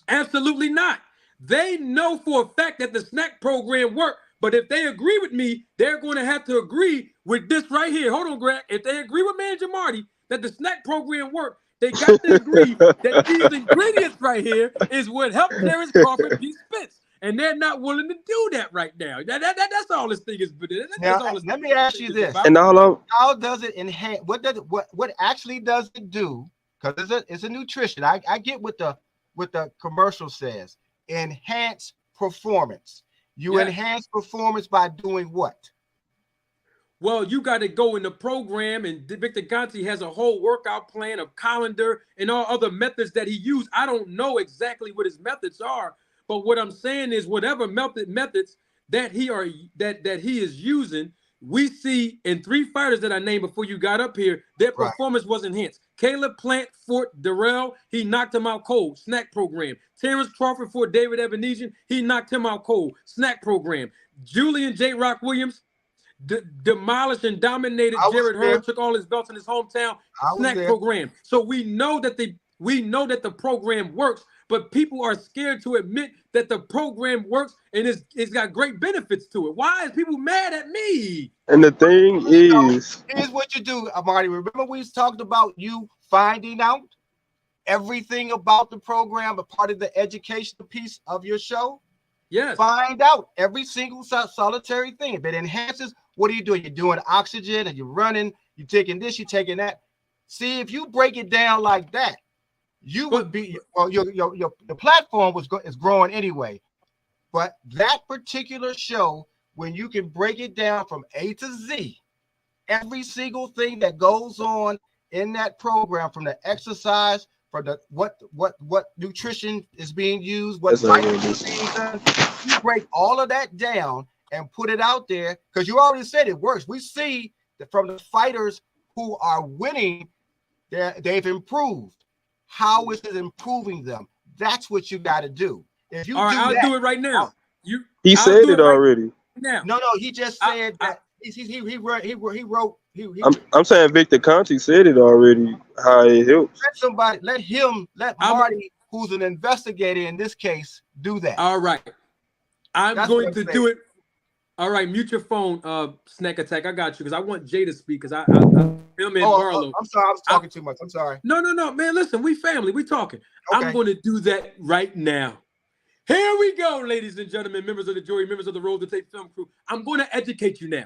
Absolutely not. They know for a fact that the snack program worked, but if they agree with me, they're going to have to agree with this right here. Hold on, Greg. If they agree with Manager Marty that the snack program worked, they got to agree that these ingredients right here is what helped Terrence Crawford beat Spence. And they're not willing to do that right now. That's all this thing is. Now, That's all this let me ask thing you is this: about. And all of how does it enhance? What actually does it do? Because it's a nutrition. I get what the commercial says. Enhance performance. You Yes. enhance performance by doing what? Well, you got to go in the program, and Victor Conti has a whole workout plan, a calendar, and all other methods that he used. I don't know exactly what his methods are, but what I'm saying is whatever methods that he is using, we see in 3 fighters that I named before you got up here, their Right. performance was enhanced. Caleb Plant Fort Darrell, he knocked him out cold. Snack program. Terrence Crawford for David Ebenezer, he knocked him out cold. Snack program. Julian J. Rock Williams demolished and dominated I was Jared there. Hearn, took all his belts in his hometown. I was Snack there. program. So we know that the program works, but people are scared to admit that the program works and it's got great benefits to it. Why is people mad at me? and the thing is, Here's what you do, Marty. Remember we talked about you finding out everything about the program, a part of the educational piece of your show? Yes. Find out every single solitary thing. If it enhances, what are you doing? You're doing oxygen and you're running, you're taking this, you're taking that. See, if you break it down like that, you would be, well, the platform is growing anyway. But that particular show, when you can break it down from A to Z, every single thing that goes on in that program, from the exercise, from the what nutrition is being used, what vitamins being done, you break all of that down and put it out there, because you already said it works. We see that from the fighters who are winning, they've improved. How is it improving them? That's what you got to do. If you All right, I'll that, do it right now. he I'll said do it right already. now. No, he just said that he wrote. I'm saying Victor Conti said it already. How it helps. Let Marty, who's an investigator in this case, do that. All right. I'm That's going what to I'm do saying. it. All right, mute your phone, Snack Attack. I got you because I want Jay to speak because him and Marlo. I'm sorry, I was talking too much. I'm sorry. No, man. Listen, we family. We talking. Okay. I'm going to do that right now. Here we go, ladies and gentlemen, members of the jury, members of the Roll to Tape film crew. I'm going to educate you now.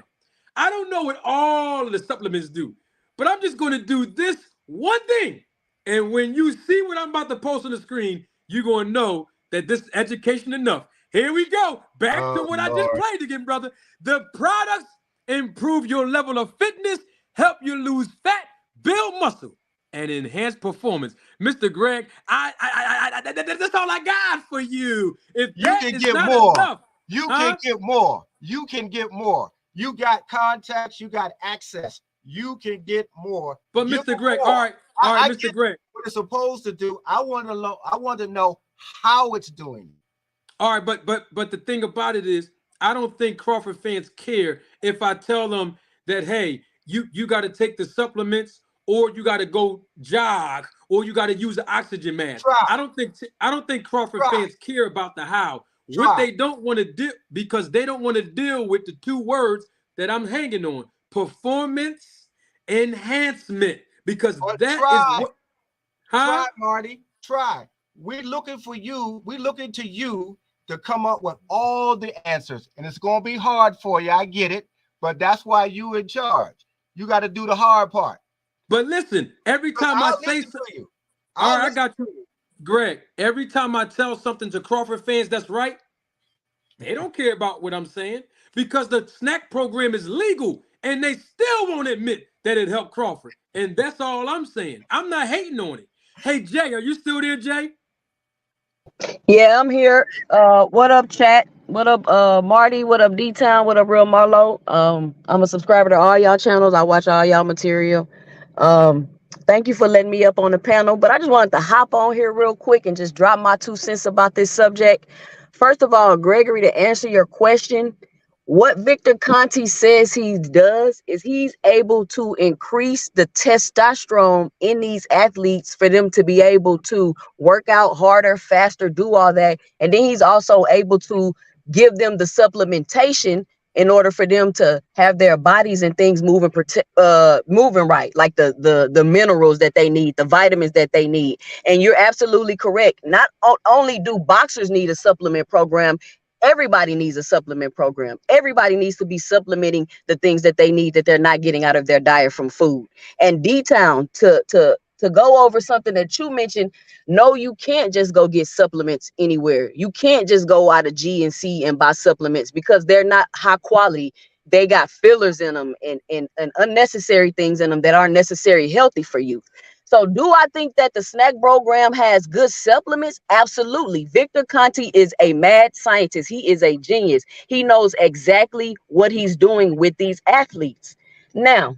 I don't know what all of the supplements do, but I'm just going to do this one thing. And when you see what I'm about to post on the screen, you're going to know that this is education enough. Here we go. Back to what I just played again, brother. The products improve your level of fitness, help you lose fat, build muscle, and enhance performance. Mr. Greg, that's all I got for you. If You that can is get not more. enough, You can get more. You can get more. You got contacts. You got access. You can get more. But Give Mr. Greg, more. all right, Mr. Get Greg. what it's supposed to do. I want to know how it's doing. All right, but the thing about it is, I don't think Crawford fans care if I tell them that, hey, you got to take the supplements or you got to go jog, or you got to use an oxygen mask. Try, I don't think Crawford try, fans care about the how. What try. they don't want to do, because they don't want to deal with the two words that I'm hanging on: performance enhancement, because Or that is try. what, huh? Try, Marty. Try. We're looking for you. We're looking to you to come up with all the answers. And it's going to be hard for you. I get it. But that's why you in charge. You got to do the hard part. But listen, every time I I'll say listen to you. all I'll right, I listen got you, to you. Greg. Every time I tell something to Crawford fans that's right, they don't care about what I'm saying, because the snack program is legal and they still won't admit that it helped Crawford. And that's all I'm saying. I'm not hating on it. Hey, Jay, are you still there, Jay? Yeah, I'm here. What up, chat? What up, Marty? What up, D Town? What up, Real Marlo? I'm a subscriber to all y'all channels. I watch all y'all material. Um, Thank you for letting me up on the panel. But I just wanted to hop on here real quick and just drop my 2 cents about this subject. First of all, Gregory, to answer your question, what Victor Conti says he does is he's able to increase the testosterone in these athletes for them to be able to work out harder, faster, do all that. And then he's also able to give them the supplementation in order for them to have their bodies and things moving right, like the minerals that they need, the vitamins that they need. And you're absolutely correct. Not only do boxers need a supplement program, everybody needs a supplement program. Everybody needs to be supplementing the things that they need that they're not getting out of their diet from food. And D-Town, to go over something that you mentioned, no, you can't just go get supplements anywhere. You can't just go out of GNC and buy supplements because they're not high quality. They got fillers in them and unnecessary things in them that aren't necessarily healthy for you. So do I think that the SNAC program has good supplements? Absolutely. Victor Conti is a mad scientist. He is a genius. He knows exactly what he's doing with these athletes. Now,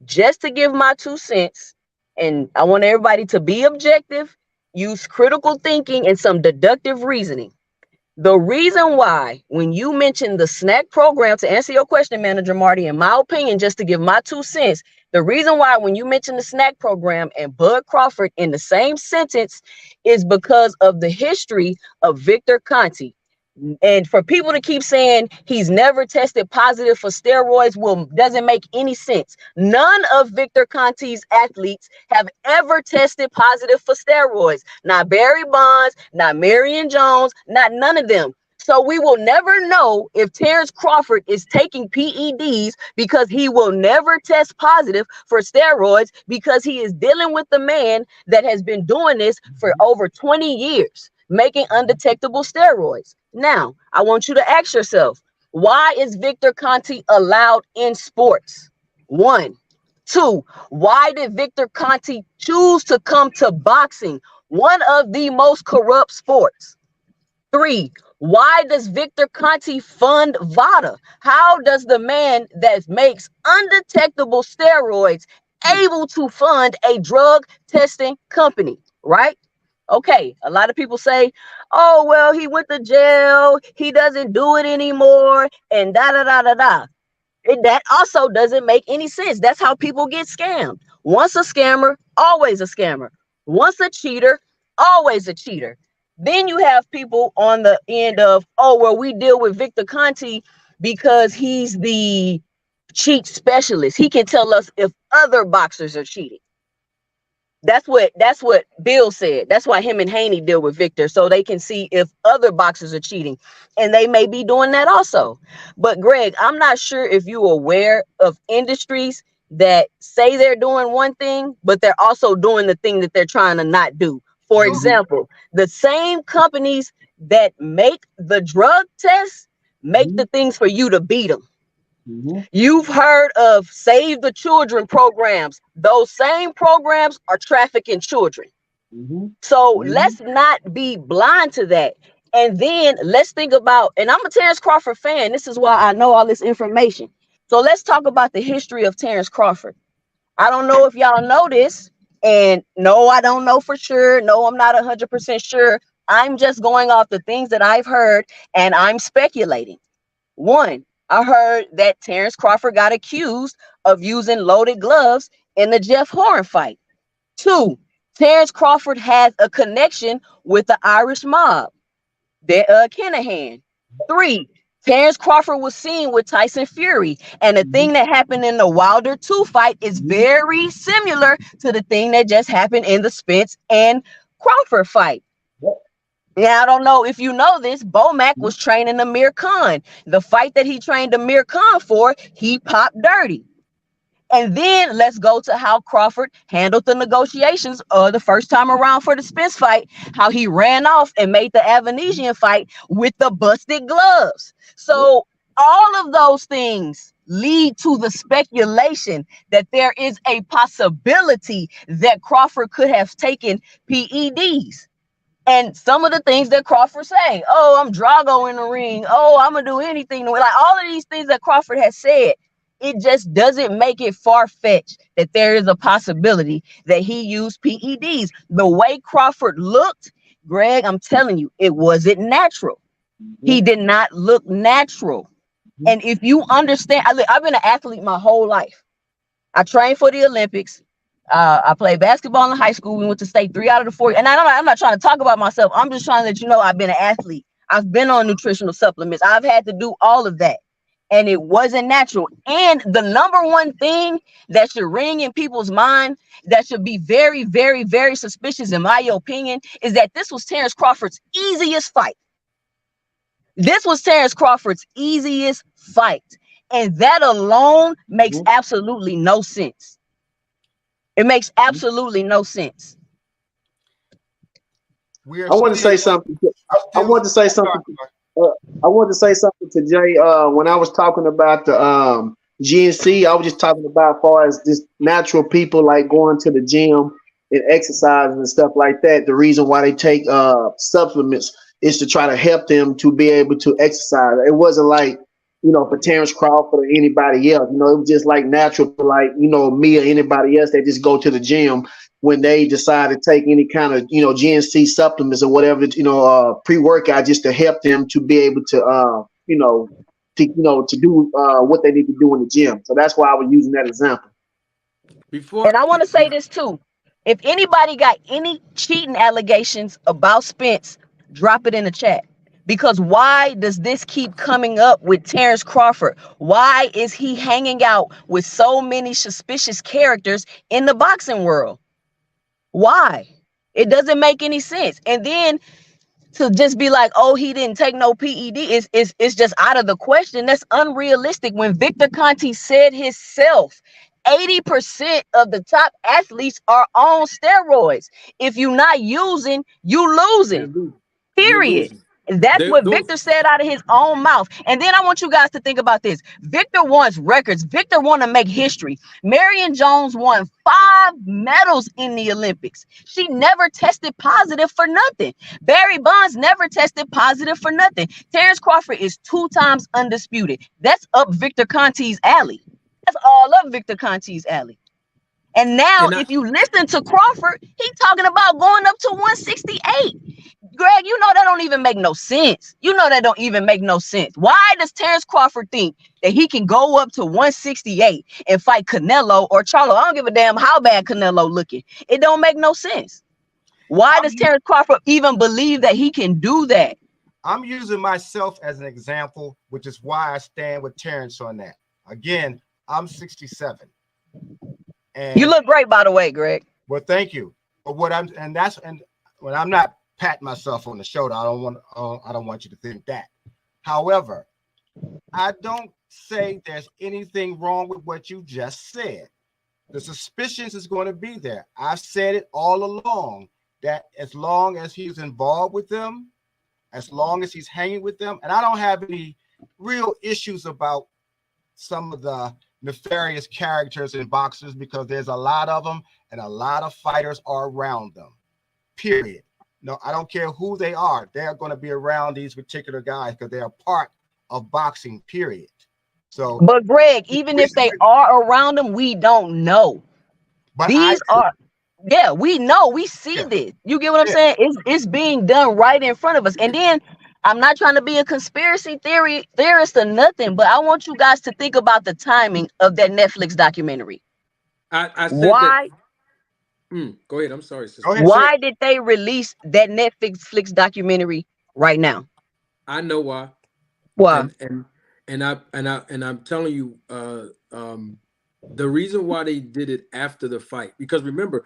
just to give my 2 cents, and I want everybody to be objective, use critical thinking and some deductive reasoning. The reason why, when you mention the SNAC program, to answer your question, Manager Marty, in my opinion, just to give my 2 cents, the reason why when you mention the SNAC program and Bud Crawford in the same sentence is because of the history of Victor Conti. And for people to keep saying he's never tested positive for steroids doesn't make any sense. None of Victor Conti's athletes have ever tested positive for steroids. Not Barry Bonds, not Marion Jones, not none of them. So we will never know if Terrence Crawford is taking PEDs because he will never test positive for steroids because he is dealing with the man that has been doing this for over 20 years, making undetectable steroids. Now, I want you to ask yourself, why is Victor Conti allowed in sports? 1. 2, why did Victor Conti choose to come to boxing, one of the most corrupt sports? 3, why does Victor Conti fund VADA? How does the man that makes undetectable steroids able to fund a drug testing company, right? Okay, a lot of people say, oh, well, he went to jail, he doesn't do it anymore, and da da da da da. That also doesn't make any sense. That's how people get scammed. Once a scammer, always a scammer. Once a cheater, always a cheater. Then you have people on the end of, oh, well, we deal with Victor Conti because he's the cheat specialist. He can tell us if other boxers are cheating. That's what Bill said. That's why him and Haney deal with Victor, so they can see if other boxers are cheating, and they may be doing that also. But Greg, I'm not sure if you're aware of industries that say they're doing one thing, but they're also doing the thing that they're trying to not do. For example, the same companies that make the drug tests make the things for you to beat them. You've heard of Save the Children programs. Those same programs are trafficking children. So let's not be blind to that. And then let's think about, and I'm a Terrence Crawford fan. This is why I know all this information. So let's talk about the history of Terrence Crawford. I don't know if y'all know this. And no, I don't know for sure. No, I'm not 100% sure. I'm just going off the things that I've heard, and I'm speculating. 1, I heard that Terrence Crawford got accused of using loaded gloves in the Jeff Horn fight. 2, Terrence Crawford has a connection with the Irish mob, Kinahan. 3, Terrence Crawford was seen with Tyson Fury, and the thing that happened in the Wilder 2 fight is very similar to the thing that just happened in the Spence and Crawford fight. Now, I don't know if you know this, Bomac was training Amir Khan. The fight that he trained Amir Khan for, he popped dirty. And then let's go to how Crawford handled the negotiations the first time around for the Spence fight, how he ran off and made the Avanesian fight with the busted gloves. So all of those things lead to the speculation that there is a possibility that Crawford could have taken PEDs. And some of the things that Crawford say, oh, I'm Drago in the ring. Oh, I'm going to do anything. Like all of these things that Crawford has said, it just doesn't make it far-fetched that there is a possibility that he used PEDs. The way Crawford looked, Greg, I'm telling you, it wasn't natural. He did not look natural. And if you understand, I've been an athlete my whole life. I trained for the Olympics. I played basketball in high school. We went to state 3 out of the 4. And I'm not trying to talk about myself. I'm just trying to let you know I've been an athlete. I've been on nutritional supplements. I've had to do all of that. And it wasn't natural. And the number one thing that should ring in people's mind, that should be very, very, very suspicious, in my opinion, is that this was Terrence Crawford's easiest fight. This was Terrence Crawford's easiest fight. And that alone makes absolutely no sense. It makes absolutely no sense. I want to say something. I want to say something. I wanted to say something to Jay. When I was talking about the GNC, I was just talking about as far as just natural people like going to the gym and exercising and stuff like that. The reason why they take supplements is to try to help them to be able to exercise. It wasn't like, for Terrence Crawford or anybody else. It was just like natural for like, me or anybody else that just go to the gym when they decide to take any kind of, GNC supplements or whatever, pre-workout just to help them to be able to, to do what they need to do in the gym. So that's why I was using that example. And I want to say this too. If anybody got any cheating allegations about Spence, drop it in the chat. Because why does this keep coming up with Terrence Crawford? Why is he hanging out with so many suspicious characters in the boxing world? Why? It doesn't make any sense. And then to just be like, oh, he didn't take no PED is just out of the question. That's unrealistic. When Victor Conte said himself, 80% of the top athletes are on steroids. If you're not using, you losing. Period. That's what Victor said out of his own mouth. And then I want you guys to think about this. Victor wants records. Victor want to make history. Marion Jones won 5 medals in the Olympics. She never tested positive for nothing. Barry Bonds never tested positive for nothing. Terrence Crawford is 2 times undisputed. That's up Victor Conte's alley. That's all up Victor Conte's alley. And now, if you listen to Crawford, he's talking about going up to 168. Greg, that don't even make no sense. That don't even make no sense. Why does Terrence Crawford think that he can go up to 168 and fight Canelo or Charlo? I don't give a damn how bad Canelo looking. It don't make no sense. Why does Terrence Crawford even believe that he can do that? I'm using myself as an example, which is why I stand with Terrence on that. Again, I'm 67. And you look great, by the way, Greg. Well, thank you. But when I'm not patting myself on the shoulder, I don't want you to think that. However, I don't say there's anything wrong with what you just said. The suspicions is going to be there. I've said it all along that as long as he's involved with them, as long as he's hanging with them, and I don't have any real issues about some of the nefarious characters in boxers because there's a lot of them and a lot of fighters are around them, period. No, I don't care who they are. They're going to be around these particular guys because they are part of boxing, period. So, but Greg, even if they are around them, we don't know. But we know, we see this. You get what I'm saying? It's being done right in front of us. And then I'm not trying to be a conspiracy theorist or nothing, but I want you guys to think about the timing of that Netflix documentary. I said that. Why Go ahead. I'm sorry, Go sister. ahead, say it. why did they release that Netflix documentary right now? I know why. Why? And I'm telling you, the reason why they did it after the fight, because remember,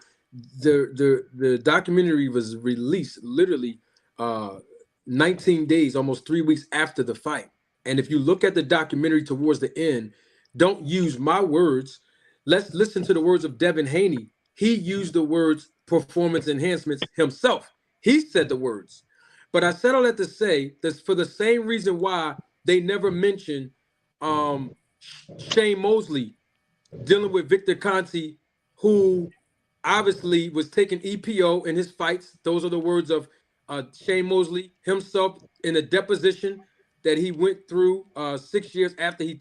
the documentary was released literally uh 19 days, almost 3 weeks after the fight. And if you look at the documentary towards the end, don't use my words. Let's listen to the words of Devin Haney. He used the words performance enhancements himself. He said the words. But I said all that to say this for the same reason why they never mentioned Shane Mosley dealing with Victor Conti, who obviously was taking EPO in his fights. Those are the words of Shane Mosley himself in a deposition that he went through 6 years after he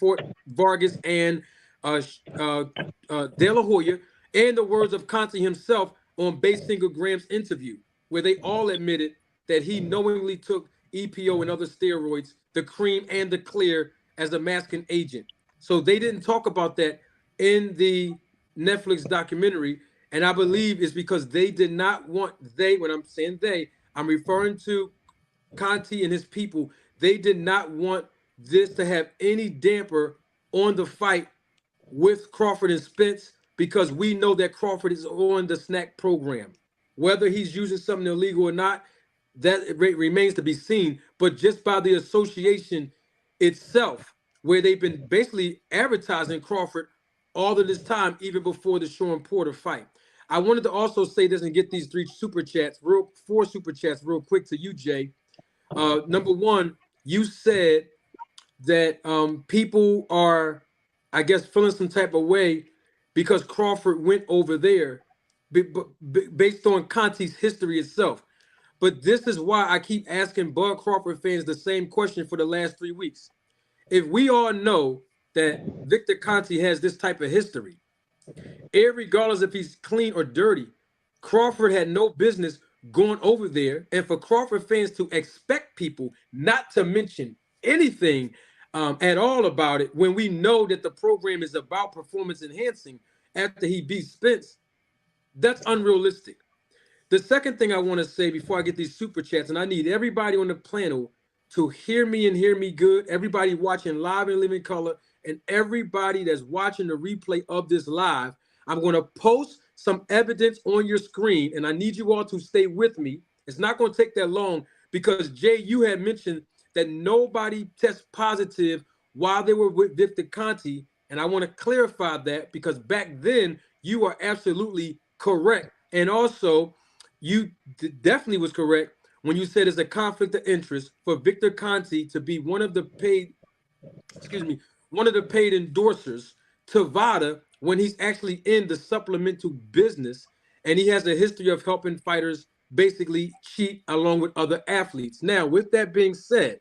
fought Vargas and De La Hoya, and the words of Conti himself on Base Single Graham's interview, where they all admitted that he knowingly took EPO and other steroids, the cream and the clear, as a masking agent. So they didn't talk about that in the Netflix documentary. And I believe it's because they did not want, when I'm saying they, I'm referring to Conti and his people, they did not want this to have any damper on the fight with Crawford and Spence, because we know that Crawford is on the SNAC program. Whether he's using something illegal or not, that remains to be seen. But just by the association itself, where they've been basically advertising Crawford all of this time, even before the Sean Porter fight. I wanted to also say this and get these four super chats real quick to you, Jay. Number one, you said that people are, I guess, feeling some type of way because Crawford went over there based on Conti's history itself. But this is why I keep asking Bud Crawford fans the same question for the last 3 weeks. If we all know that Victor Conti has this type of history, regardless if he's clean or dirty, Crawford had no business going over there. And for Crawford fans to expect people not to mention anything at all about it, when we know that the program is about performance enhancing after he beat Spence, that's unrealistic. The second thing I want to say before I get these super chats, and I need everybody on the panel to hear me and hear me good, everybody watching live and living color, and everybody that's watching the replay of this live, I'm going to post some evidence on your screen, and I need you all to stay with me. It's not going to take that long because, Jay, you had mentioned that nobody tests positive while they were with Victor Conti, and I want to clarify that because back then you are absolutely correct. And also, you definitely was correct when you said it's a conflict of interest for Victor Conti to be one of the paid endorsers to VADA when he's actually in the supplemental business, and he has a history of helping fighters basically cheat along with other athletes. Now, with that being said,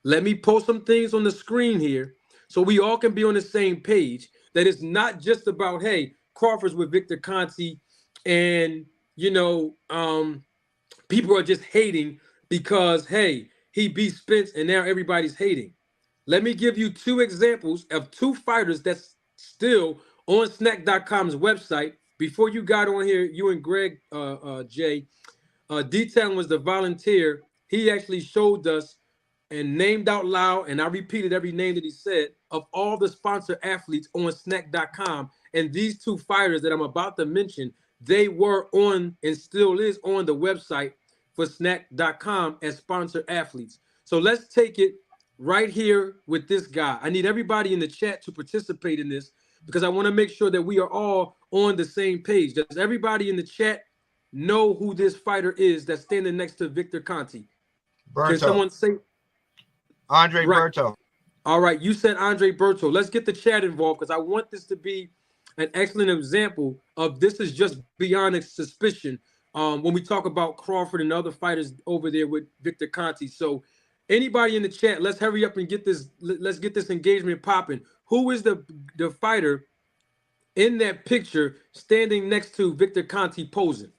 let me post some things on the screen here so we all can be on the same page, that it's not just about, hey, Crawford's with Victor Conti and, people are just hating because, hey, he beat Spence and now everybody's hating. Let me give you two examples of two fighters that's still on SNAC.com's website. Before you got on here, you and Greg, Jay, D-Town was the volunteer. He actually showed us and named out loud, and I repeated every name that he said, of all the sponsor athletes on SNAC.com. And these two fighters that I'm about to mention, they were on and still is on the website for SNAC.com as sponsor athletes. So let's take it right here with this guy. I need everybody in the chat to participate in this because I want to make sure that we are all on the same page. Does everybody in the chat know who this fighter is that's standing next to Victor Conti? Berto. Can someone say? Andre Right. Berto. All right, you said Andre Berto. Let's get the chat involved because I want this to be an excellent example of this is just beyond suspicion when we talk about Crawford and other fighters over there with Victor Conti. So anybody in the chat, let's hurry up and get this. Let's get this engagement popping. Who is the fighter in that picture standing next to Victor Conti posing?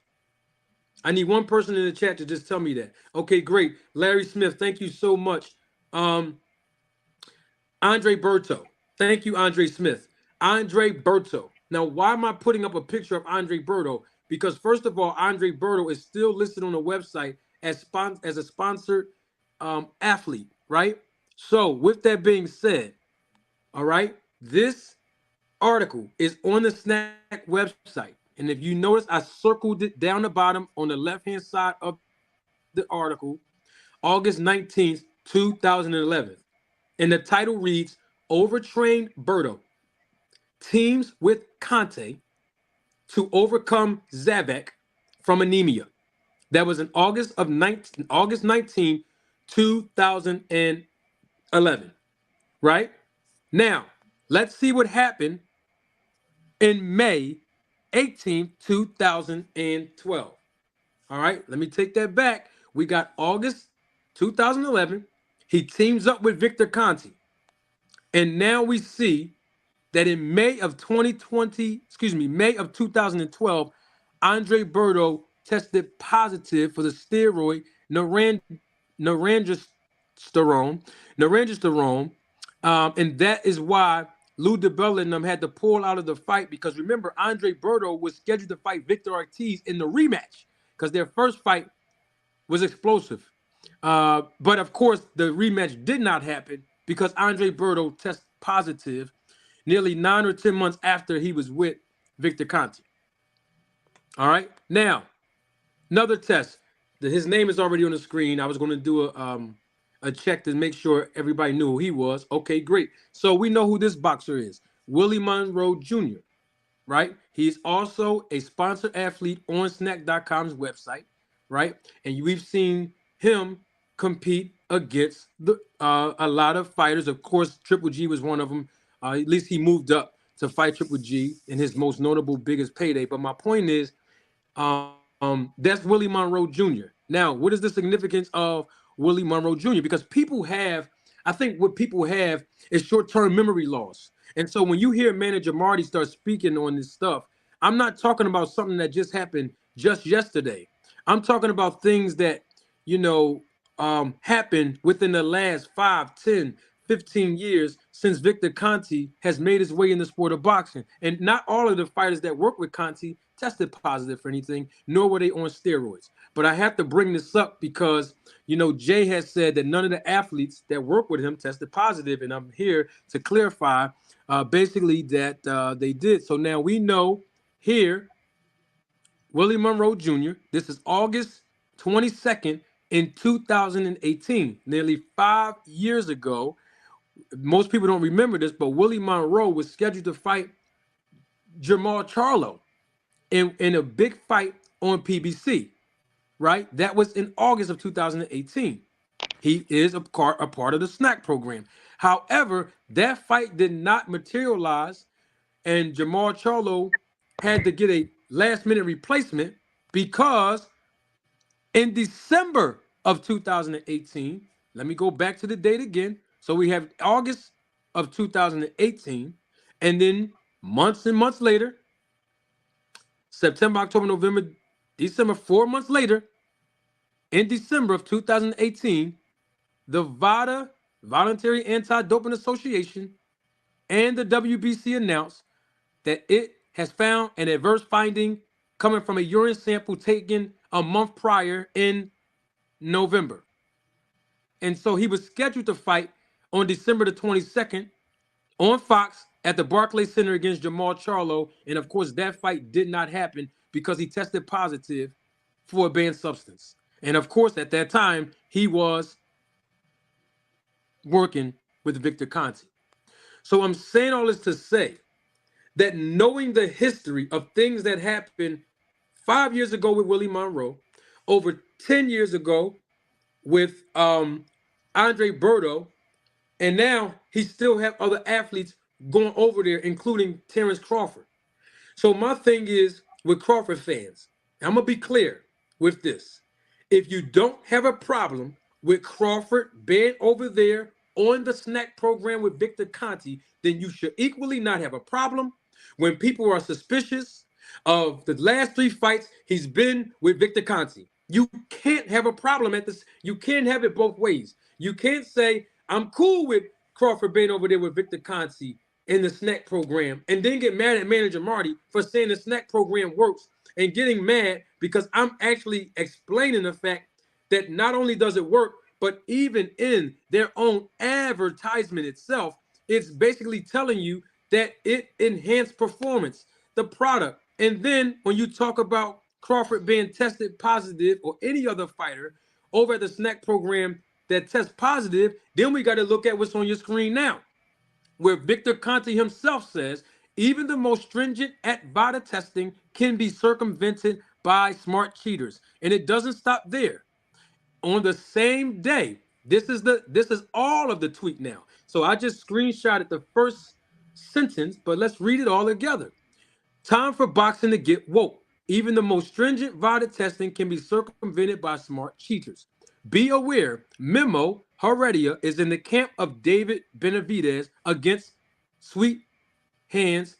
I need one person in the chat to just tell me that. Okay, great. Larry Smith, thank you so much. Andre Berto. Thank you, Andre Smith. Andre Berto. Now, why am I putting up a picture of Andre Berto? Because first of all, Andre Berto is still listed on the website as a sponsored athlete, right? So, with that being said, all right, this article is on the SNAC website. And if you notice, I circled it down the bottom on the left-hand side of the article, August 19th, 2011. And the title reads, Overtrained Berto teams with Conte to overcome Zavek from anemia. That was in August 19, 2011. Right? Now, let's see what happened in May 18th, 2012. All right, let me take that back. We got August 2011. He teams up with Victor Conti. And now we see that in May of 2012, Andre Berto tested positive for the steroid norangestrone, and that is why Lou DiBella and them had to pull out of the fight, because remember, Andre Berto was scheduled to fight Victor Ortiz in the rematch because their first fight was explosive. But of course, the rematch did not happen because Andre Berto tested positive nearly 9 or 10 months after he was with Victor Conti. All right. Now, another test. His name is already on the screen. I was going to do a check to make sure everybody knew who he was. Okay, great. So we know who this boxer is. Willie Monroe Jr., right? He's also a sponsored athlete on SNAC.com's website, right? And we've seen him compete against a lot of fighters. Of course, Triple G was one of them. At least he moved up to fight Triple G in his most notable, biggest payday. But my point is, that's Willie Monroe Jr. Now, what is the significance of Willie Monroe Jr.? Because I think what people have is short-term memory loss. And so when you hear Manager Marty start speaking on this stuff, I'm not talking about something that just happened just yesterday. I'm talking about things that, happened within the last 5, 10, 15 years since Victor Conti has made his way in the sport of boxing. And not all of the fighters that work with Conti tested positive for anything, nor were they on steroids. But I have to bring this up because, Jay has said that none of the athletes that work with him tested positive, and I'm here to clarify basically that they did. So now we know here, Willie Monroe Jr., this is August 22nd in 2018, nearly 5 years ago. Most people don't remember this, but Willie Monroe was scheduled to fight Jamal Charlo in a big fight on PBC, right? That was in August of 2018. He is a part of the SNAC program. However, that fight did not materialize, and Jamal Charlo had to get a last-minute replacement because in December of 2018, let me go back to the date again. So we have August of 2018, and then months and months later, September, October, November, December, 4 months later, in December of 2018, the VADA, Voluntary Anti-Doping Association, and the WBC announced that it has found an adverse finding coming from a urine sample taken a month prior in November. And so he was scheduled to fight on December the 22nd on Fox at the Barclays Center against Jamal Charlo. And of course, that fight did not happen because he tested positive for a banned substance. And of course, at that time, he was working with Victor Conti. So I'm saying all this to say that knowing the history of things that happened 5 years ago with Willie Monroe, over 10 years ago with Andre Berto, and now he still have other athletes going over there, including Terrence Crawford. So my thing is with Crawford fans, I'm going to be clear with this. If you don't have a problem with Crawford being over there on the SNAC program with Victor Conti, then you should equally not have a problem when people are suspicious of the last 3 fights he's been with Victor Conti. You can't have a problem at this. You can't have it both ways. You can't say, I'm cool with Crawford being over there with Victor Conti, in the SNAC program and then get mad at manager Marty for saying the SNAC program works and getting mad because I'm actually explaining the fact that not only does it work, but even in their own advertisement itself, it's basically telling you that it enhanced performance, the product. And then when you talk about Crawford being tested positive or any other fighter over at the SNAC program that tests positive, then we got to look at what's on your screen now, where Victor Conte himself says even the most stringent at VADA testing can be circumvented by smart cheaters. And it doesn't stop there. On the same day, this is all of the tweet now. So I just screenshotted the first sentence, but let's read it all together. Time for boxing to get woke. Even the most stringent VADA testing can be circumvented by smart cheaters. Be aware, Memo Heredia is in the camp of David Benavidez against Sweet Hands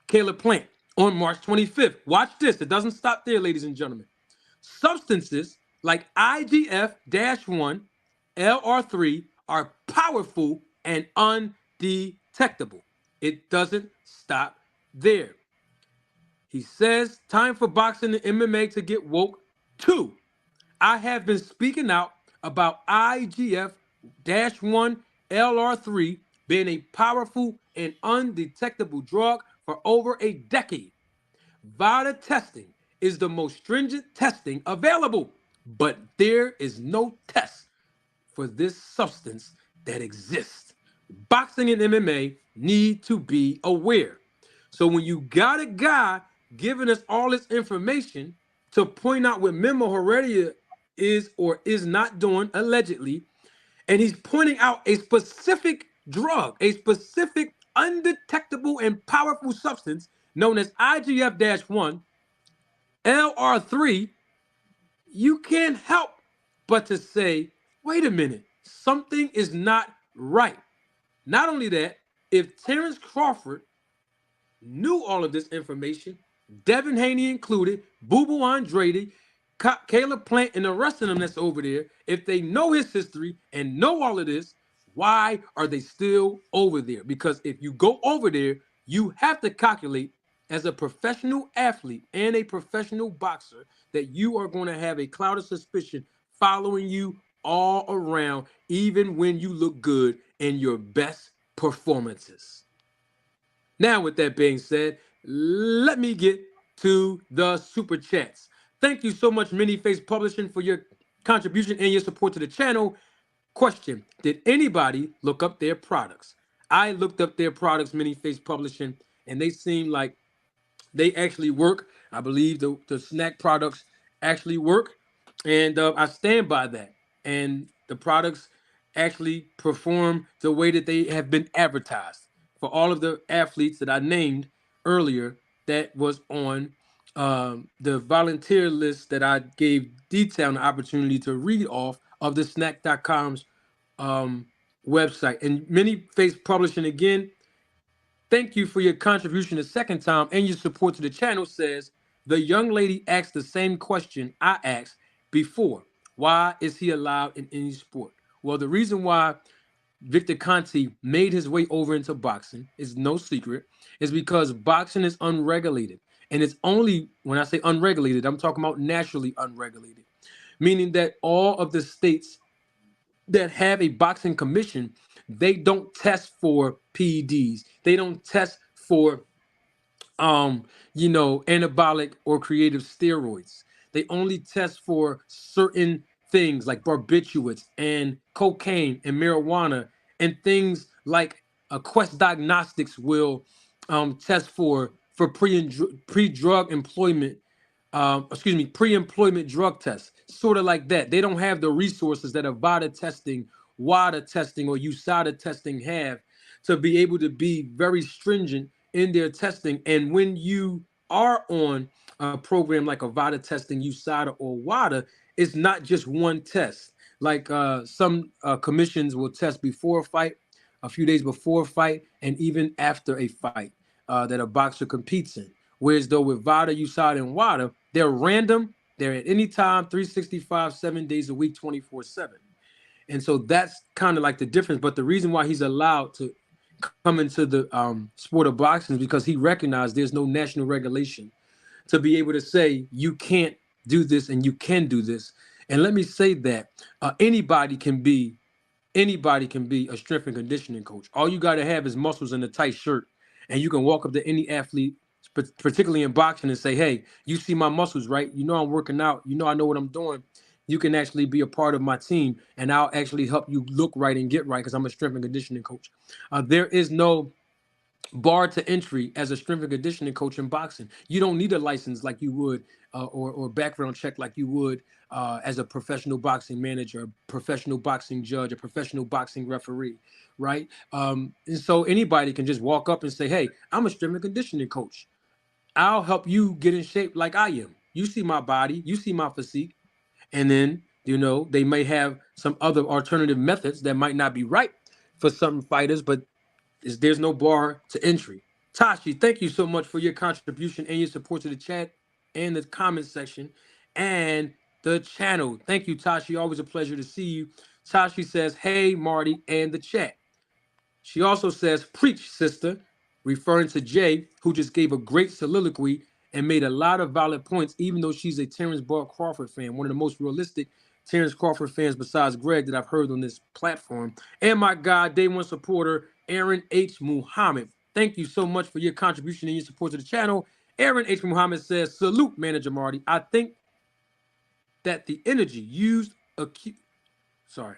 Caleb Plant on March 25th. Watch this. It doesn't stop there, ladies and gentlemen. Substances like IGF-1, LR3 are powerful and undetectable. It doesn't stop there. He says, time for boxing and MMA to get woke. 2, I have been speaking out about IGF-1 LR3 being a powerful and undetectable drug for over a decade. VADA testing is the most stringent testing available, but there is no test for this substance that exists. Boxing and MMA need to be aware. So when you got a guy giving us all this information to point out what Memo Heredia is or is not doing, allegedly, and he's pointing out a specific drug, a specific undetectable and powerful substance known as IGF-1, LR3, you can't help but to say, wait a minute, something is not right. Not only that, if Terrence Crawford knew all of this information, Devin Haney included, Boo Boo Andrade, Caleb Plant, and the rest of them that's over there, if they know his history and know all of this, why are they still over there? Because if you go over there, you have to calculate as a professional athlete and a professional boxer that you are going to have a cloud of suspicion following you all around, even when you look good in your best performances. Now, with that being said, let me get to the super chats. Thank you so much, Manyface Publishing, for your contribution and your support to the channel. Question: did anybody look up their products? I looked up their products, Manyface Publishing, and they seem like they actually work. I believe the SNAC products actually work, and I stand by that. And the products actually perform the way that they have been advertised. For all of the athletes that I named earlier, that was on the volunteer list that I gave detail and the opportunity to read off of the snack.com's website. And Manyface Publishing, again, thank you for your contribution a second time and your support to the channel. Says the young lady asked the same question I asked before. Why is he allowed in any sport? Well, the reason why Victor Conte made his way over into boxing is no secret, is because boxing is unregulated. And it's only, when I say unregulated, I'm talking about naturally unregulated, meaning that all of the states that have a boxing commission, they don't test for PEDs. They don't test for anabolic or creative steroids. They only test for certain things like barbiturates and cocaine and marijuana and things like Quest Diagnostics will test for pre-drug employment, pre-employment drug tests, sort of like that. They don't have the resources that a VADA testing, WADA testing, or USADA testing have to be able to be very stringent in their testing. And when you are on a program like a VADA testing, USADA, or WADA, it's not just one test. Like some commissions will test before a fight, a few days before a fight, and even after a fight that a boxer competes in. Whereas though with VADA, USADA, and WADA, they're random. They're at any time, 365, 7 days a week, 24/7. And so that's kind of like the difference. But the reason why he's allowed to come into the sport of boxing is because he recognized there's no national regulation to be able to say you can't do this and you can do this. And let me say that anybody can be a strength and conditioning coach. All you got to have is muscles and a tight shirt, and you can walk up to any athlete, particularly in boxing, and say, "Hey, you see my muscles, right? You know I'm working out. You know I know what I'm doing. You can actually be a part of my team, and I'll actually help you look right and get right because I'm a strength and conditioning coach." There is no bar to entry as a strength and conditioning coach in boxing. You don't need a license like you would, or background check like you would as a professional boxing manager, a professional boxing judge, a professional boxing referee, right? And so anybody can just walk up and say, "Hey, I'm a strength and conditioning coach. I'll help you get in shape like I am. You see my body, you see my physique." And then, they may have some other alternative methods that might not be right for some fighters, but there's no bar to entry. Tashi, thank you so much for your contribution and your support to the chat and the comment section and the channel. Thank you, Tashi. Always a pleasure to see you. Tashi says, "Hey, Marty," and the chat. She also says, "Preach, sister," referring to Jay, who just gave a great soliloquy and made a lot of valid points, even though she's a Terrence Bud Crawford fan, one of the most realistic Terrence Crawford fans besides Greg that I've heard on this platform. And my God, Day One supporter, Aaron H. Muhammad. Thank you so much for your contribution and your support to the channel. Aaron H. Muhammad says, "Salute, Manager Marty. I think that the energy used sorry.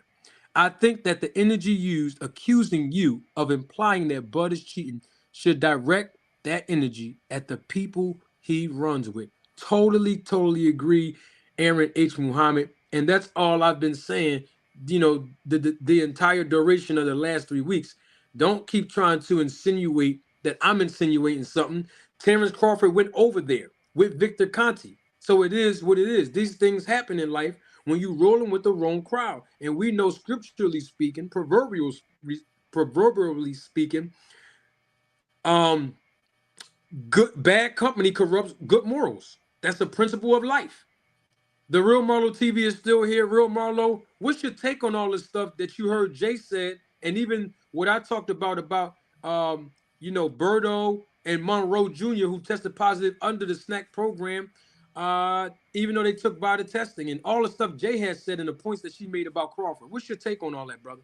I think that the energy used accusing you of implying that Bud is cheating should direct that energy at the people he runs with." Totally, totally agree, Aaron H. Muhammad. And that's all I've been saying, the entire duration of the last 3 weeks. Don't keep trying to insinuate that I'm insinuating something. Terrence Crawford went over there with Victor Conti. So it is what it is. These things happen in life when you rolling with the wrong crowd. And we know, scripturally speaking, proverbially speaking, um, bad company corrupts good morals. That's a principle of life. The Real Marlo TV is still here. Real Marlo, what's your take on all this stuff that you heard Jay said, and even what I talked about Birdo and Monroe Jr., who tested positive under the SNAC program, even though they took by the testing, and all the stuff Jay has said and the points that she made about Crawford. What's your take on all that, brother?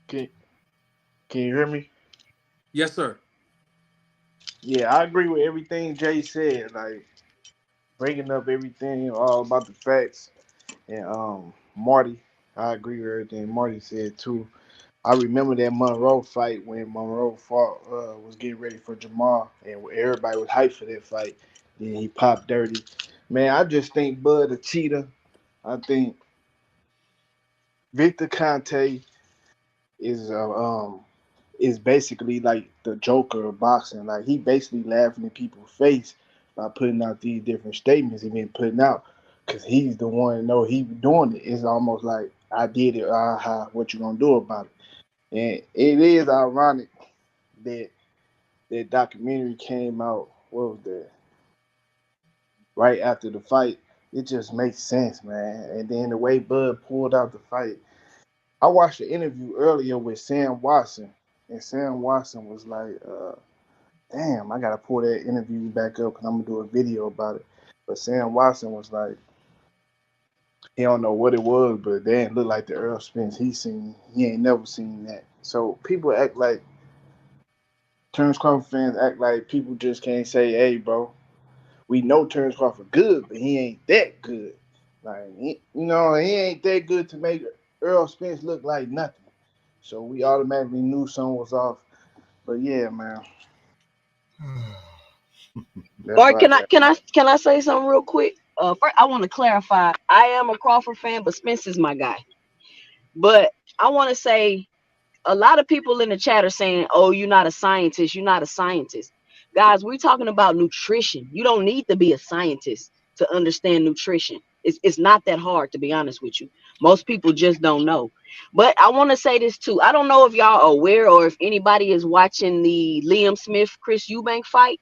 Can you hear me? Yes, sir. Yeah, I agree with everything Jay said. Like bringing up everything all about the facts, and Marty, I agree with everything Marty said too. I remember that Monroe fight when Monroe fought was getting ready for Jamal, and everybody was hyped for that fight. Then he popped dirty. Man, I just think Bud a cheater. I think Victor Conte is is basically like the Joker of boxing. Like he basically laughing in people's face by putting out these different statements he been putting out because he's the one that know he doing it. It's almost like I did it. What you gonna do about it? And it is ironic that that documentary came out. What was that? Right after the fight. It just makes sense, man. And then the way Bud pulled out the fight. I watched an interview earlier with Sam Watson, and Sam Watson was like, "Damn, I gotta pull that interview back up because I'm gonna do a video about it." But Sam Watson was like, he don't know what it was, but it didn't look like the Earl Spence he seen. He ain't never seen that. So people act like Terrence Crawford fans act like people just can't say, "Hey, bro, we know Terrence Crawford good, but he ain't that good. Like, he ain't that good to make Earl Spence look like nothing." So we automatically knew something was off. But yeah, man, that's Or what I got. can I say something real quick? First, I want to clarify. I am a Crawford fan, but Spence is my guy. But I want to say a lot of people in the chat are saying, "Oh, you're not a scientist. You're not a scientist." Guys, we're talking about nutrition. You don't need to be a scientist to understand nutrition. It's not that hard, to be honest with you. Most people just don't know. But I want to say this too. I don't know if y'all are aware or if anybody is watching the Liam Smith Chris Eubank fight,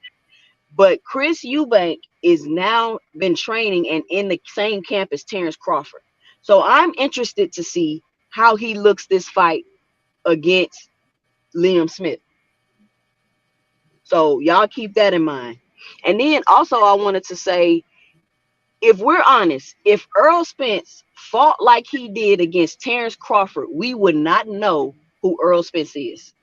but Chris Eubank is now been training and in the same camp as Terrence Crawford. So I'm interested to see how he looks this fight against Liam Smith. So y'all keep that in mind. And then also I wanted to say, if we're honest, if Earl Spence fought like he did against Terrence Crawford, we would not know who Earl Spence is.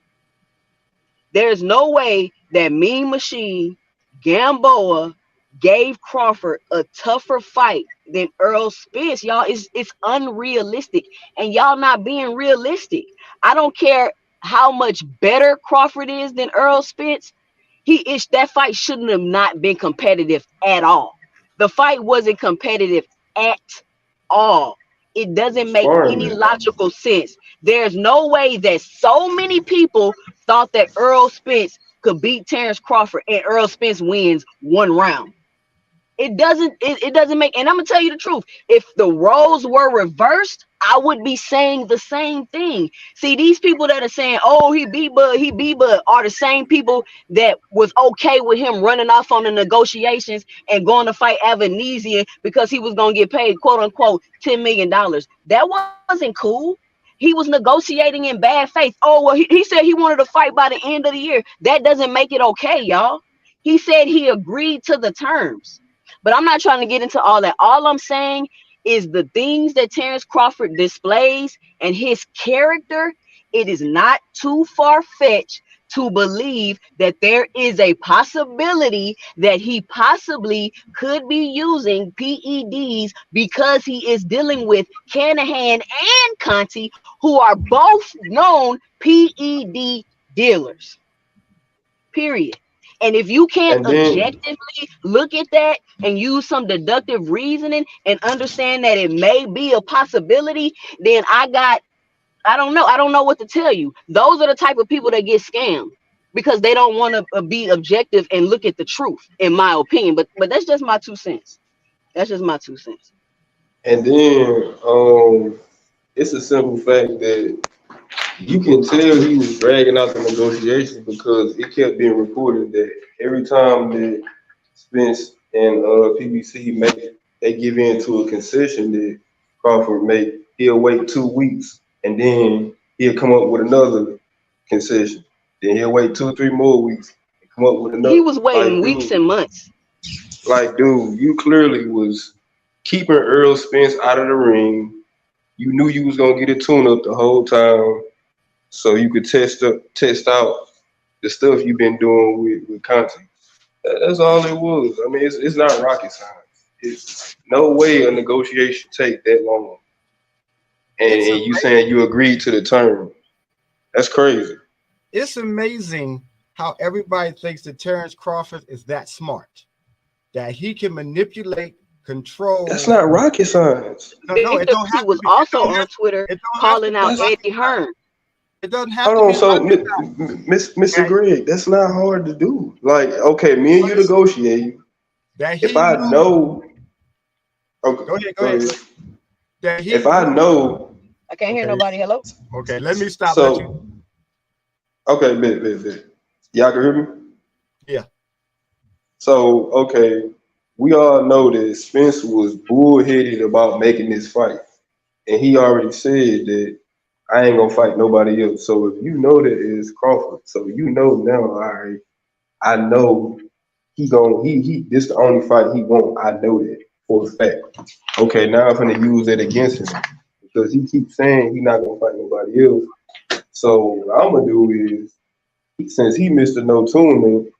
There's no way that Mean Machine Gamboa gave Crawford a tougher fight than Earl Spence. Y'all, it's unrealistic, and y'all not being realistic. I don't care how much better Crawford is than Earl Spence. That fight shouldn't have not been competitive at all. The fight wasn't competitive at all. It doesn't make Sparring any man. logical sense. There's no way that so many people thought that Earl Spence could beat Terrence Crawford and Earl Spence wins one round. It doesn't make, and I'm gonna tell you the truth. If the roles were reversed, I would be saying the same thing. See, these people that are saying, "Oh, he beat Bud," are the same people that was okay with him running off on the negotiations and going to fight Avanesian because he was gonna get paid, quote unquote, $10 million. That wasn't cool. He was negotiating in bad faith. Oh, well, he said he wanted to fight by the end of the year. That doesn't make it okay, y'all. He said he agreed to the terms. But I'm not trying to get into all that. All I'm saying is the things that Terrence Crawford displays and his character, it is not too far-fetched to believe that there is a possibility that he possibly could be using PEDs because he is dealing with Canahan and Conti, who are both known PED dealers. Period. And if you can't And then objectively look at that and use some deductive reasoning and understand that it may be a possibility, then I don't know what to tell you. Those are the type of people that get scammed because they don't want to be objective and look at the truth, in my opinion. But that's just my 2 cents. That's just my 2 cents. and then it's a simple fact that you can tell he was dragging out the negotiations because it kept being reported that every time that Spence and PBC make they give in to a concession that Crawford make, he'll wait 2 weeks and then he'll come up with another concession. Then he'll wait 2 or 3 more weeks and come up with He another. was waiting weeks and months. Dude, you clearly was keeping Earl Spence out of the ring. You knew you was gonna get a tune up the whole time, so you could test out the stuff you've been doing with Conti. That's all it was. I mean, it's not rocket science. It's no way a negotiation take that long. And It's you saying you agreed to the term. That's crazy. it's amazing how everybody thinks that Terrence Crawford is that smart, that he can manipulate, control. That's not rocket science. No, Because it don't he have was to be. also on Twitter It don't have to calling be out That's Eddie Hearn. It doesn't have hold to on. be So, rocket science. Mr. That, Greg, that's not hard to do. Like, okay, me and you negotiate. that If he I knew. know, okay, Go ahead. go ahead. That he If I knew. know, I can't hear Okay. nobody. Hello? Okay. Let me stop. Let you. so okay, bet. Y'all can hear me? Yeah. So, okay, we all know that Spence was bullheaded about making this fight. And he already said that I ain't gonna fight nobody else. So if you know that it's Crawford, so you know now, all right, I know he this the only fight he want. I know that for a fact. Okay, now I'm gonna use that against him because he keeps saying he not gonna fight nobody else. So what I'm gonna do is since he missed a no tune,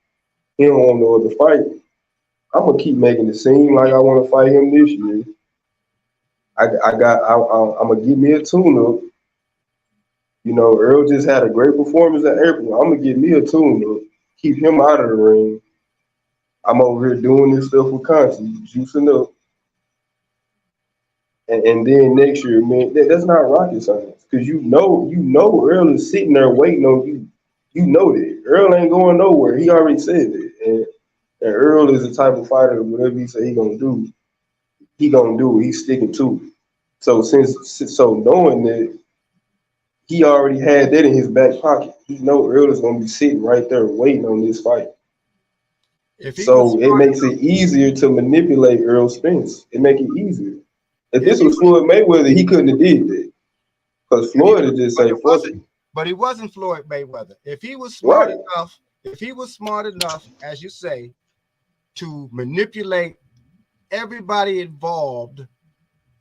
he don't want no other fight. I'm gonna keep making it seem like I want to fight him this year. I'm gonna give me a tune-up. You know, Earl just had a great performance in April. I'm gonna give me a tune-up, keep him out of the ring. I'm over here doing this stuff with Conti, juicing up. And then next year, man, that's not rocket science. Cause you know Earl is sitting there waiting on you. You know that. Earl ain't going nowhere. He already said it. And Earl is the type of fighter that whatever he say he gonna do, he gonna do it. He's sticking to it. So knowing that he already had that in his back pocket, he know Earl is gonna be sitting right there waiting on this fight. If he was So it smart, makes it easier to manipulate Earl Spence. It make it easier. If if this he was Floyd Mayweather, he couldn't have did that. Because Floyd would just say, fuck it. but he wasn't Floyd Mayweather. If he was Right. smart enough, as you say, to manipulate everybody involved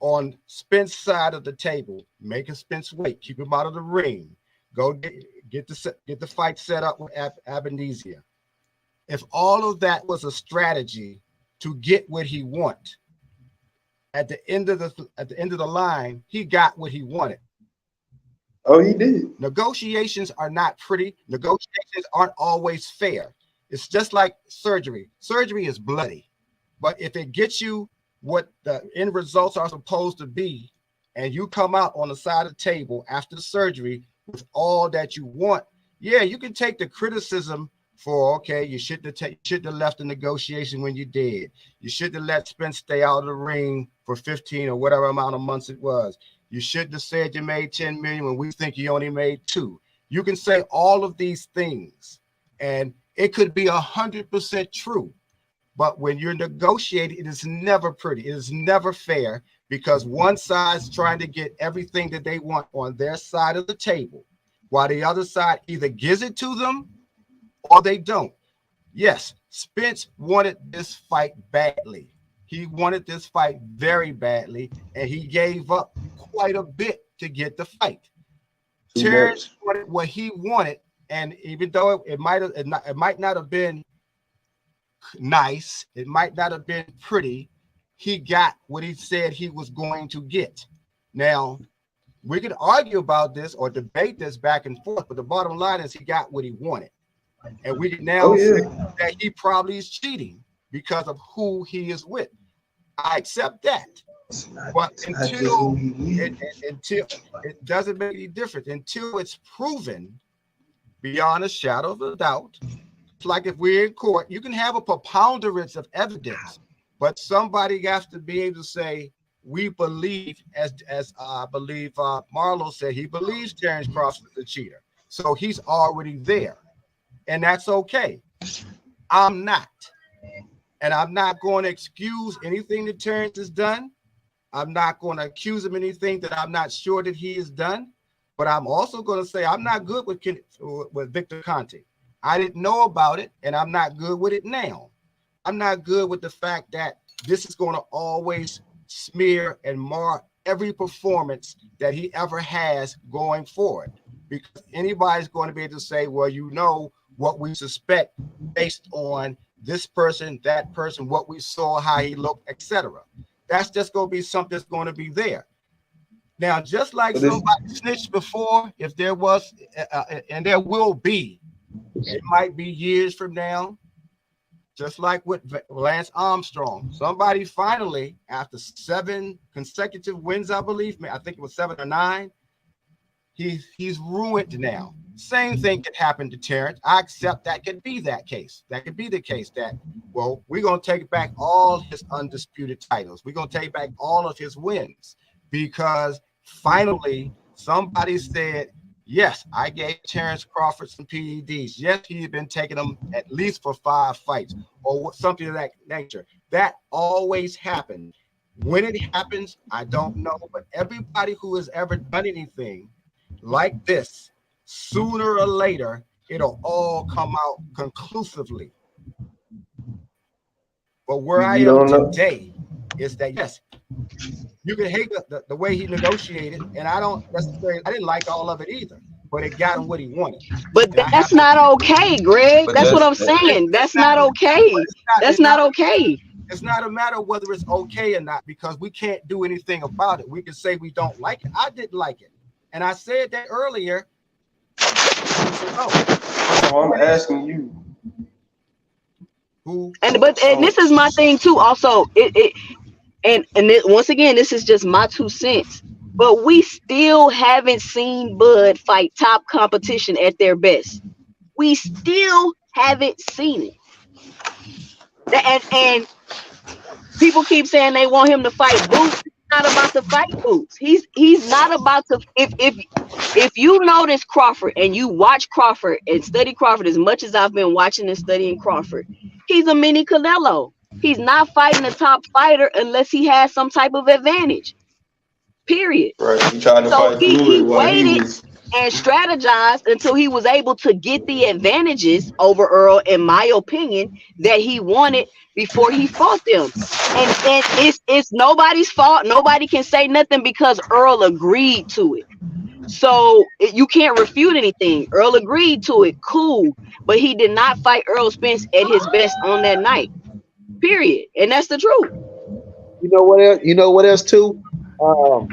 on Spence's side of the table, making Spence wait, keep him out of the ring, go get the fight set up with Abenizia. If all of that was a strategy to get what he wanted, at the end of the line, he got what he wanted. Oh, he did. Negotiations are not pretty. Negotiations aren't always fair. It's just like surgery. Surgery is bloody, but if it gets you what the end results are supposed to be, and you come out on the side of the table after the surgery with all that you want, yeah, you can take the criticism for, okay, you shouldn't have left the negotiation when you did. You shouldn't have let Spence stay out of the ring for 15 or whatever amount of months it was. You shouldn't have said you made 10 million when we think you only made 2. You can say all of these things, and it could be 100% true. But when you're negotiating, it is never pretty. It is never fair, because one side's trying to get everything that they want on their side of the table, while the other side either gives it to them or they don't. Yes, Spence wanted this fight badly. He wanted this fight very badly, and he gave up quite a bit to get the fight. Terrence wanted what he wanted, and even though it might not have been nice, it might not have been pretty, he got what he said he was going to get. Now, we could argue about this or debate this back and forth, but the bottom line is he got what he wanted. And we can now say that he probably is cheating because of who he is with. I accept that. But until it doesn't make any difference, until it's proven beyond a shadow of a doubt. It's like if we're in court, you can have a preponderance of evidence, but somebody has to be able to say, we believe, as I believe Marlo said, he believes Terrence Crawford is a cheater. So he's already there. And that's okay. I'm not. And I'm not going to excuse anything that Terrence has done. I'm not going to accuse him of anything that I'm not sure that he has done. But I'm also going to say I'm not good with Victor Conte. I didn't know about it, and I'm not good with it now. I'm not good with the fact that this is going to always smear and mar every performance that he ever has going forward. Because anybody's going to be able to say, well, you know what we suspect based on this person, that person, what we saw, how he looked, etc. That's just going to be something that's going to be there. Now, just like somebody snitched before, if there was, and there will be, it might be years from now, just like with Lance Armstrong, somebody finally, after 7 consecutive wins, I believe, I think it was 7 or 9, he's ruined now. Same thing could happen to Terrence. I accept that could be that case. That could be the case that, well, we're going to take back all his undisputed titles. We're going to take back all of his wins because finally somebody said, yes, I gave Terrence Crawford some PEDs. Yes, he had been taking them at least for 5 fights or something of that nature. That always happens. When it happens, I don't know. But everybody who has ever done anything like this, sooner or later, it'll all come out conclusively. But where I am today is that, yes, you can hate the way he negotiated, and I didn't like all of it either, but it got him what he wanted. But that's not okay, Greg. That's what I'm saying. That's not okay. That's not okay. It's not a matter of whether it's okay or not, because we can't do anything about it. We can say we don't like it. I didn't like it. And I said that earlier. So I'm asking you. And this is my thing too. Also, once again, this is just my 2 cents. But we still haven't seen Bud fight top competition at their best. We still haven't seen it. And people keep saying they want him to fight Boots. He's not about to fight Boots. He's not about to. If you notice Crawford and you watch Crawford and study Crawford as much as I've been watching and studying Crawford, he's a mini Canelo. He's not fighting a top fighter unless he has some type of advantage. Period. Right. He tried to fight he waited. and strategized until he was able to get the advantages over Earl, in my opinion, that he wanted before he fought them. And it's nobody's fault. Nobody can say nothing because Earl agreed to it. So you can't refute anything. Earl agreed to it, cool, but he did not fight Earl Spence at his best on that night. Period. And that's the truth. You know what else? You know what else too? Um,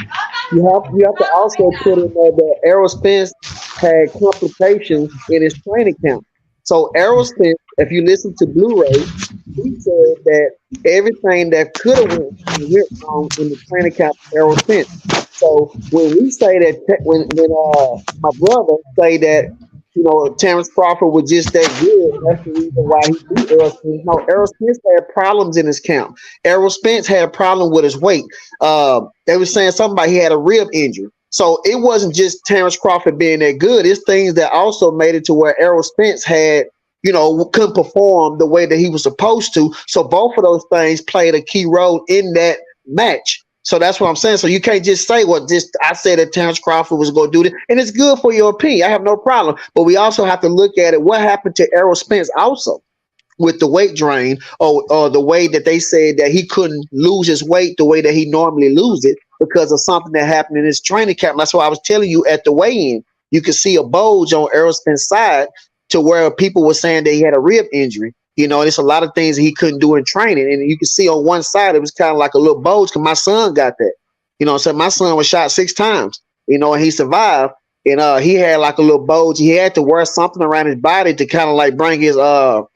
you have to also put in there that Errol Spence had complications in his training camp. So Errol Spence, if you listen to Blu-ray, he said that everything that could have went wrong in the training camp, Errol Spence. So when we say that, when my brother say that, Terrence Crawford was just that good, that's the reason why he beat Errol Spence. No, Errol Spence had problems in his camp. Errol Spence had a problem with his weight. They were saying something about he had a rib injury. So it wasn't just Terrence Crawford being that good. It's things that also made it to where Errol Spence couldn't perform the way that he was supposed to. So both of those things played a key role in that match. So that's what I'm saying. So you can't just say, well, I said that Terrence Crawford was going to do this. And it's good for your opinion. I have no problem. But we also have to look at it. What happened to Errol Spence also with the weight drain, or the way that they said that he couldn't lose his weight the way that he normally loses it because of something that happened in his training camp. That's why I was telling you at the weigh-in, you could see a bulge on Errol Spence's side to where people were saying that he had a rib injury. And it's a lot of things that he couldn't do in training. And you can see on one side, it was kind of like a little bulge because my son got that. So my son was shot 6 times, and he survived. And he had like a little bulge. He had to wear something around his body to kind of like bring his one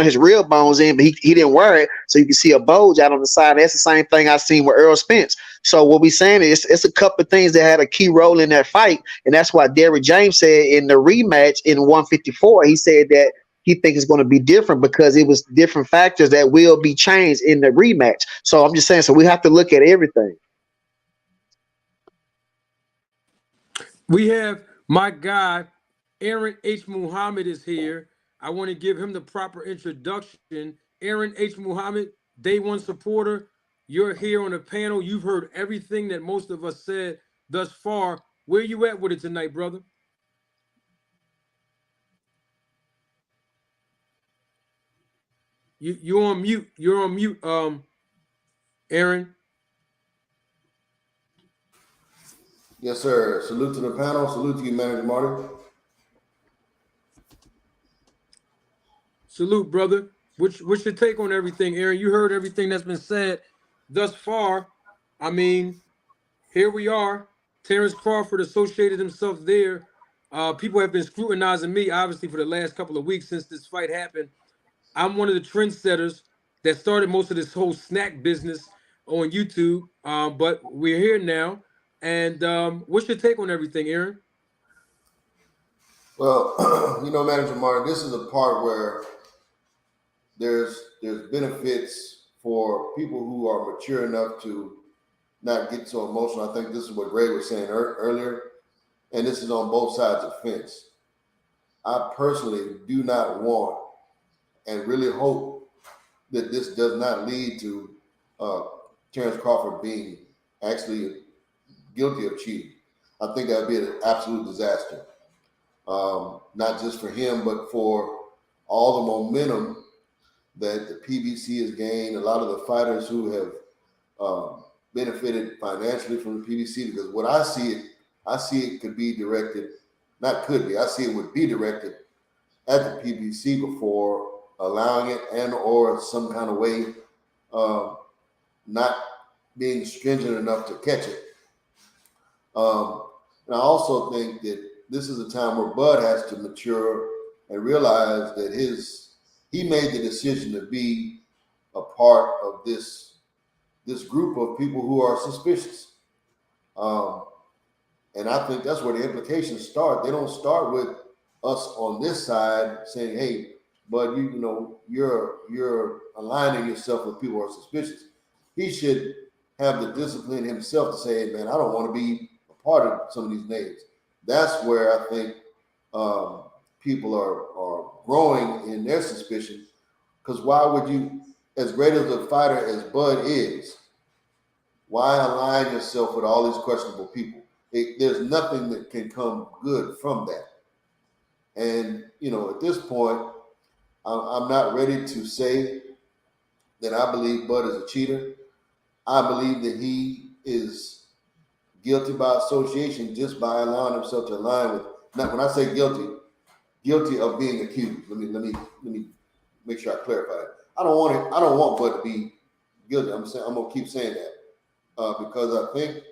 of his rib bones in, but he didn't wear it, so you can see a bulge out on the side. That's the same thing I seen with Errol Spence. So what we saying is it's a couple of things that had a key role in that fight, and that's why Derrick James said in the rematch in 154, he said that he thinks it's going to be different because it was different factors that will be changed in the rematch. So I'm just saying, so we have to look at everything. We have my guy, Aaron H. Muhammad is here. I want to give him the proper introduction. Aaron H. Muhammad, day one supporter. You're here on the panel. You've heard everything that most of us said thus far. Where you at with it tonight, brother? You're on mute. You're on mute, Aaron. Yes, sir. Salute to the panel. Salute to you, Manager Marty. Salute, brother. What's your take on everything, Aaron? You heard everything that's been said thus far. I mean, here we are. Terrence Crawford associated himself there. People have been scrutinizing me, obviously, for the last couple of weeks since this fight happened. I'm one of the trendsetters that started most of this whole snack business on YouTube. But we're here now. And what's your take on everything, Aaron? Well, Manager Martin, this is a part where there's benefits for people who are mature enough to not get so emotional. I think this is what Greg was saying earlier, and this is on both sides of the fence. I personally do not want and really hope that this does not lead to Terrence Crawford being actually guilty of cheating. I think that would be an absolute disaster, not just for him, but for all the momentum that the PBC has gained. A lot of the fighters who have benefited financially from the PBC, because what I see it could be directed, not could be, I see it would be directed at the PBC before allowing it, and or some kind of way not being stringent enough to catch it. And I also think that this is a time where Bud has to mature and realize that he made the decision to be a part of this group of people who are suspicious. And I think that's where the implications start. They don't start with us on this side saying, hey, Bud, you're aligning yourself with people who are suspicious. He should have the discipline himself to say, hey, man, I don't want to be a part of some of these names. That's where I think people are growing in their suspicion. Because why would you, as great as a fighter as Bud is, why align yourself with all these questionable people? there's nothing that can come good from that. And at this point, I'm not ready to say that I believe Bud is a cheater. I believe that he is guilty by association just by allowing himself to align with. Now, when I say guilty of being accused. Let me make sure I clarify that. I don't want Bud to be guilty. I'm gonna keep saying that because I think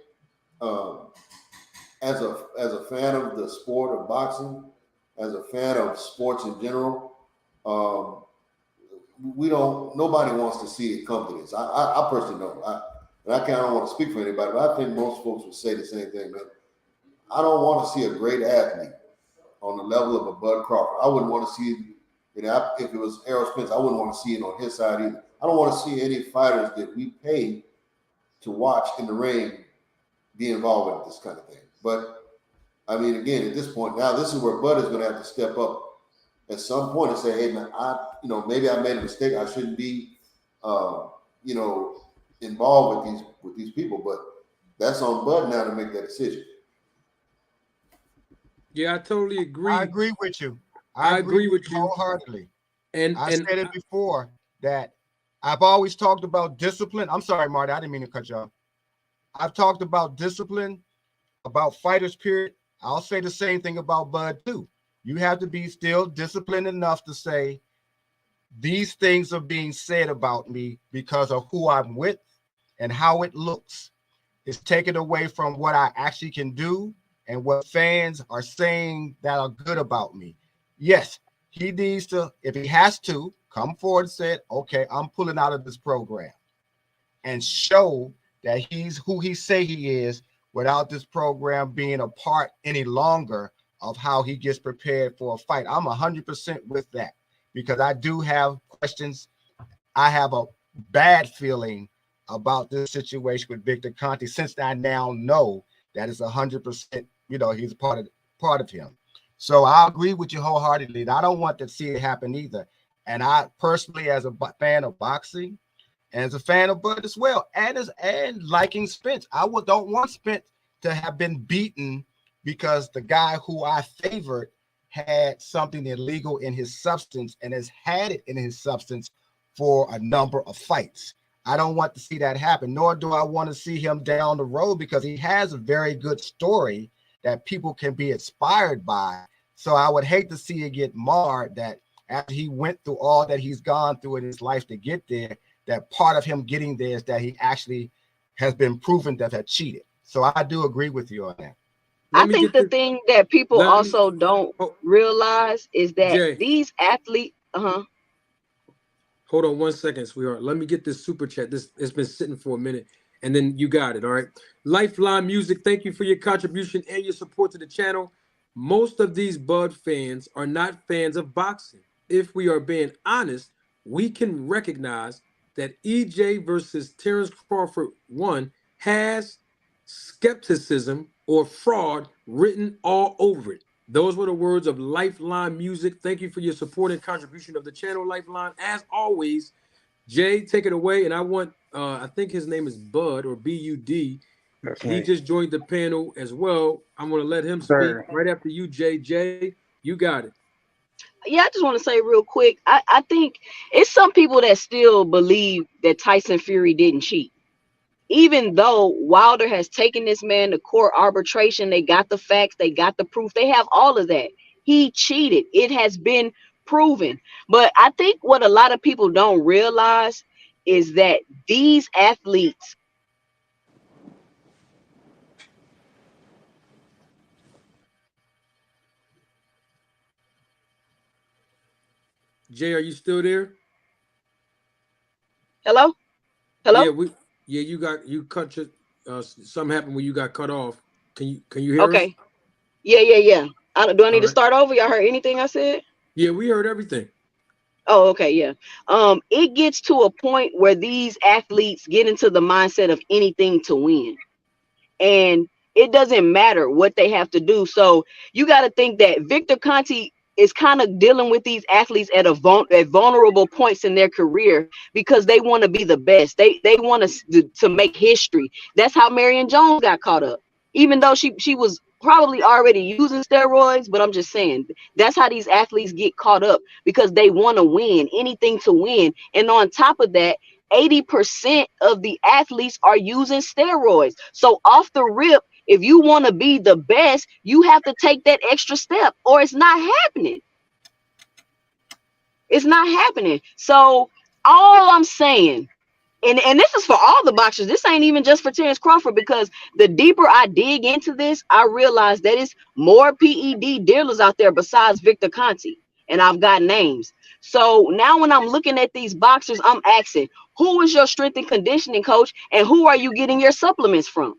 as a fan of the sport of boxing, as a fan of sports in general, nobody wants to see it come to this. I personally don't. I don't want to speak for anybody, but I think most folks would say the same thing, man. I don't want to see a great athlete on the level of a Bud Crawford. I wouldn't want to see it, if it was Errol Spence, I wouldn't want to see it on his side either. I don't want to see any fighters that we pay to watch in the ring be involved with this kind of thing. But I mean, again, at this point, now this is where Bud is going to have to step up at some point and say, "Hey, man, maybe I made a mistake. I shouldn't be, involved with these people." But that's on Bud now to make that decision. Yeah, I totally agree. I agree with you. I agree with you wholeheartedly. And I said it before that I've always talked about discipline. I'm sorry, Marty, I didn't mean to cut you off. I've talked about discipline, about fighters, period. I'll say the same thing about Bud too. You have to be still disciplined enough to say these things are being said about me because of who I'm with and how it looks. It's taken away from what I actually can do and what fans are saying that are good about me. Yes, he needs to, if he has to, come forward and say, okay, I'm pulling out of this program and show that he's who he say he is without this program being a part any longer of how he gets prepared for a fight. I'm 100% with that because I do have questions. I have a bad feeling about this situation with Victor Conte since I now know that it's 100%, he's a part of him. So I agree with you wholeheartedly. I don't want to see it happen either. And I personally, as a fan of boxing, and as a fan of Bud as well, and liking Spence, don't want Spence to have been beaten because the guy who I favored had something illegal in his substance and has had it in his substance for a number of fights. I don't want to see that happen, nor do I want to see him down the road because he has a very good story that people can be inspired by. So I would hate to see it get marred that after he went through all that he's gone through in his life to get there, that part of him getting there is that he actually has been proven to have cheated. So I do agree with you on that. I think the thing that people also don't realize is that Jay, these athletes, hold on 1 second, sweetheart. Let me get this super chat. It's been sitting for a minute, and then you got it. All right. Lifeline Music, thank you for your contribution and your support to the channel. Most of these Bud fans are not fans of boxing. If we are being honest, we can recognize that EJ versus Terrence Crawford 1 has skepticism or fraud written all over it. Those were the words of Lifeline Music. Thank you for your support and contribution of the channel, Lifeline. As always, Jay, take it away. And I want, I think his name is Bud or B-U-D. He just joined the panel as well. I'm going to let him speak right after you, Jay. Jay, you got it. Yeah, I just want to say real quick, I think it's some people that still believe that Tyson Fury didn't cheat. Even though Wilder has taken this man to court arbitration, they got the facts, they got the proof, they have all of that. He cheated. It has been proven. But I think what a lot of people don't realize is that these athletes, Jay, are you still there? Hello? Yeah, you cut your something happened when you got cut off. Can you hear us? Okay. Yeah. Do I need to start over? Y'all heard anything I said? Yeah, we heard everything. Oh, okay, yeah. It gets to a point where these athletes get into the mindset of anything to win. And it doesn't matter what they have to do. So you got to think that Victor Conte is kind of dealing with these athletes at vulnerable points in their career because they want to be the best. They want to make history. That's how Marion Jones got caught up. even though she was probably already using steroids. But I'm just saying, that's how these athletes get caught up, because they want to win, anything to win. And on top of that, 80% of the athletes are using steroids. So off the rip, if you want to be the best, you have to take that extra step, or it's not happening. It's not happening. So all I'm saying, and this is for all the boxers. This ain't even just for Terrence Crawford, because the deeper I dig into this, I realize that it's more PED dealers out there besides Victor Conti, and I've got names. So now when I'm looking at these boxers, I'm asking, who is your strength and conditioning coach, and who are you getting your supplements from?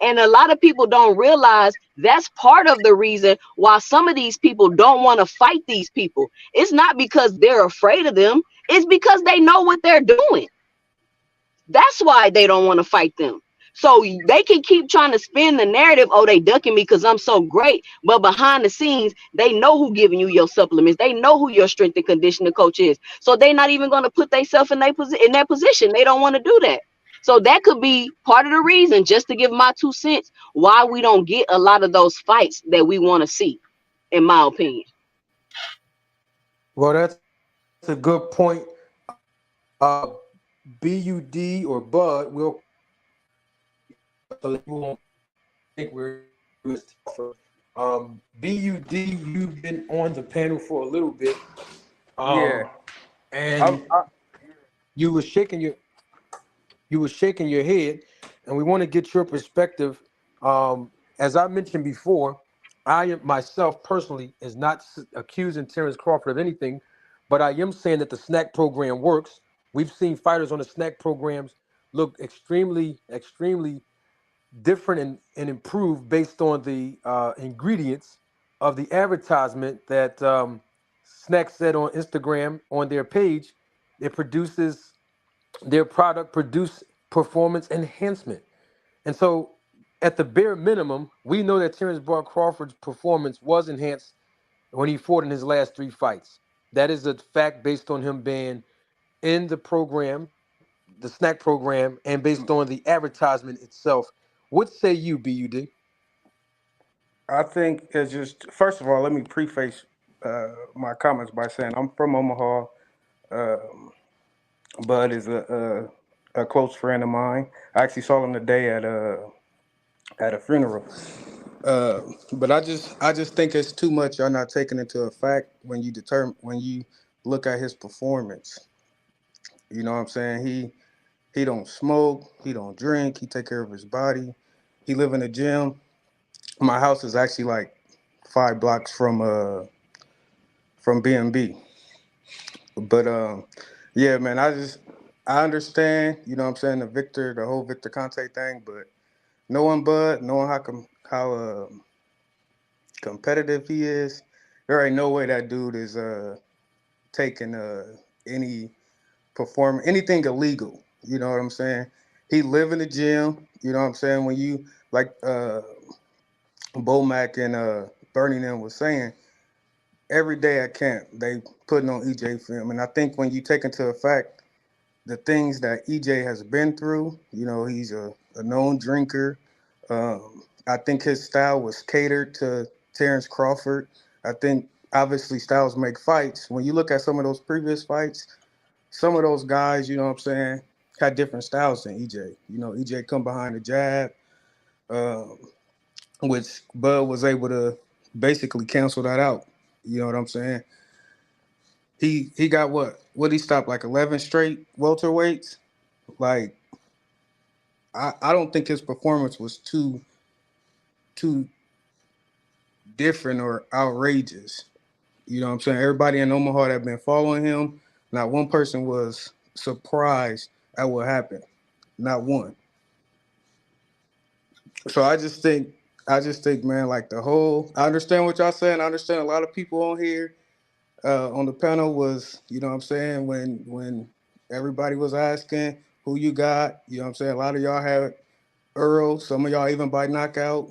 And a lot of people don't realize that's part of the reason why some of these people don't want to fight these people. It's not because they're afraid of them, it's because they know what they're doing. That's why they don't want to fight them. So they can keep trying to spin the narrative, oh, they ducking me because I'm so great. But behind the scenes, they know who giving you your supplements. They know who your strength and conditioning coach is. So they're not even going to put themselves in that position. They don't want to do that. So that could be part of the reason, just to give my 2 cents, why we don't get a lot of those fights that we want to see, in my opinion. Well, that's a good point. BUD or Bud will, so you won't think we're BUD. You've been on the panel for a little bit, Yeah, and you were shaking your head, and we want to get your perspective. As I mentioned before, I myself personally is not accusing Terrence Crawford of anything, but I am saying that the SNAC program works. We've seen fighters on the SNAC programs look extremely different and improved based on the ingredients of the advertisement that SNAC said on Instagram on their page. It produces their product produce performance enhancement. And so at the bare minimum, we know that Terrence Bud Crawford's performance was enhanced when he fought in his last 3 fights. That is a fact based on him being in the program, the SNAC program, and based on the advertisement itself. What say you, BUD? I think it's just, first of all, let me preface my comments by saying I'm from Omaha. Um, Bud is a close friend of mine. I actually saw him today at a funeral. Uh, but I just think it's too much y'all not taking into effect when you look at his performance. You know what I'm saying? He don't smoke, he don't drink, he take care of his body. He live in a gym. My house is actually like 5 blocks from B&B. But yeah, man, I understand, you know what I'm saying, the whole Victor Conte thing, but knowing Bud, knowing how competitive he is, there ain't no way that dude is taking any anything illegal. You know what I'm saying? He live in the gym. You know what I'm saying? When you like Bomac and Bernie and them was saying, every day at camp they putting on EJ film, and I think when you take into effect the things that EJ has been through, you know, he's a known drinker. I think his style was catered to Terrence Crawford. I think obviously styles make fights. When you look at some of those previous fights, some of those guys, you know what I'm saying, had different styles than EJ. You know, EJ come behind the jab, um, which Bud was able to basically cancel that out. You know what I'm saying? He got what he stopped like 11 straight welterweights. Like I don't think his performance was too different or outrageous. You know what I'm saying? Everybody in Omaha that been following him, not one person was surprised at what happened. Not one. So I just think, man, like the whole, I understand what y'all saying. I understand a lot of people on here on the panel was, you know what I'm saying, when everybody was asking who you got, you know what I'm saying, a lot of y'all had Earl, some of y'all even by knockout.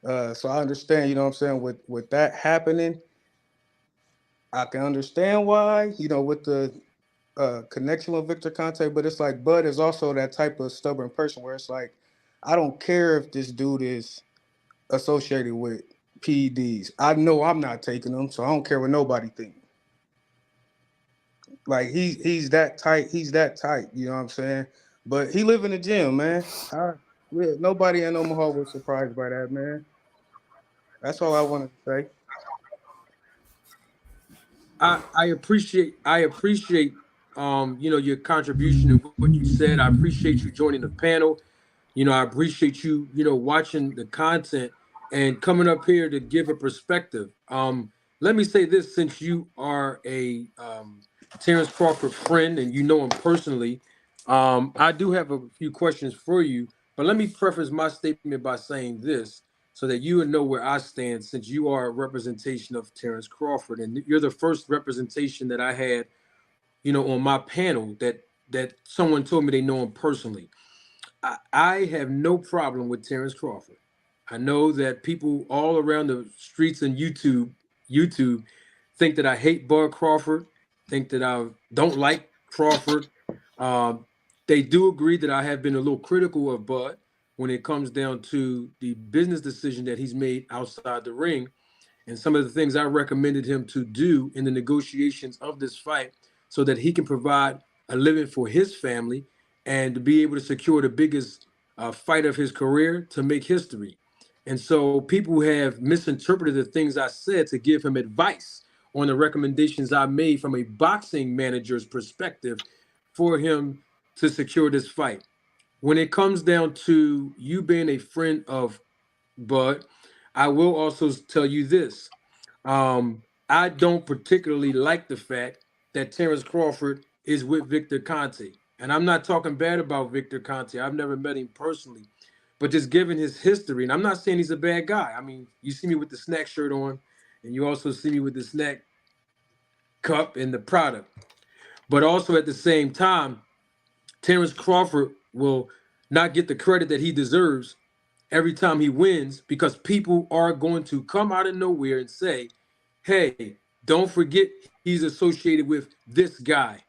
So I understand, you know what I'm saying, with that happening, I can understand why, you know, with the connection with Victor Conte, but it's like Bud is also that type of stubborn person where it's like, I don't care if this dude is associated with PEDs. I know I'm not taking them, so I don't care what nobody thinks. Like he's that tight. He's that tight. You know what I'm saying? But he live in the gym, man. Nobody in Omaha was surprised by that, man. That's all I wanted to say. I appreciate your contribution and what you said. I appreciate you joining the panel. I appreciate you, watching the content and coming up here to give a perspective. Let me say this, since you are a Terrence Crawford friend and you know him personally, I do have a few questions for you. But let me preface my statement by saying this so that you would know where I stand, since you are a representation of Terrence Crawford. And you're the first representation that I had, on my panel that someone told me they know him personally. I have no problem with Terrence Crawford. I know that people all around the streets and YouTube think that I hate Bud Crawford, think that I don't like Crawford. Um, they do agree that I have been a little critical of Bud when it comes down to the business decision that he's made outside the ring and some of the things I recommended him to do in the negotiations of this fight so that he can provide a living for his family and to be able to secure the biggest fight of his career to make history. And so people have misinterpreted the things I said to give him advice on the recommendations I made from a boxing manager's perspective for him to secure this fight. When it comes down to you being a friend of Bud, I will also tell you this. I don't particularly like the fact that Terrence Crawford is with Victor Conte. And I'm not talking bad about Victor Conte. I've never met him personally. But just given his history, and I'm not saying he's a bad guy. I mean, you see me with the snack shirt on, and you also see me with the snack cup and the product. But also at the same time, Terrence Crawford will not get the credit that he deserves every time he wins because people are going to come out of nowhere and say, hey, don't forget he's associated with this guy.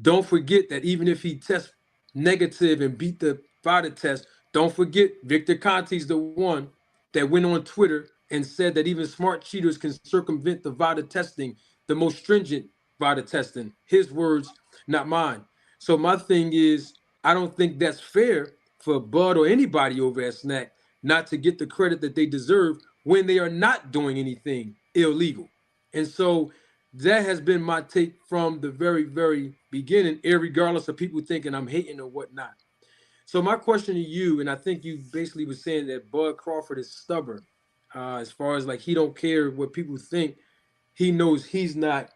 Don't forget that even if he tests negative and beat the VADA test, don't forget Victor Conte's the one that went on Twitter and said that even smart cheaters can circumvent the VADA testing, the most stringent VADA testing. His words, not mine. So my thing is, I don't think that's fair for Bud or anybody over at SNAC not to get the credit that they deserve when they are not doing anything illegal. And so that has been my take from the very, very beginning, regardless of people thinking I'm hating or whatnot. So my question to you, and I think you basically was saying that Bud Crawford is stubborn, as far as like he don't care what people think. He knows he's not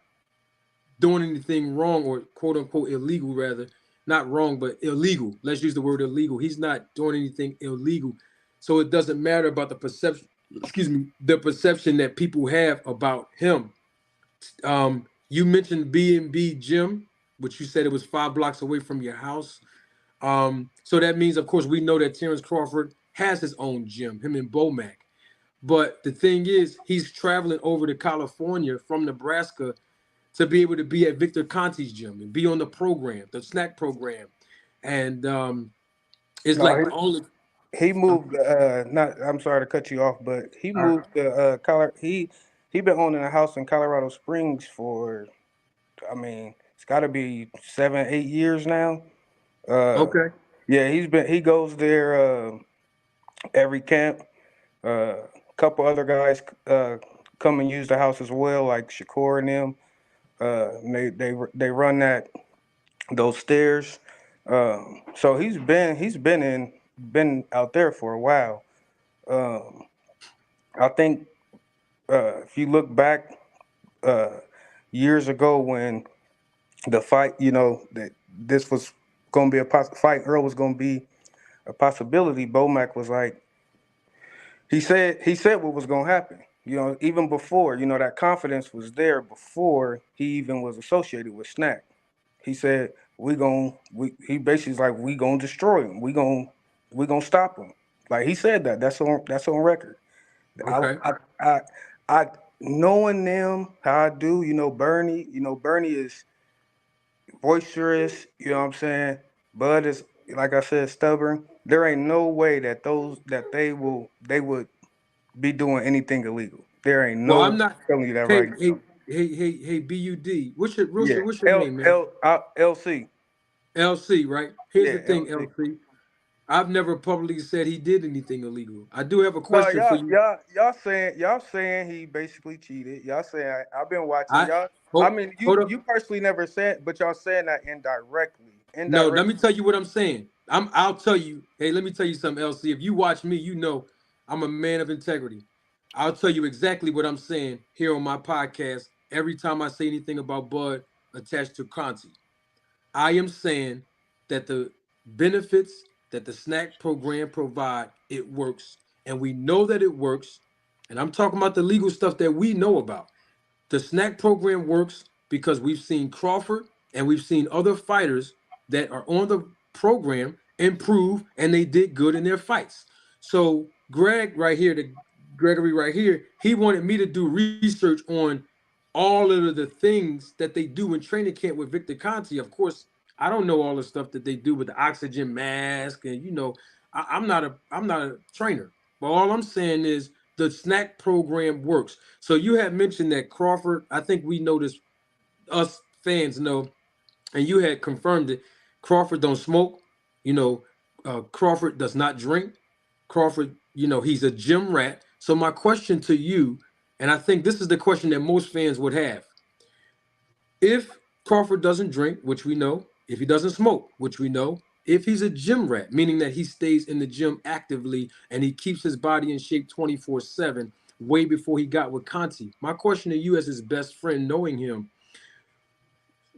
doing anything wrong or quote unquote illegal, rather not wrong, but illegal. Let's use the word illegal. He's not doing anything illegal, so it doesn't matter about the perception. Excuse me, the perception that people have about him. You mentioned B&B Gym, which you said it was 5 blocks away from your house. So that means, of course, we know that Terrence Crawford has his own gym, him and Bomac. But the thing is, he's traveling over to California from Nebraska to be able to be at Victor Conte's gym and be on the program, the snack program. And it's No, like the only. he moved. Not. I'm sorry to cut you off, but he moved to Colorado. He been owning a house in Colorado Springs for. I mean, it's got to be 7, 8 years now. Uh, Okay. yeah, he goes there every camp. A couple other guys come and use the house as well, like Shakur and them. They run those stairs. So he's been out there for a while. Um, I think if you look back uh, years ago when the fight, that this was going to be fight, Earl was going to be a possibility. Bomac was like, he said what was going to happen. Even before, that confidence was there before he even was associated with SNAC. He said he basically is like, we gonna destroy him. We gonna stop him. Like he said that. That's on record. I Okay. I I, I knowing them how I do. Bernie. Bernie is boisterous. You know what I'm saying. Bud is, like I said, stubborn. there ain't no way that they would be doing anything illegal. There ain't Well, no I'm not. I'm telling you that Hey, right hey, now. hey, Bud. Yeah. What's your name, man? LC. LC, right? Here's the Yeah, thing, LC. LC. I've never publicly said he did anything illegal. I do have a No, question for you. y'all saying he basically cheated. Y'all saying I've been watching I y'all. I hold, mean, hold up. you personally never said, but y'all saying that indirectly. No, let Indirectly. me tell you what I'm saying. I'll tell you. Hey, let me tell you something, LC. If you watch me, you know I'm a man of integrity. I'll tell you exactly what I'm saying here on my podcast every time I say anything about Bud attached to Conti. I am saying that the benefits that the SNAC program provide, it works. And we know that it works. And I'm talking about the legal stuff that we know about. The SNAC program works because we've seen Crawford and we've seen other fighters that are on the program improve and they did good in their fights. So Gregory right here, he wanted me to do research on all of the things that they do in training camp with Victor Conti. Of course, I don't know all the stuff that they do with the oxygen mask, and I'm not a trainer. But all I'm saying is the SNAC program works. So you had mentioned that Crawford. I think we know this. Us fans know, and you had confirmed it. Crawford don't smoke. You know, Crawford does not drink. Crawford, he's a gym rat. So my question to you, and I think this is the question that most fans would have: if Crawford doesn't drink, which we know, if he doesn't smoke, which we know, if he's a gym rat, meaning that he stays in the gym actively and he keeps his body in shape 24/7, way before he got with Conti. My question to you, as his best friend, knowing him,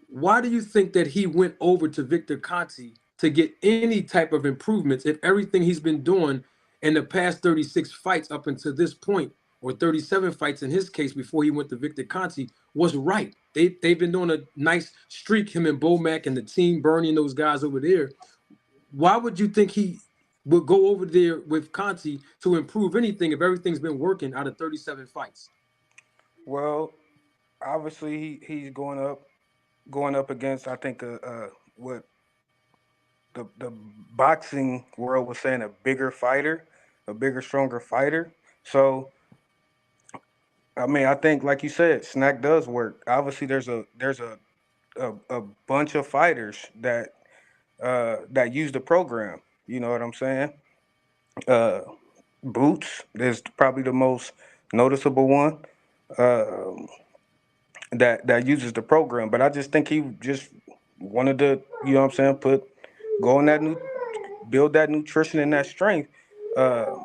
why do you think that he went over to Victor Conti to get any type of improvements if everything he's been doing in the past 36 fights up until this point, or 37 fights in his case before he went to Victor Conti, was right? They've been doing a nice streak, him and Bomac and the team, Bernie and those guys over there. Why would you think he would go over there with Conti to improve anything if everything's been working out of 37 fights? Well, obviously he's going up against, I think, what the boxing world was saying, a bigger fighter, a bigger, stronger fighter. So I mean, I think, like you said, Snack does work. Obviously, there's a bunch of fighters that use the program. You know what I'm saying? Uh, Boots is probably the most noticeable one uh, that uses the program. But I just think he just wanted to, you know what I'm saying, go on that build that nutrition and that strength. Uh,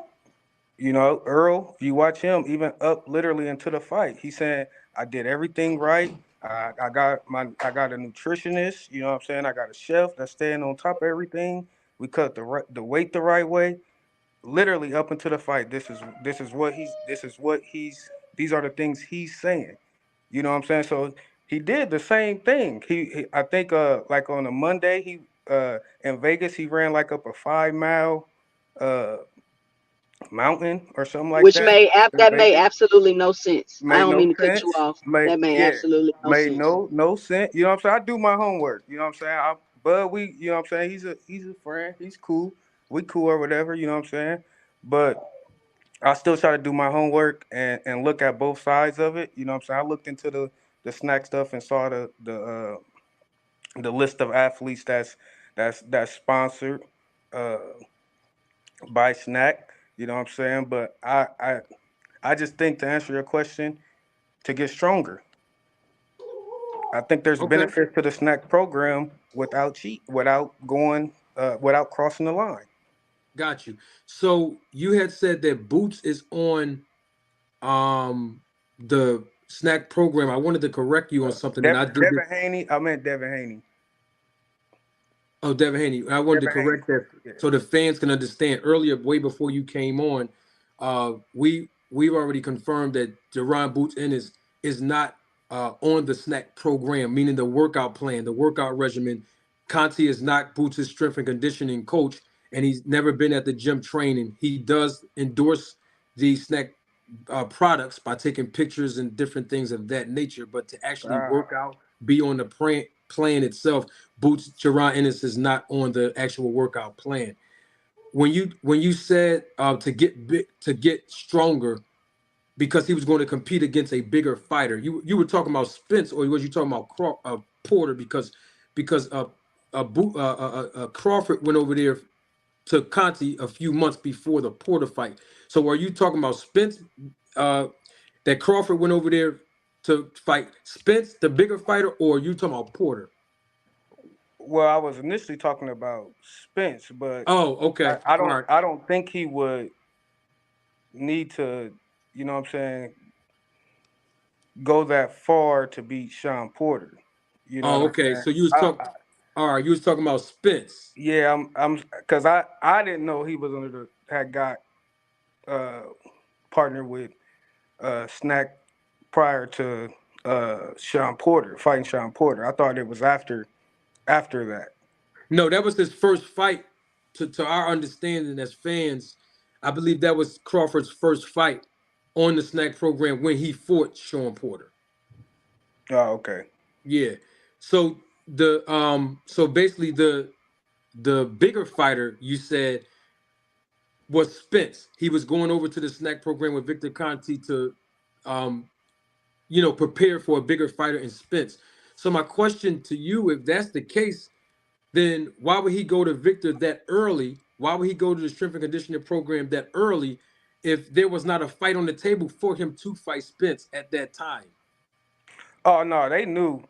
Earl, if you watch him, even up literally into the fight, he said, "I did everything right. I got a nutritionist. You know what I'm saying? I got a chef that's staying on top of everything. We cut the weight the right way. Literally up into the fight. These are the things he's saying. You know what I'm saying? So he did the same thing. He I think like on a Monday in Vegas he ran like up a 5 mile uh mountain or something like Which that in that made Vegas. absolutely no sense. I Made don't no mean to cut you sense. off. That made absolutely no Made sense. no sense. You know what I'm saying? I do my homework. You know what I'm saying? But you know what I'm saying? He's a friend. He's cool. We cool or whatever. You know what I'm saying? But I still try to do my homework and look at both sides of it. You know what I'm saying? I looked into the snack stuff and saw the list of athletes that's sponsored uh, by Snack. You know what I'm saying? But I just think, to answer your question, to get stronger. I think there's Okay, benefits to the snack program without crossing the line. got you. So you had said that Boots is on the snack program. I wanted to correct you on something, and I did it. Devin Haney, I meant Devin Haney. Oh, Devin Haney, I wanted to Devin Haney. correct that Yeah. so the fans can understand. Earlier, way before you came on, we've already confirmed that Jerron Boots Ennis is not on the snack program, meaning the workout plan, the workout regimen. Conti is not Boots' strength and conditioning coach, and he's never been at the gym training. He does endorse the snack products by taking pictures and different things of that nature, but to actually Ah, work out, be on the plan itself, Boots Jerron Ennis is not on the actual workout plan. when you said to get stronger because he was going to compete against a bigger fighter, you were talking about Spence, or was you talking about Porter because Crawford went over there to Conti a few months before the Porter fight. So are you talking about Spence? That Crawford went over there to fight Spence, the bigger fighter, or are you talking about Porter? Well, I was initially talking about Spence, but Oh, okay. All right. I don't think he would need to, you know what I'm saying, go that far to beat Sean Porter. You know what Oh, I'm okay. saying? So you was talking. All right, you was talking about Spence. Yeah, I'm because I didn't know he was had got partnered with SNAC prior to Sean Porter fighting Sean Porter. I thought it was after that. No, that was his first fight. To our understanding as fans, I believe that was Crawford's first fight on the SNAC program when he fought Sean Porter. Oh, okay. Yeah. So so basically the bigger fighter you said was Spence. He was going over to the SNAC program with Victor Conti to prepare for a bigger fighter in Spence. So my question to you, if that's the case, then why would he go to Victor that early? Why would he go to the strength and conditioning program that early if there was not a fight on the table for him to fight Spence at that time? Oh no, they knew.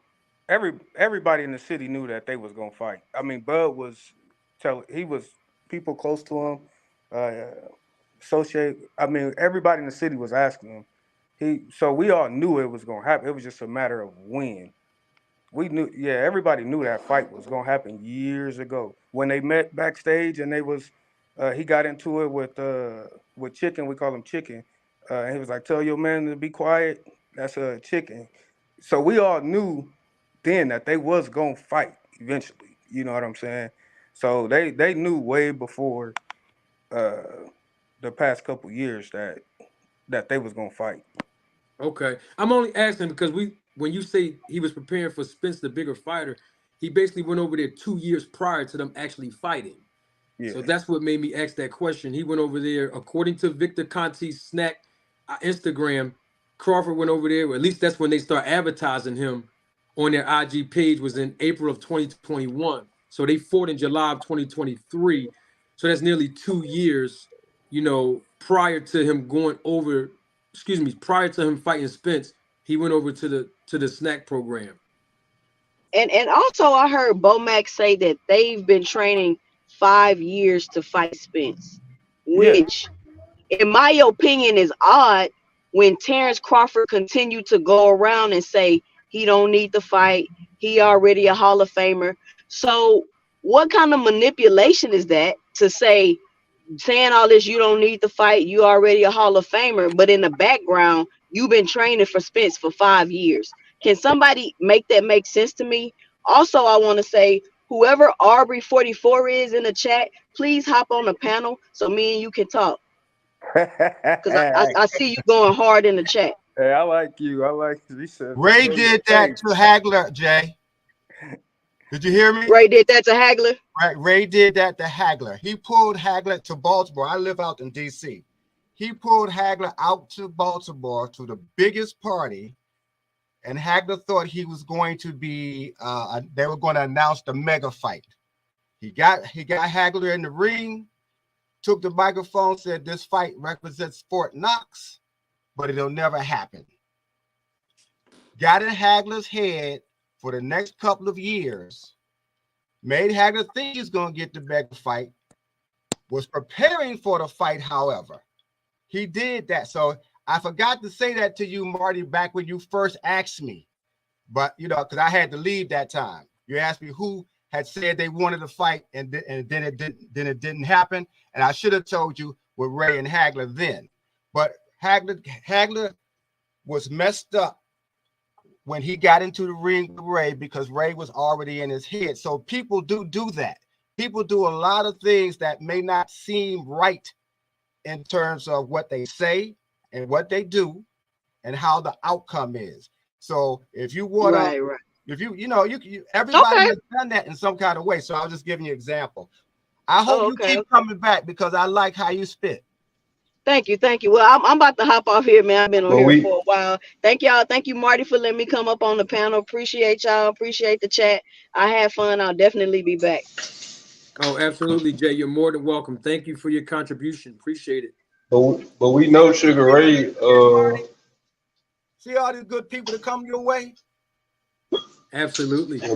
Everybody in the city knew that they was gonna fight. I mean, Bud was he was people close to him, uh, associate. I mean, everybody in the city was asking him. So we all knew it was gonna happen. It was just a matter of when. We knew, yeah, everybody knew that fight was gonna happen years ago when they met backstage and they was. He got into it with Chicken. We call him Chicken. And he was like, "Tell your man to be quiet. That's a Chicken." So we all knew then that they was gonna fight eventually. You know what I'm saying? So they knew way before uh, the past couple years that they was gonna fight. Okay. I'm only asking because when you say he was preparing for Spence, the bigger fighter, he basically went over there 2 years prior to them actually fighting. So Yeah. that's what made me ask that question. He went over there, according to Victor Conti's SNAC Instagram. Crawford went over there, or at least that's when they start advertising him on their IG page, was in April of 2021. So they fought in July of 2023. So that's nearly 2 years, prior to him going over, prior to him fighting Spence, he went over to the SNAC program. And also I heard Bomac say that they've been training 5 years to fight Spence, Yeah. which in my opinion is odd when Terrence Crawford continued to go around and say he don't need to fight. He already a Hall of Famer. So what kind of manipulation is that to saying all this, you don't need to fight, you already a Hall of Famer, but in the background, you've been training for Spence for 5 years. Can somebody make that make sense to me? Also, I want to say, whoever Aubrey44 is in the chat, please hop on the panel so me and you can talk. Because I see you going hard in the chat. Hey, I like you. I like you. He said, Ray did that to Hagler, Jay. Did you hear me? Ray did that to Hagler? Ray did that to Hagler. He pulled Hagler to Baltimore. I live out in D.C. He pulled Hagler out to Baltimore to the biggest party, and Hagler thought he was going to be, they were going to announce the mega fight. He got Hagler in the ring, took the microphone, said this fight represents Fort Knox, but it'll never happen. Got in Hagler's head for the next couple of years, made Hagler think he's going to get the mega fight, was preparing for the fight, however. He did that. So I forgot to say that to you, Marty, back when you first asked me. But, because I had to leave that time. You asked me who had said they wanted to fight, and then it didn't happen. And I should have told you with Ray and Hagler then. But Hagler was messed up when he got into the ring with Ray because Ray was already in his head. So people do that. People do a lot of things that may not seem right in terms of what they say and what they do and how the outcome is. So if you want to, if you everybody has done that in some kind of way. So I'll just give you an example. I hope Oh, you okay, keep okay. coming back because I like how you spit. Thank you, thank you. Well, I'm about to hop off here, man. I've been on But here we for a while. Thank y'all. Thank you, Marty, for letting me come up on the panel. Appreciate y'all. Appreciate the chat. I had fun. I'll definitely be back. Oh, absolutely, Jay. You're more than welcome. Thank you for your contribution. Appreciate it. but we know Sugar See all these Ray. kids, Marty? See all these good people that come your way? Absolutely. Yeah,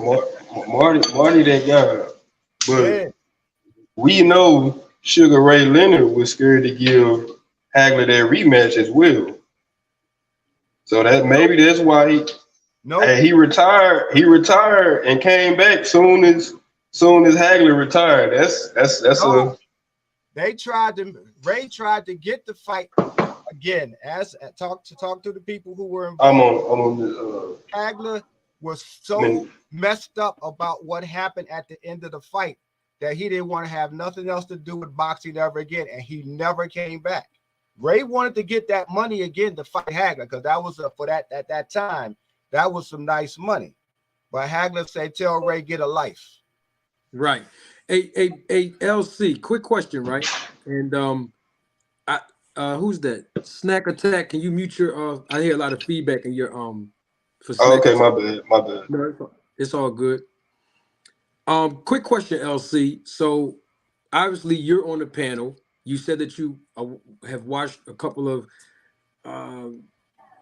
Marty that guy. But Yeah. we know Sugar Ray Leonard was scared to give Hagler that rematch as well. So that Nope. maybe that's why Nope. he retired. He retired and came back soon as Hagler retired. That's a. No. Ray tried to get the fight again. As talk to the people who were I'm involved. on I'm on the. Hagler was I so mean, messed up about what happened at the end of the fight that he didn't want to have nothing else to do with boxing ever again, and he never came back. Ray wanted to get that money again to fight Hagler because that was for that at that time that was some nice money. But Hagler said, "Tell Ray get a life." Right. LC, quick question, right? And I who's that? Snack Attack. Can you mute your I hear a lot of feedback in your for Snack okay, Attack. my bad. No, it's all good. Quick question, LC. So obviously you're on the panel. You said that you have watched a couple of um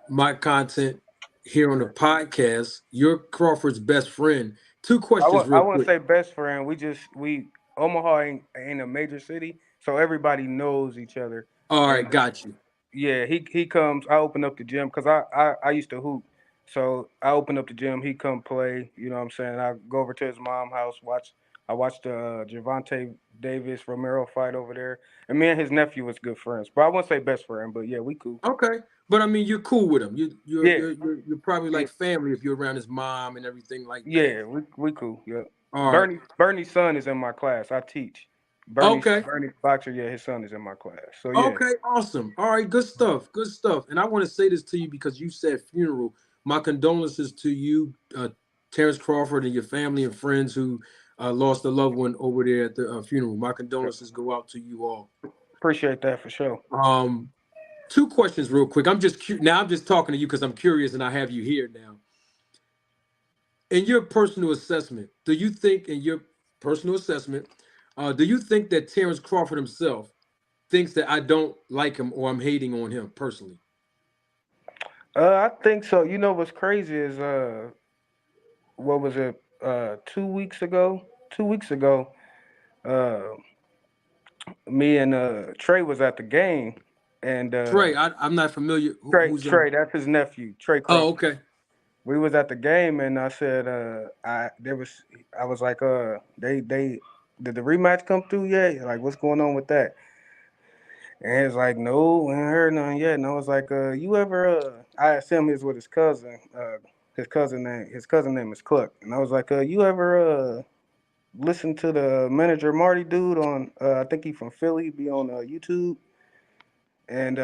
my content here on the podcast. You're Crawford's best friend. Two questions I real wouldn't quick. say best friend. We Omaha ain't a major city, so everybody knows each other. All right, And got you. yeah, he comes. I open up the gym because I used to hoop, so I open up the gym. He come play. You know what I'm saying? I go over to his mom house. I watched the Javante Davis Romero fight over there, and me and his nephew was good friends. But I wouldn't say best friend. But yeah, we cool. Okay, but I mean, you're cool with him. Yeah, You're probably yeah, like family if you're around his mom and everything like that. yeah. We cool. Yeah. All right. Bernie's son is in my class. I teach. Okay. Bernie's boxer. Yeah, his son is in my class. So yeah, Okay. Awesome. All right. Good stuff. Good stuff. And I want to say this to you because you said funeral. My condolences to you, Terrence Crawford, and your family and friends who lost a loved one over there at the funeral. My condolences go out to you all. appreciate that for sure. Um, Two questions real quick. Now. I'm just talking to you because I'm curious, and I have you here now. In your personal assessment, do you think, in your personal assessment, do you think that Terrence Crawford himself thinks that I don't like him or I'm hating on him personally? I think so. You know what's crazy is what was it? 2 weeks ago. 2 weeks ago, uh, me and Trey was at the game, and Trey, I'm not familiar. Who's Trey, that's his nephew, Trey Oh, Crawford. okay. We was at the game, and I said, I was like, they did the rematch come through yet? Like, what's going on with that? And he's like, no, we ain't heard nothing yet. And I was like, you ever? I asked him, he's with his cousin. His cousin name is Cluck. And I was like, you ever listen to the manager Marty dude on? I think he from Philly. He be on YouTube. And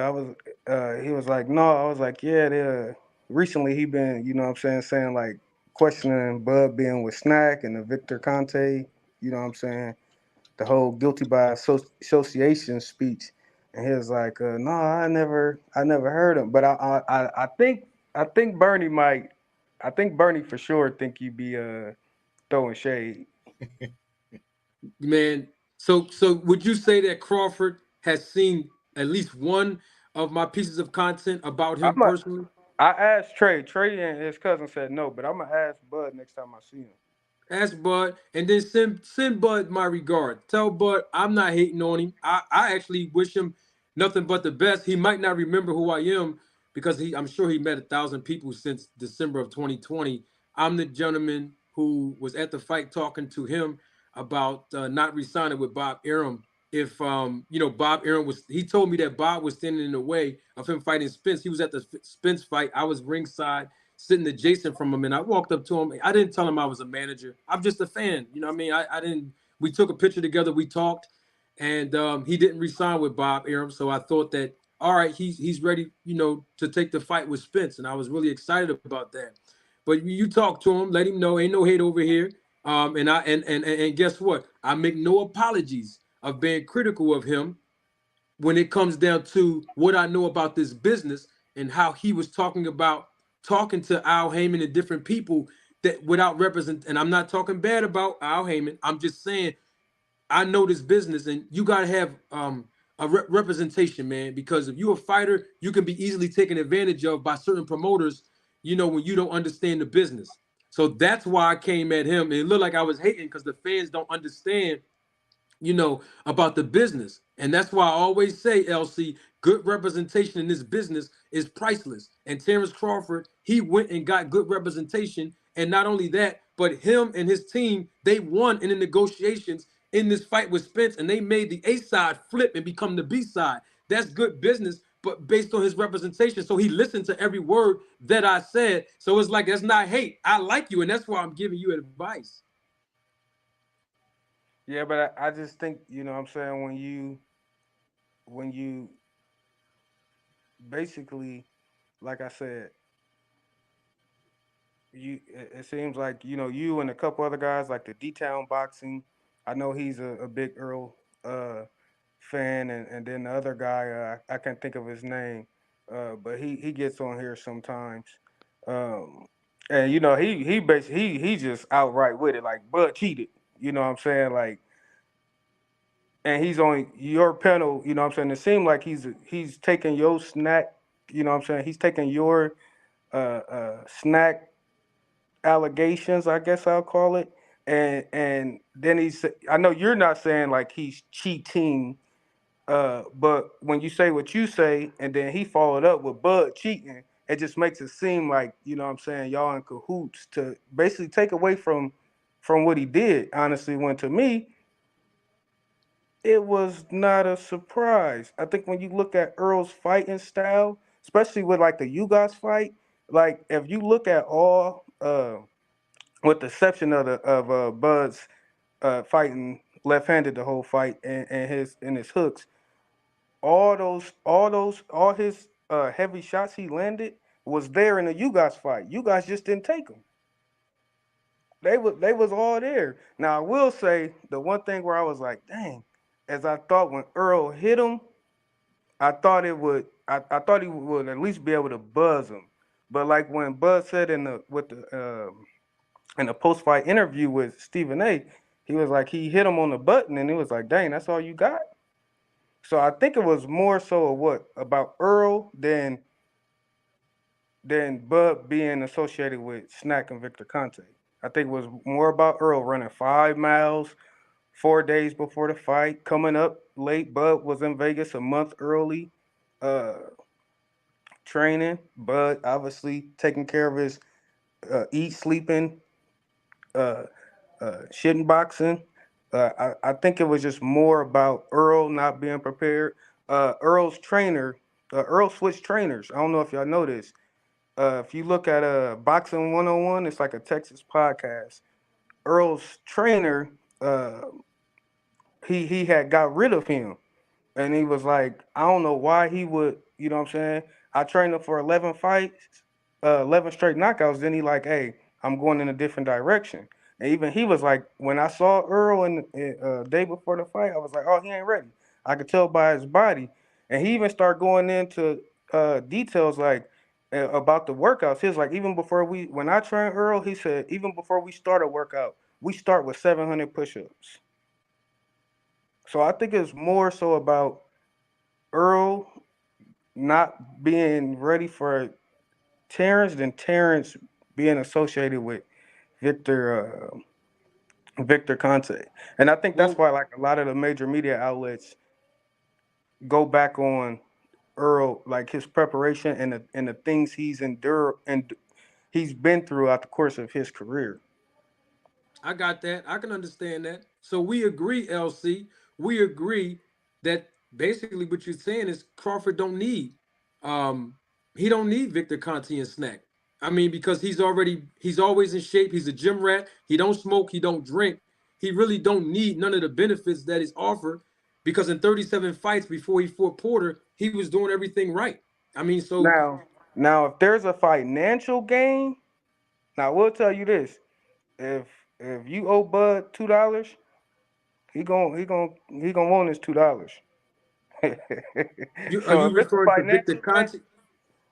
he was like, no. I was like, yeah. Recently, he been, you know what I'm saying like questioning Bud being with SNAC and the Victor Conte. You know what I'm saying? The whole guilty by association speech, and he was like, "No, I never heard him." But I think Bernie might, I think Bernie for sure think he be throwing shade. Man, so would you say that Crawford has seen at least one of my pieces of content about him I'm a, personally? I asked Trey. Trey and his cousin said no, but I'm gonna ask Bud next time I see him. Ask Bud and then send Bud my regard. Tell Bud I'm not hating on him. I actually wish him nothing but the best. He might not remember who I am because I'm sure he met 1,000 people since December of 2020. I'm the gentleman who was at the fight talking to him about not resigning with Bob Arum. If Bob Arum he told me that Bob was standing in the way of him fighting Spence. He was at the Spence fight. I was ringside sitting adjacent from him, and I walked up to him. I didn't tell him I was a manager. I'm just a fan. You know what I mean? I didn't. We took a picture together. We talked, and he didn't resign with Bob Arum. So I thought that all right, he's ready, to take the fight with Spence, and I was really excited about that. But you talk to him, let him know ain't no hate over here. And guess what? I make no apologies of being critical of him when it comes down to what I know about this business and how he was talking to Al Heyman and different people that without represent. And I'm not talking bad about Al Heyman. I'm just saying I know this business, and you gotta have a representation, man. Because if you're a fighter, you can be easily taken advantage of by certain promoters. When you don't understand the business. So that's why I came at him. And it looked like I was hating because the fans don't understand about the business. And that's why I always say, LC, good representation in this business is priceless. And Terrence Crawford, he went and got good representation. And not only that, but him and his team, they won in the negotiations in this fight with Spence, and they made the A side flip and become the B side. That's good business, but based on his representation. So he listened to every word that I said. So it's like, that's not hate. I like you, and that's why I'm giving you advice. Yeah, but I just think, what I'm saying, when you basically, like I said, it seems like, you and a couple other guys like the D-Town Boxing. I know he's a big Earl fan, and then the other guy, I can't think of his name, but he gets on here sometimes. Um, and he basically he just outright with it, like Bud cheated. You know what I'm saying? Like, and he's on your panel, what I'm saying? It seemed like he's taking your snack, what I'm saying? He's taking your snack allegations, I guess I'll call it. And then I know you're not saying like he's cheating, but when you say what you say and then he followed up with Bud cheating, it just makes it seem like, what I'm saying, y'all in cahoots to basically take away from what he did, honestly, when to me it was not a surprise. I think when you look at Earl's fighting style, especially with like the you guys fight, like if you look at all, with the exception of Bud's fighting left-handed the whole fight and his hooks, all his heavy shots he landed was there in the you guys fight. You guys just didn't take them. They was all there. Now I will say the one thing where I was like, dang, as I thought when Earl hit him, I thought he would at least be able to buzz him. But like when Buzz said in the post fight interview with Stephen A, he was like he hit him on the button and it was like, dang, that's all you got. So I think it was more so about Earl than Bud being associated with SNAC and Victor Conte. I think it was more about Earl running 5 miles 4 days before the fight, coming up late. Bud was in Vegas a month early, uh, training. Bud obviously taking care of his eat, sleeping, uh, shitting, boxing. I think it was just more about Earl not being prepared. Earl's trainer, Earl switched trainers. I don't know if y'all know this. If you look at Boxing 101, it's like a Texas podcast. Earl's trainer, uh, he had got rid of him. And he was like, I don't know why he would, you know what I'm saying? I trained him for 11 fights, 11 straight knockouts. Then he like, hey, I'm going in a different direction. And even he was like, when I saw Earl in day before the fight, I was like, oh, he ain't ready. I could tell by his body. And he even started going into details like about the workouts. He was like, when I train Earl, he said, even before we start a workout, we start with 700 push-ups. So I think it's more so about Earl not being ready for Terrence than Terrence being associated with Victor Victor Conte. And I think that's Well, why like a lot of the major media outlets go back on Earl, like his preparation and the things he's endured and he's been throughout the course of his career. I got that. I can understand that. So we agree, LC. We agree that basically what you're saying is Crawford don't need um he don't need Victor Conti and Snack. I mean, because he's always in shape. He's a gym rat. He don't smoke. He don't drink. He really don't need none of the benefits that is offered because in 37 fights before he fought Porter, he was doing everything right. I mean, so Now if there's a financial gain, now I will tell you this: if if you owe Bud $2, he gonna want his $2. Are So you if it's a referring to Victor financial thing, Conti?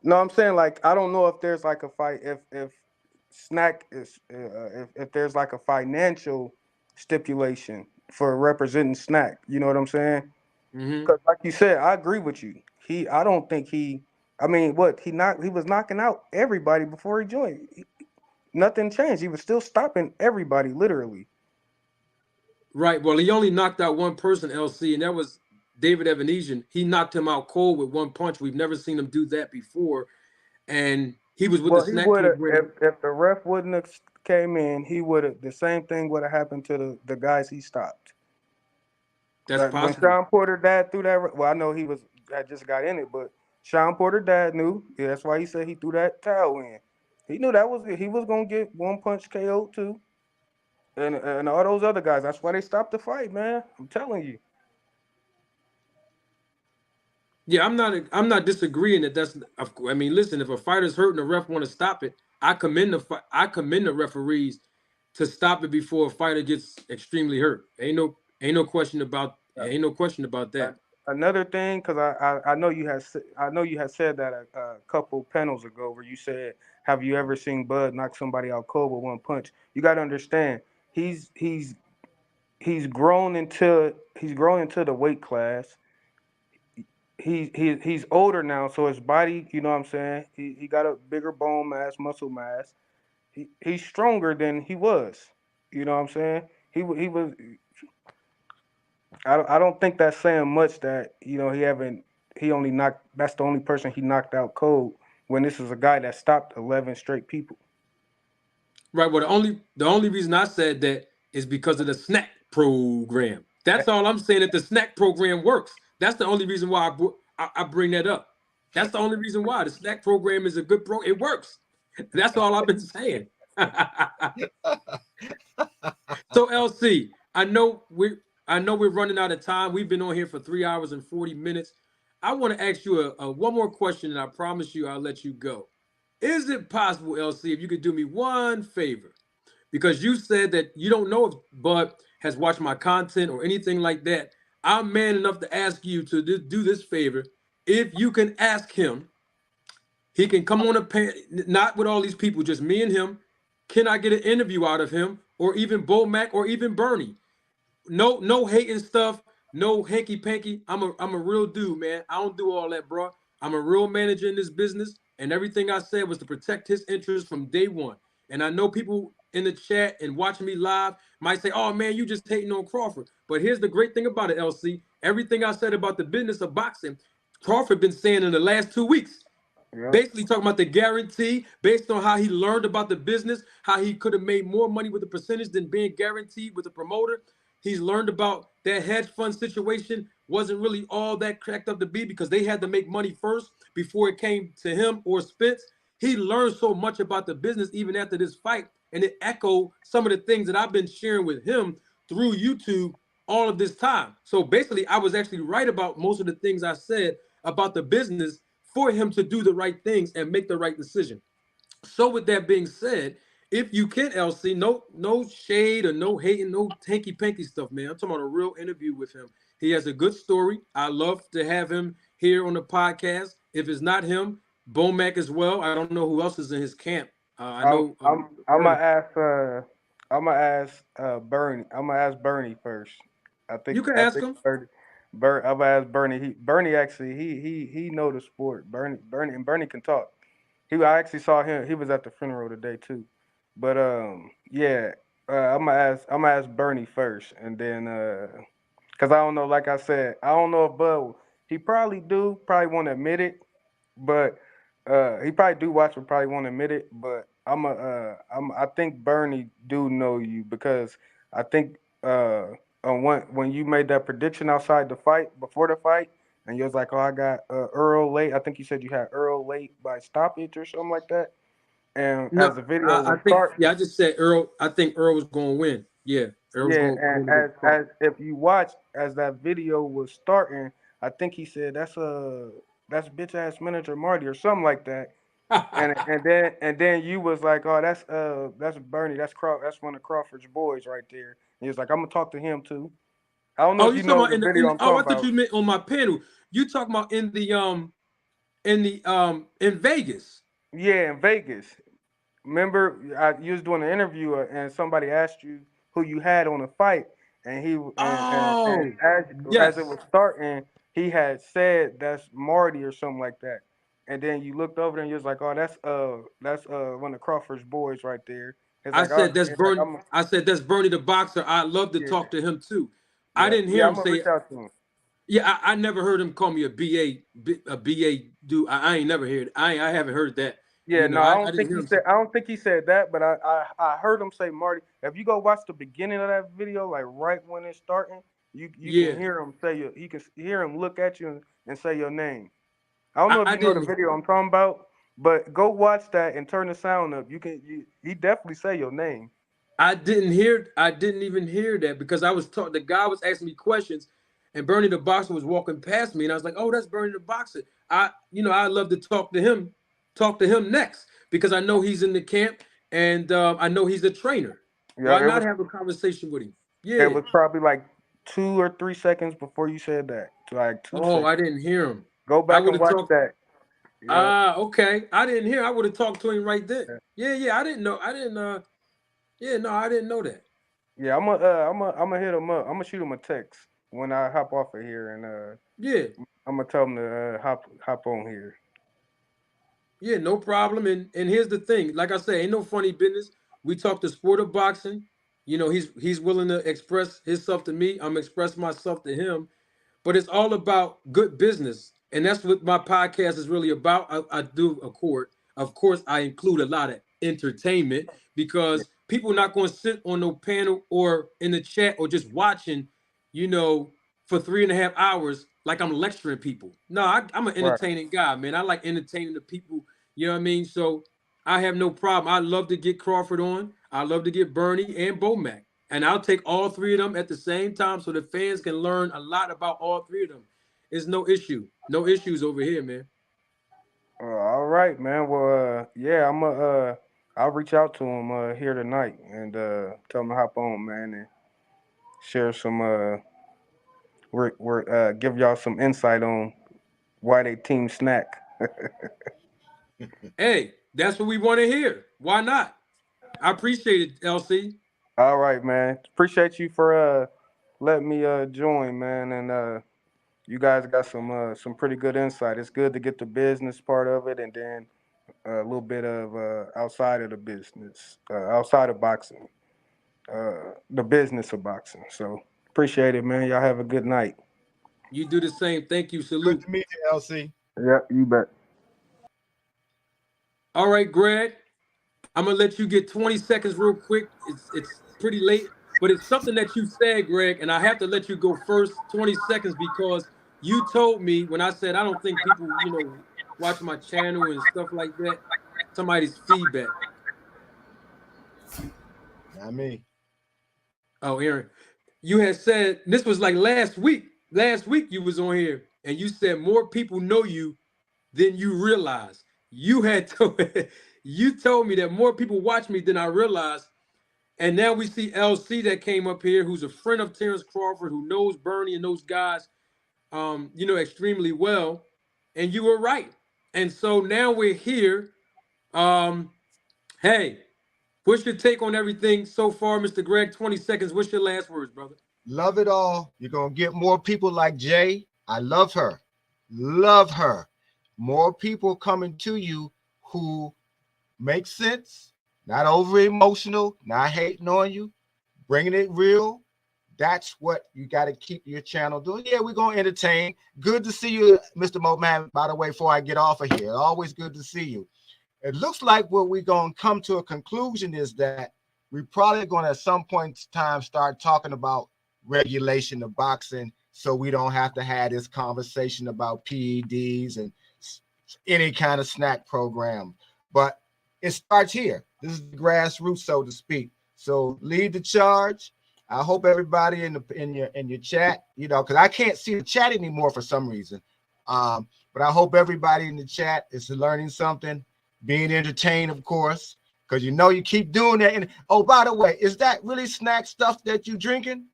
no, I'm saying like I don't know if there's like a fight if Snack is if there's like a financial stipulation for representing Snack. You know what I'm saying? Mm-hmm. Because like you said, I agree with you. I don't think he. I mean, what he was knocking out everybody before he joined. Nothing changed. He was still stopping everybody, literally. Right. Well, he only knocked out one person, LC, and that was David Evanesian. He knocked him out cold with one punch. We've never seen him do that before. And he was with the Well, he snack would have program. if the ref wouldn't have came in. He would have the same thing would have happened to the guys he stopped. That's Like when possible. Sean Porter dad threw that. Well, I know he was had just got in it, but Sean Porter dad knew. Yeah, that's why he said he threw that towel in. He knew that was he was gonna get one punch KO too, and all those other guys. That's why they stopped the fight, man. I'm telling you. Yeah, I'm not disagreeing that that's. I mean, listen, if a fighter's hurt and the ref want to stop it, I commend the referees to stop it before a fighter gets extremely hurt. Ain't no question about that. Another thing, because I know I know you had said that a couple panels ago, where you said, "Have you ever seen Bud knock somebody out cold with one punch?" You got to understand, he's he's he's grown into the weight class. He's older now, so his body, you know what I'm saying. He got a bigger bone mass, muscle mass. He's stronger than he was. You know what I'm saying. He was. I don't think that's saying much that he haven't he only knocked that's the only person he knocked out cold when this is a guy that stopped 11 straight people. Right. Well, the only reason I said that is because of the snack program. That's all I'm saying. That the snack program works. That's the only reason why I bring that up. That's the only reason why the snack program is a good pro. It works. That's all I've been saying. So LC, I know we're running out of time. We've been on here for 3 hours and 40 minutes. I want to ask you a one more question, and I promise you I'll let you go. Is it possible, LC, if you could do me one favor? Because you said that you don't know if Bud has watched my content or anything like that. I'm man enough to ask you to do this favor. If you can ask him, he can come on a pan, not with all these people, just me and him. Can I get an interview out of him, or even Bo Mac, or even Bernie? No hating stuff, no hanky panky. I'm a real dude, man. I don't do all that, bro. I'm a real manager in this business, and everything I said was to protect his interests from day one. And I know people in the chat and watching me live might say, "Oh man, you just hating on Crawford." But here's the great thing about it, LC. Everything I said about the business of boxing, Crawford been saying in the last 2 weeks. Yep. Basically talking about the guarantee based on how he learned about the business, how he could have made more money with the percentage than being guaranteed with the promoter. He's learned about that hedge fund situation wasn't really all that cracked up to be because they had to make money first before it came to him or Spence. He learned so much about the business even after this fight, and it echoed some of the things that I've been sharing with him through YouTube all of this time. So basically, I was actually right about most of the things I said about the business for him to do the right things and make the right decision. So with that being said, if you can, LC, no shade or no hating, no hanky panky stuff, man. I'm talking about a real interview with him. He has a good story. I love to have him here on the podcast. If it's not him, Bomac as well. I don't know who else is in his camp. I I'm know I'm I'm gonna Bernie. ask Bernie. I'm gonna ask Bernie first. You can I ask think him. I'm gonna ask Bernie. Bernie actually he know the sport. Bernie can talk. I actually saw him. He was at the funeral today too. But yeah, I'm gonna ask Bernie first, and then cause I don't know. Like I said, I don't know if Bud. He probably won't admit it, but he probably do watch, but probably won't admit it. But I think Bernie do know you because I think on when you made that prediction outside the fight before the fight, and you was like, oh, I got Earl late. I think you said you had Earl late by stoppage or something like that. And No, as the video I was think starting, yeah, I just said Earl. I think Earl was going to win. Yeah, Earl was yeah, going to and win against Crawford. as if you watch as that video was starting, I think he said that's bitch ass manager Marty or something like that. and then you was like, oh, that's Bernie, that's one of Crawford's boys right there. And he was like, I'm gonna talk to him too. I don't know Oh, if you you talking know about the in the video I'm oh, talking I thought about. you meant on my panel. You talking about in Vegas. Yeah, in Vegas. Remember, you was doing an interview and somebody asked you who you had on the fight, and and Oh, as it yes. was starting, he had said that's Marty or something like that, and then you looked over there and you was like, oh, that's one of Crawford's boys right there. It's I like, oh, said that's it's like Bernie. I said that's Bernie the boxer. I'd love to yeah, talk to him too. I yeah, didn't yeah. hear I'm him gonna say. reach out to him. Yeah, I never heard him call me a BA dude. I ain't never heard. I haven't heard that. Yeah, no, I didn't hear him say. I don't think he said that, but I heard him say Marty. If you go watch the beginning of that video, like right when it's starting, you can Yeah, hear him you can hear him look at you and say your name. I don't know if I you know the didn't. video I'm talking about, but go watch that and turn the sound up. He definitely say your name. I didn't hear. I didn't even hear that because I was talking. The guy was asking me questions, and Bernie the boxer was walking past me, and I was like, "Oh, that's Bernie the boxer." I love to talk to him. Talk to him next because I know he's in the camp, and I know he's a trainer. Yeah, Why not have a conversation with him? it Yeah. was probably like 2 or 3 seconds before you said that. Like two Oh, I seconds. didn't hear him. Go I back would and have watch talked. that. Yeah. Ah, okay. I didn't hear. I would have talked to him right then. Yeah. Yeah, yeah. I didn't know. I didn't. Yeah, no, I didn't know that. Yeah, I'm gonna hit him up. I'm gonna shoot him a text when I hop off of here, and Yeah, I'm gonna tell him to hop on here. yeah, no problem. And here's the thing. Like I say, ain't no funny business. We talk the sport of boxing. He's willing to express himself to me. I'm express myself to him. But it's all about good business, and that's what my podcast is really about. I do, of course, I include a lot of entertainment Yeah, because people not going to sit on no panel or in the chat or just watching, you know, for 3.5 hours like I'm lecturing people. No, I'm an right. entertaining guy, man. I like entertaining the people. You know what I mean? So I have no problem. I love to get Crawford on. I love to get Bernie and Bomac. And I'll take all three of them at the same time so the fans can learn a lot about all three of them. It's no issue. No issues over here, man. All right, man. Well, yeah, I'll reach out to him here tonight and tell him to hop on, man, and share some we're give y'all some insight on why they team snack. Hey, that's what we want to hear. Why not? I appreciate it, LC. All right, man. Appreciate you for letting me join, man, and you guys got some pretty good insight. It's good to get the business part of it, and then a little bit of outside of the business, outside of boxing, the business of boxing. So appreciate it, man. Y'all have a good night. You do the same. Thank you. Good Salute. to meet you, LC. Yeah, you bet. All right, Greg. I'm gonna let you get 20 seconds real quick. It's pretty late, but it's something that you said, Greg, and I have to let you go first 20 seconds because you told me when I said I don't think people, watch my channel and stuff like that. Somebody's feedback. Not me. Oh, Aaron, you had said this was like last week. Last week you was on here and you said more people know you than you realize. You had told you told me that more people watch me than I realized. And now we see LC that came up here, who's a friend of Terrence Crawford, who knows Bernie and those guys, extremely well. And you were right. And so now we're here. Hey, what's your take on everything so far, Mr. Greg? 20 seconds. What's your last words, brother? Love it all. You're going to get more people like Jay. I love her. Love her. More people coming to you who make sense, not over emotional, not hating on you, bringing it real. That's what you got to keep your channel doing. Yeah, we're going to entertain. Good to see you, Mr. Moman, by the way, before I get off of here. Always good to see you. It looks like what we're going to come to a conclusion is that we're probably going to at some point in time start talking about regulation of boxing so we don't have to have this conversation about PEDs and any kind of snack program. But it starts here. This is the grassroots, so to speak. So lead the charge. I hope everybody in your chat, because I can't see the chat anymore for some reason. But I hope everybody in the chat is learning something. being entertained, of course, because you know you keep doing that. And oh, by the way, is that really snack stuff that you drinking?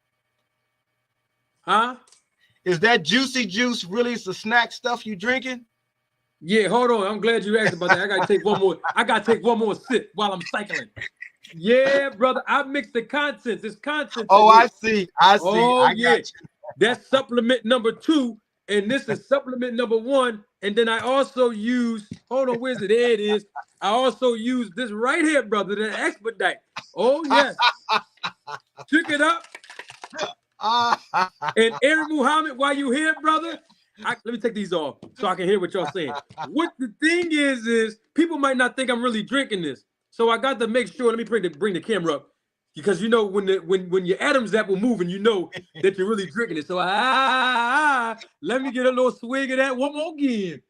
Huh? Is that juicy juice really the snack stuff you drinking? Yeah, hold on. I'm glad you asked about that. I gotta take one more. I gotta take one more sip while I'm cycling. Yeah, brother. I mix the contents. There's contents in Oh, here. I see. I see. Oh I yeah. got you. That's supplement number 2, and this is supplement number 1. And then I also use, hold on, where's it? There it is. I also use this right here, brother, the expedite. Oh yes. Check it up. And Aaron Muhammad, while you here, brother, let me take these off so I can hear what y'all saying. What the thing is people might not think I'm really drinking this. So I got to make sure. Let me bring the camera up, because you know when your Adam's apple moving, you know that you're really drinking it. So let me get a little swig of that one more again.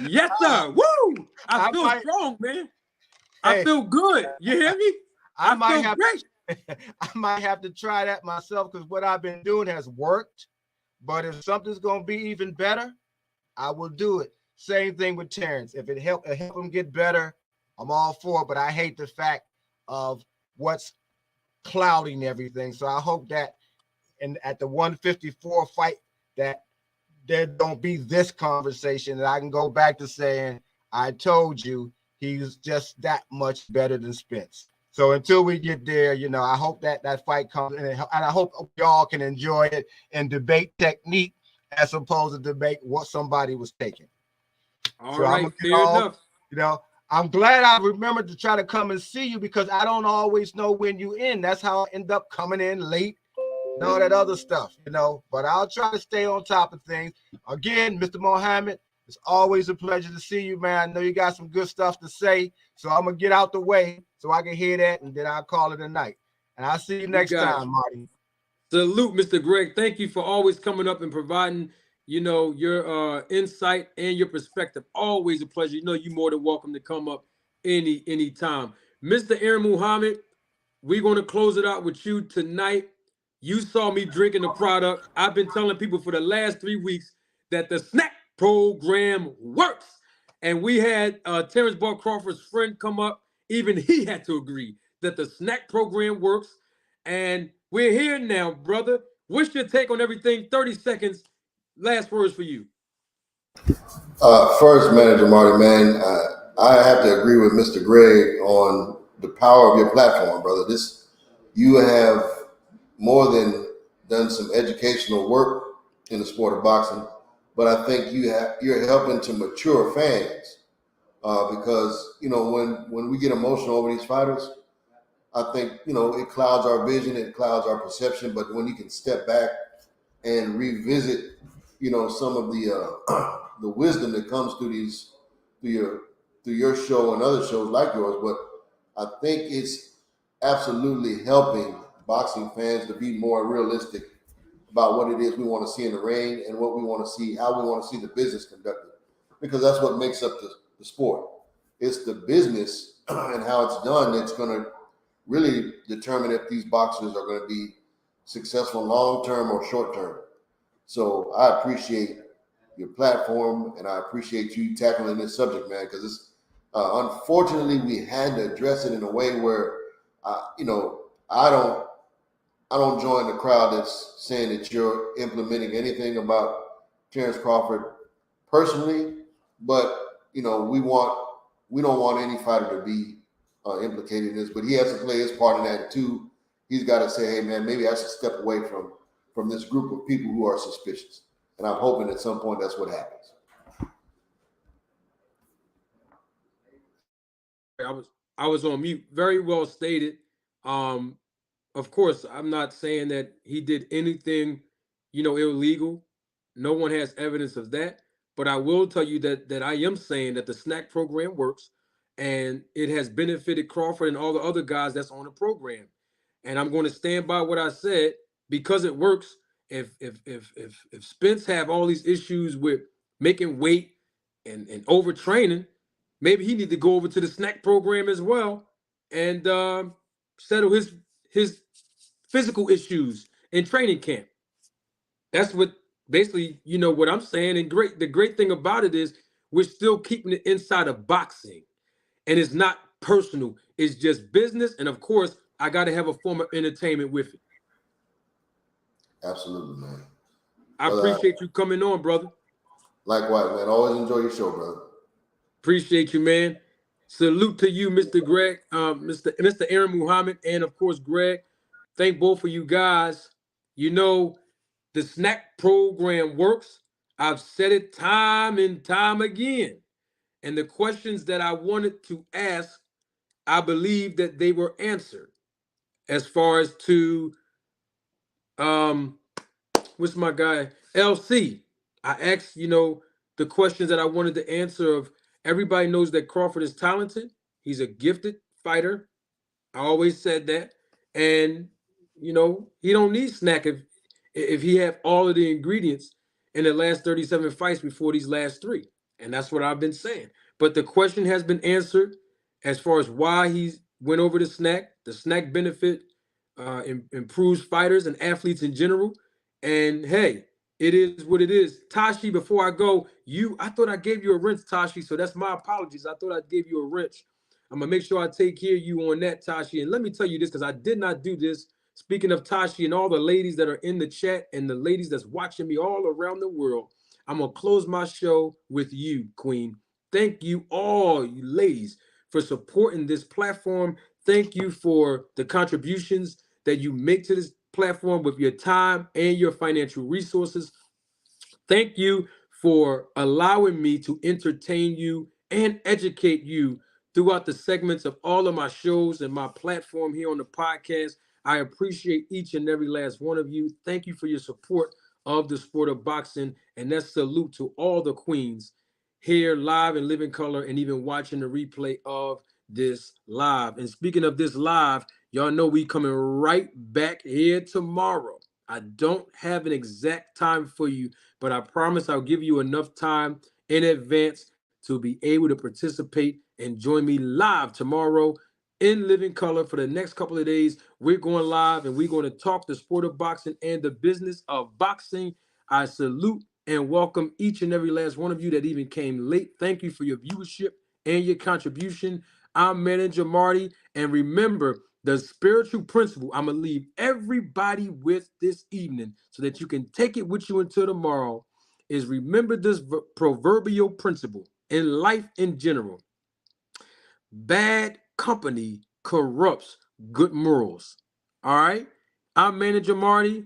Yes, sir. Woo! I feel strong, man. I feel good. You hear me? I feel great. I might have to try that myself, because what I've been doing has worked. But if something's going to be even better, I will do it. Same thing with Terrence. If it help him get better, I'm all for it. But I hate the fact of what's clouding everything. So I hope that at the 154 fight that there don't be this conversation, that I can go back to saying, I told you he's just that much better than Spence. So until we get there, you know, I hope that fight comes, and I hope y'all can enjoy it and debate technique as opposed to debate what somebody was taking. All right, fair enough. You know, I'm glad I remembered to try to come and see you, because I don't always know when you in. That's how I end up coming in late and all that other stuff, you know. But I'll try to stay on top of things. Again, Mr. Muhammad, it's always a pleasure to see you, man. I know you got some good stuff to say, so I'm going to get out the way so I can hear that, and then I'll call it a night. And I'll see you next time, Marty. Salute, Mr. Greg. Thank you for always coming up and providing, you know, your insight and your perspective. Always a pleasure. You know, you're more than welcome to come up any time. Mr. Aaron Muhammad, we're going to close it out with you tonight. You saw me drinking the product. I've been telling people for the last 3 weeks that the SNAC program works. And we had Terrence Ball Crawford's friend come up. Even he had to agree that the SNAC program works. And we're here now, brother. What's your take on everything? 30 seconds. Last words for you. First, Manager Marty, man, I have to agree with Mr. Greg on the power of your platform, brother. You have more than done some educational work in the sport of boxing, but I think you're helping to mature fans, because you know when we get emotional over these fighters, I think you know it clouds our vision, it clouds our perception. But when you can step back and revisit, you know, some of the wisdom that comes through your show and other shows like yours, but I think it's absolutely helping boxing fans to be more realistic about what it is we want to see in the ring and what we want to see, how we want to see the business conducted, because that's what makes up the sport. It's the business and how it's done that's going to really determine if these boxers are going to be successful long-term or short-term. So I appreciate your platform, and I appreciate you tackling this subject, man, because it's unfortunately we had to address it in a way where, you know, I don't join the crowd that's saying that you're implementing anything about Terrence Crawford personally, but you know we don't want any fighter to be implicated in this, but he has to play his part in that too. He's got to say, hey man, maybe I should step away from this group of people who are suspicious. And I'm hoping at some point that's what happens. I was on mute. Very well stated. Of course, I'm not saying that he did anything, you know, illegal. No one has evidence of that. But I will tell you that I am saying that the SNAC program works, and it has benefited Crawford and all the other guys that's on the program. And I'm going to stand by what I said because it works. If Spence have all these issues with making weight and overtraining, maybe he need to go over to the SNAC program as well and settle his physical issues in training camp. That's what basically, you know what I'm saying. And the great thing about it is we're still keeping it inside of boxing, and it's not personal. It's just business, and of course, I got to have a form of entertainment with it. Absolutely, man. I Brother, appreciate you coming on, brother. likewise, man. Always enjoy your show, brother. Appreciate you, man. Salute to you, Mr. Greg, Mr. Aaron Muhammad, and of course, Greg. Thank both of you guys. You know, the SNAC program works. I've said it time and time again. And the questions that I wanted to ask, I believe that they were answered. As far as to what's my guy? LC. I asked, you know, the questions that I wanted to answer of everybody knows that Crawford is talented. He's a gifted fighter. I always said that. And you know, he don't need SNAC if he have all of the ingredients in the last 37 fights before these last three. And that's what I've been saying. But the question has been answered as far as why he went over to SNAC. The SNAC benefit improves fighters and athletes in general. And hey, it is what it is. Tashi, before I go, I thought I gave you a wrench, Tashi. So that's my apologies. I thought I gave you a wrench. I'm gonna make sure I take care of you on that, Tashi. And let me tell you this, because I did not do this. Speaking of Tashi and all the ladies that are in the chat and the ladies that's watching me all around the world, I'm gonna close my show with you, Queen. Thank you all, you ladies, for supporting this platform. Thank you for the contributions that you make to this platform with your time and your financial resources. Thank you for allowing me to entertain you and educate you throughout the segments of all of my shows and my platform here on the podcast. I appreciate each and every last one of you. Thank you for your support of the sport of boxing. And that's salute to all the queens here live in living color and even watching the replay of this live. And speaking of this live, y'all know we coming right back here tomorrow. I don't have an exact time for you, but I promise I'll give you enough time in advance to be able to participate and join me live tomorrow in living color for the next couple of days. We're going live and we're going to talk the sport of boxing and the business of boxing. I salute and welcome each and every last one of you that even came late. Thank you for your viewership and your contribution. I'm Manager Marty, and remember, the spiritual principle I'm going to leave everybody with this evening so that you can take it with you until tomorrow is remember this proverbial principle in life in general. Bad company corrupts good morals. All right? I'm Manager Marty.